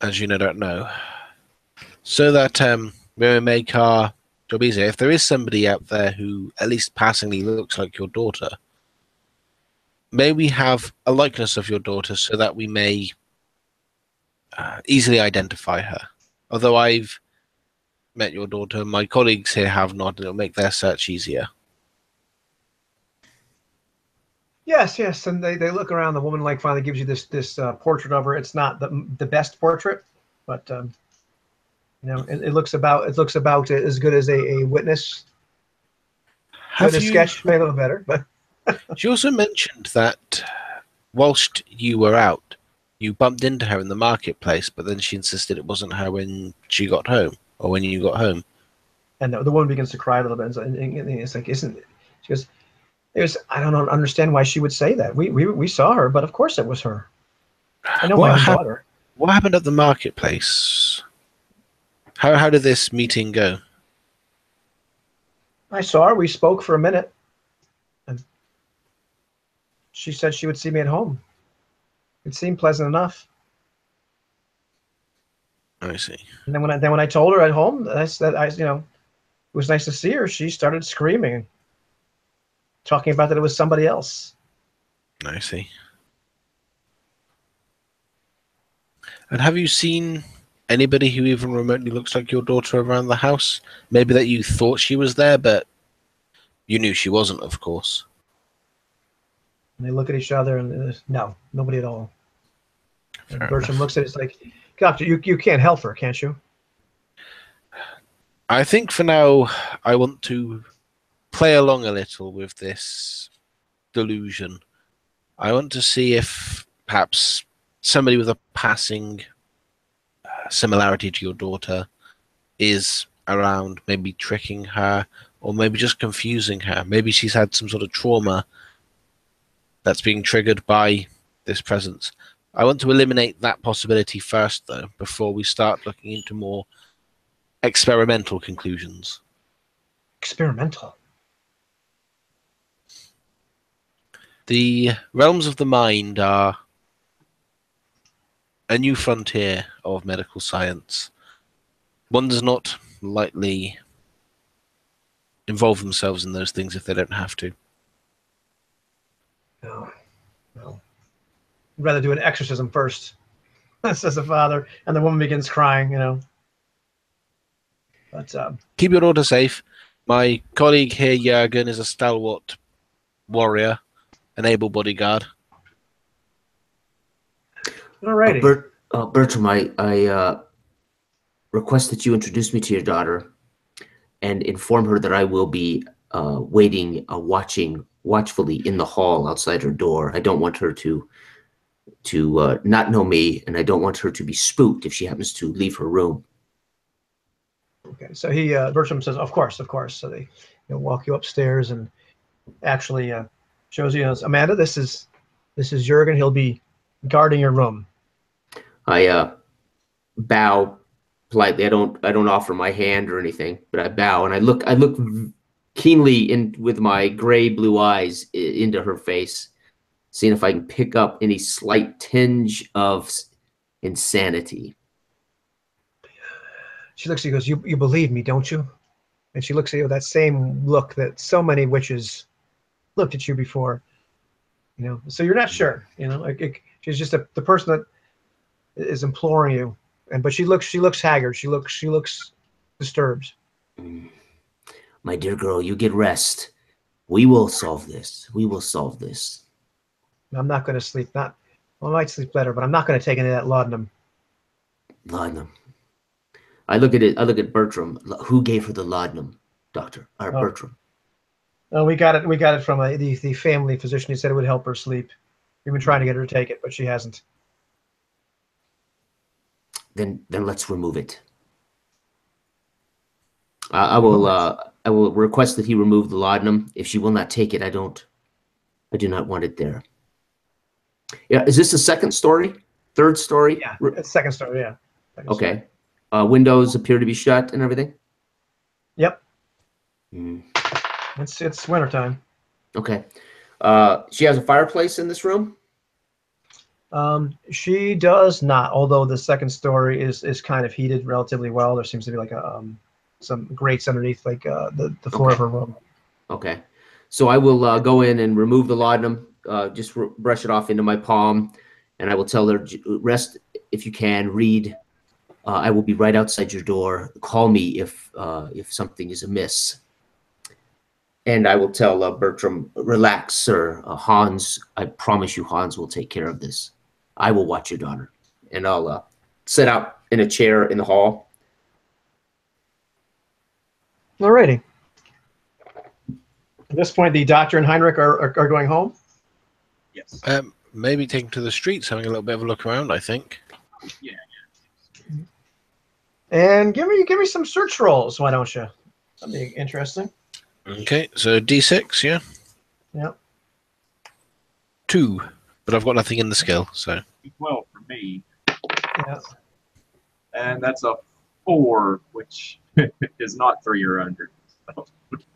B: As you don't know. So that we may make our job easier. If there is somebody out there who at least passingly looks like your daughter, may we have a likeness of your daughter so that we may easily identify her. Although I've met your daughter, my colleagues here have not, and it'll make their search easier.
A: Yes, and they look around. The woman finally gives you this portrait of her. It's not the best portrait, but it looks about as good as a witness. Have a sketch, maybe a little better, but.
B: She also mentioned that whilst you were out, you bumped into her in the marketplace, but then she insisted it wasn't her when she got home, or when you got home.
A: And the woman begins to cry a little bit, and it's like, isn't it? She goes, I don't understand why she would say that. We saw her, but of course it was her. I know my own daughter.
B: What happened at the marketplace? How did this meeting go?
A: I saw her. We spoke for a minute. And she said she would see me at home. It seemed pleasant enough.
B: I see.
A: And then when I told her at home that it was nice to see her, she started screaming, talking about that it was somebody else.
B: I see. And have you seen anybody who even remotely looks like your daughter around the house? Maybe that you thought she was there, but you knew she wasn't, of course.
A: And they look at each other, and no, nobody at all. And Bertram looks at it, it's like, Doctor, you can't help her, can't you?
B: I think for now, I want to play along a little with this delusion. I want to see if perhaps somebody with a passing similarity to your daughter is around, maybe tricking her, or maybe just confusing her. Maybe she's had some sort of trauma that's being triggered by this presence. I want to eliminate that possibility first, though, before we start looking into more experimental conclusions.
A: Experimental.
B: The realms of the mind are a new frontier of medical science. One does not lightly involve themselves in those things if they don't have to.
A: No. I'd rather do an exorcism first, says the father, and the woman begins crying, But
B: keep your daughter safe. My colleague here, Jurgen, is a stalwart warrior, an able bodyguard.
A: alrighty.
C: Bertram, I request that you introduce me to your daughter and inform her that I will be waiting, watching watchfully in the hall outside her door. I don't want her to not know me, and I don't want her to be spooked if she happens to leave her room.
A: Okay, so Bertram says, of course. So they walk you upstairs and actually shows you, Amanda, this is Jurgen. He'll be guarding your room.
C: I bow politely. I don't offer my hand or anything, but I bow and I look keenly in with my gray blue eyes into her face, seeing if I can pick up any slight tinge of insanity.
A: She looks at you and goes, you believe me, don't you? And she looks at you with that same look that so many witches looked at you before. So you're not sure. She's just the person that is imploring you, but she looks haggard. She looks disturbed.
C: My dear girl, you get rest. We will solve this.
A: I'm not going to sleep. I might sleep better, but I'm not going to take any of that laudanum.
C: Laudanum. I look at Bertram. Who gave her the laudanum, Doctor? Bertram.
A: Oh, we got it from the family physician. He said it would help her sleep. We've been trying to get her to take it, but she hasn't.
C: Then let's remove it. I will request that he remove the laudanum. If she will not take it, I do not want it there. Yeah, is this the second story? Third story?
A: Yeah, it's second story, yeah.
C: Okay. Windows appear to be shut and everything?
A: Yep. It's wintertime.
C: Okay. She has a fireplace in this room?
A: She does not, although the second story is kind of heated relatively well. There seems to be like some grates underneath the floor of her room. Okay.
C: So I will go in and remove the laudanum, just brush it off into my palm, and I will tell her, rest if you can, read. I will be right outside your door. Call me if something is amiss. And I will tell Bertram, relax, sir. Hans, I promise you, Hans will take care of this. I will watch your daughter. And I'll sit out in a chair in the hall.
A: Alrighty. At this point, the doctor and Heinrich are going home?
D: Yes.
B: Maybe taking to the streets, having a little bit of a look around, I think.
D: Yeah.
A: And give me some search rolls, why don't you? Something interesting.
B: Okay, so D6, yeah?
A: Yep.
B: 2, but I've got nothing in the skill, so.
D: 12 for me.
A: Yeah.
D: And that's a 4, which is not 3 or under.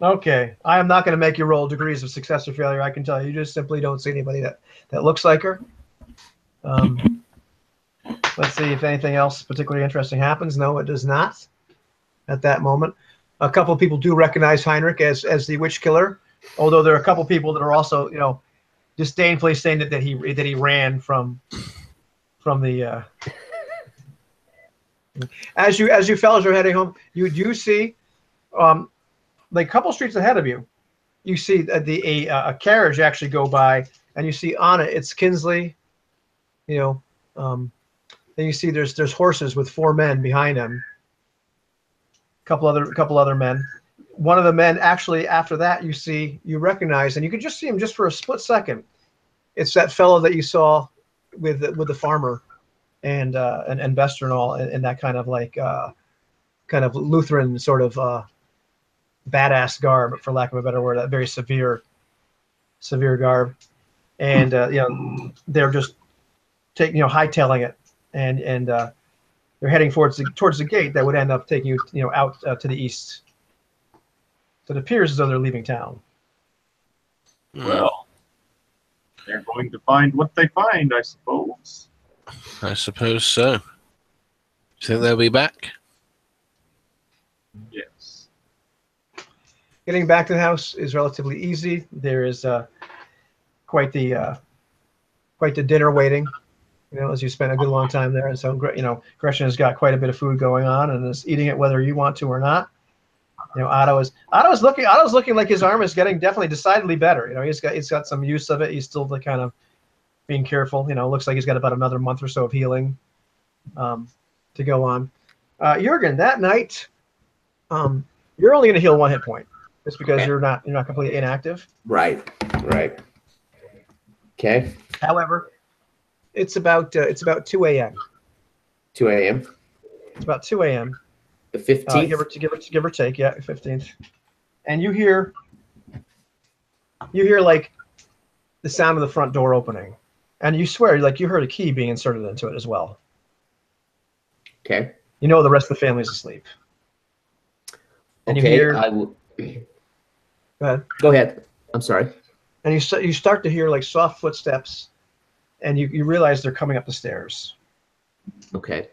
A: Okay. I am not going to make you roll degrees of success or failure, I can tell you. You just simply don't see anybody that looks like her. Let's see if anything else particularly interesting happens. No, it does not at that moment. A couple of people do recognize Heinrich as the witch killer, although there are a couple of people that are also, disdainfully saying that he ran from the. As you fellas are heading home, you do see, like a couple streets ahead of you, you see a carriage actually go by, and you see on it it's Kinsley. Then you see there's horses with 4 men behind them. Couple other men. One of the men actually after that you recognize, and you can just see him just for a split second. It's that fellow that you saw with the farmer and Bester and all, and that kind of Lutheran sort of badass garb, for lack of a better word, that very severe garb. and they're just hightailing it, and they're heading towards the gate that would end up taking you out to the east. So it appears as though they're leaving town.
D: Well, they're going to find what they find, I suppose.
B: I suppose so. Do you think they'll be back?
D: Yes.
A: Getting back to the house is relatively easy. There is quite the dinner waiting. As you spent a good long time there, and so Gretchen has got quite a bit of food going on and is eating it whether you want to or not. Otto's looking like his arm is getting definitely decidedly better. He's got some use of it. He's still kind of being careful. Looks like he's got about another month or so of healing to go on. Jurgen, that night, you're only going to heal 1 hit point, just because you're not completely inactive.
C: Right. Okay.
A: However, it's about 2 a.m.
C: 2 a.m.
A: It's about 2 a.m.
C: The 15th.
A: Give or take, yeah, 15th. And you hear like the sound of the front door opening, and you swear like you heard a key being inserted into it as well.
C: Okay.
A: The rest of the family's asleep. And
C: okay.
A: you hear.
C: I will.
A: Go ahead.
C: Go ahead. I'm sorry.
A: And you start to hear like soft footsteps, and you realize they're coming up the stairs.
C: Okay.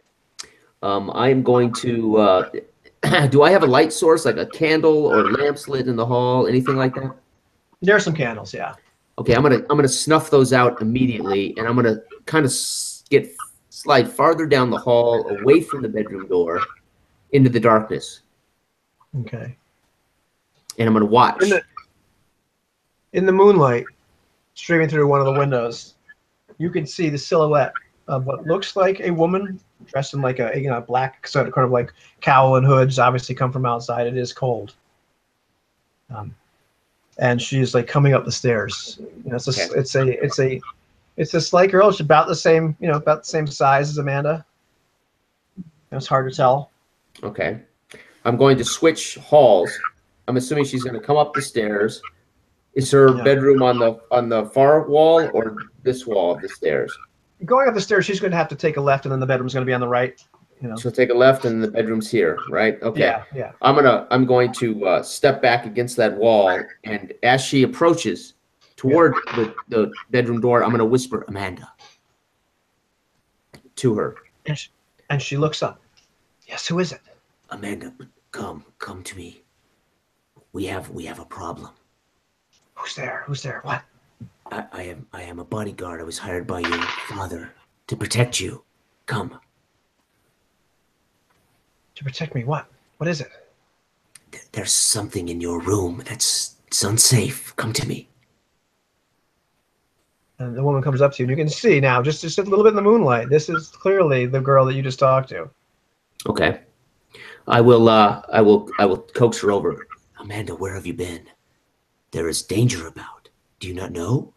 C: I am going to. Do I have a light source, like a candle or lamps lit in the hall, anything like that?
A: There are some candles, yeah.
C: Okay, I'm gonna snuff those out immediately, and I'm gonna kind of slide farther down the hall, away from the bedroom door, into the darkness.
A: Okay.
C: And I'm gonna watch.
A: In the moonlight, streaming through one of the windows, you can see the silhouette of what looks like a woman dressed in like a black sort of like cowl and hoods, obviously come from outside. It is cold. And she's like coming up the stairs. It's a slight girl. She's about the same size as Amanda. It's hard to tell.
C: Okay. I'm going to switch halls. I'm assuming she's going to come up the stairs. Is her bedroom on the far wall or this wall of the stairs?
A: Going up the stairs, she's going to have to take a left, and then the bedroom's going to be on the right.
C: She'll take a left, and the bedroom's here, right? Okay.
A: Yeah.
C: I'm going to step back against that wall, and as she approaches toward the bedroom door, I'm going to whisper, "Amanda," to her.
A: And she looks up. Yes, who is it?
C: "Amanda, come to me. We have a problem."
A: Who's there? What?
C: I am a bodyguard. I was hired by your father to protect you. Come.
A: To protect me? What? What is it?
C: There's something in your room it's unsafe. Come to me.
A: And the woman comes up to you, and you can see now, just a little bit in the moonlight, this is clearly the girl that you just talked to.
C: Okay. I will coax her over. "Amanda, where have you been? There is danger about. Do you not know?"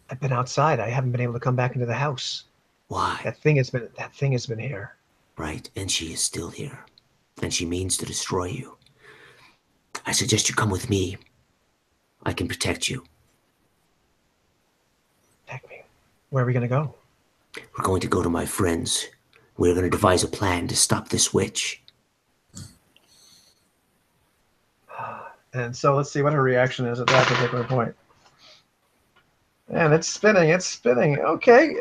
A: I've been outside. I haven't been able to come back into the house.
C: Why?
A: That thing has been here.
C: Right, and she is still here. And she means to destroy you. I suggest you come with me. I can protect you.
A: Protect me? Where are we going to go?
C: We're going to go to my friends. We're going to devise a plan to stop this witch.
A: And so let's see what her reaction is at that particular point. And it's spinning. Okay.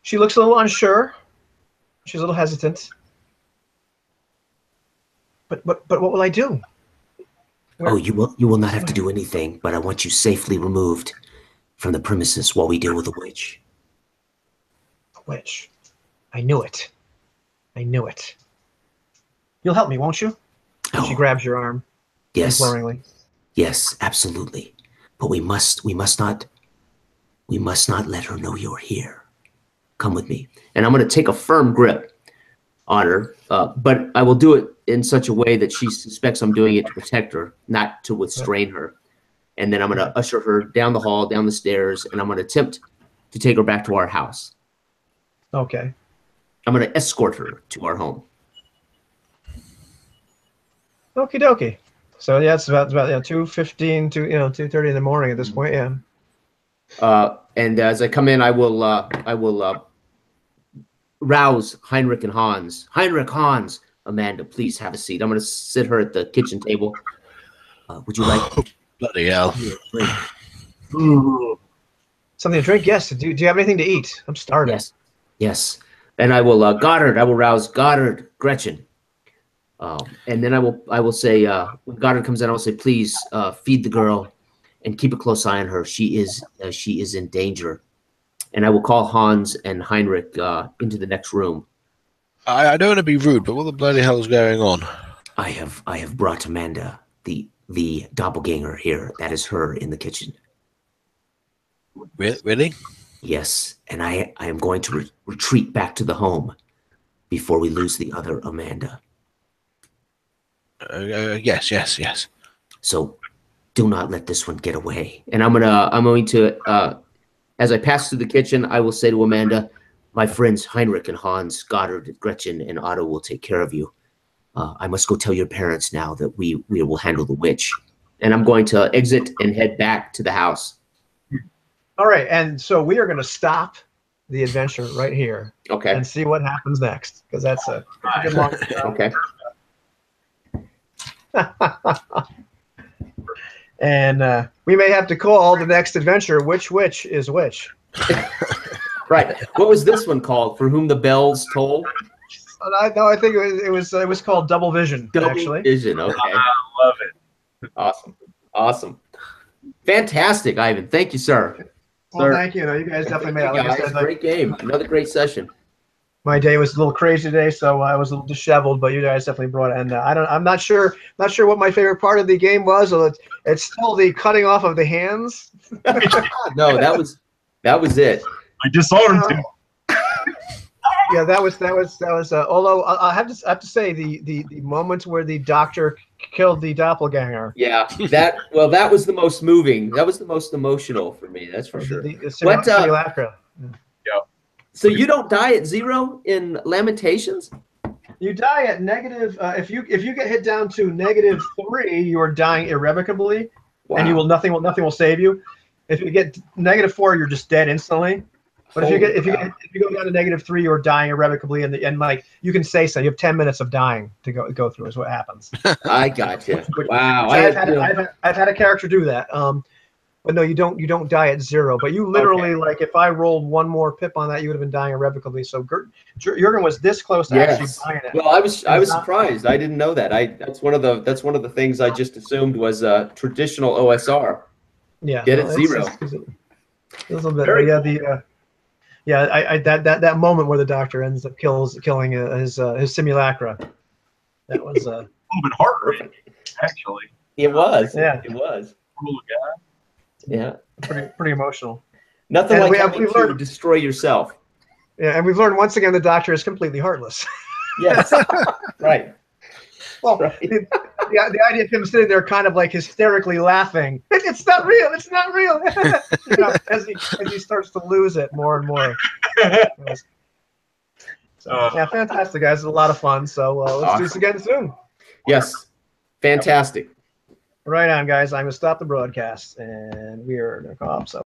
A: She looks a little unsure. She's a little hesitant. But what will I do?
C: Oh, you will not have to do anything, but I want you safely removed from the premises while we deal with the witch.
A: The witch. I knew it. You'll help me, won't you?
C: Oh.
A: She grabs your arm.
C: Yes.
A: Imploringly.
C: Yes, absolutely. But we must not let her know you're here. Come with me. And I'm going to take a firm grip on her, but I will do it in such a way that she suspects I'm doing it to protect her, not to restrain her. And then I'm going to usher her down the hall, down the stairs, and I'm going to attempt to take her back to our house.
A: Okay.
C: I'm going to escort her to our home.
A: Okie dokie. So yeah, it's about 2:15 to 2:30 in the morning at this point. Yeah.
C: And as I come in, I will rouse Heinrich and Hans. Heinrich, Hans, Amanda, please have a seat. I'm going to sit her at the kitchen table. Would you like
B: Bloody hell.
A: Something to drink? Yes. Do you have anything to eat? I'm starving.
C: Yes, yes. And I will Goddard. I will rouse Goddard, Gretchen. And then I will say when Goddard comes in, I will say, please feed the girl and keep a close eye on her. She is in danger. And I will call Hans and Heinrich into the next room.
B: I don't want to be rude, but what the bloody hell is going on?
C: I have brought Amanda, the doppelganger here. That is her in the kitchen.
B: Really?
C: Yes, and I am going to retreat back to the home before we lose the other Amanda.
B: Yes.
C: So do not let this one get away. And I'm going to as I pass through the kitchen, I will say to Amanda, my friends Heinrich and Hans, Goddard, Gretchen, and Otto will take care of you. I must go tell your parents now that we will handle the witch. And I'm going to exit and head back to the house.
A: All right, and so we are going to stop the adventure right here.
C: Okay.
A: And see what happens next, because that's a good long
C: Okay.
A: And we may have to call the next adventure which witch is which.
C: Right. What was this one called? For Whom the Bells Toll?
A: I think it was called Double Vision.
C: Double Vision. Okay.
D: I love it.
C: Awesome. Fantastic, Ivan. Thank you, sir.
A: Well, thank you. You guys definitely made it. Like I said,
C: great game. Another great session.
A: My day was a little crazy today, so I was a little disheveled. But you guys definitely brought it. And I'm not sure what my favorite part of the game was. It's still the cutting off of the hands.
C: No, that was it.
D: I disarmed him.
A: Yeah, that was. Although I have to say the moments where the doctor killed the doppelganger.
C: Yeah, that was the most moving. That was the most emotional for me. That's for sure.
A: Simulacra.
C: So you don't die at 0 in Lamentations?
A: You die at negative. If you get hit down to -3, you are dying irrevocably,
C: Wow.
A: and nothing will save you. If you get -4, you're just dead instantly. But if you go down to -3, you're dying irrevocably, and like you can say so. You have 10 minutes of dying to go through is what happens.
C: I gotcha. Wow.
A: I've had a character do that. But no, you don't die at 0. But you literally, like, if I rolled one more pip on that, you would have been dying irrevocably. So Jurgen was this close to actually dying it.
C: Well, I was surprised. I didn't know that. That's one of the things I just assumed was traditional OSR.
A: Yeah.
C: Get it 0.
A: It's a little bit. That moment where the doctor ends up killing his simulacra. That was
D: a little bit heart-wrenching, actually.
C: It was.
A: Yeah.
C: It was.
D: Poor guy.
C: Yeah.
A: Pretty emotional.
C: Nothing like having to destroy yourself.
A: Yeah, and we've learned once again the doctor is completely heartless.
C: Yes. Right.
A: Well,
C: right.
A: The idea of him sitting there kind of like hysterically laughing. It's not real. It's not real. As he starts to lose it more and more. Yeah, fantastic, guys. It's a lot of fun. So let's do this again soon.
C: Yes. Fantastic.
A: Right on, guys. I'm going to stop the broadcast, and we are going to go off. So.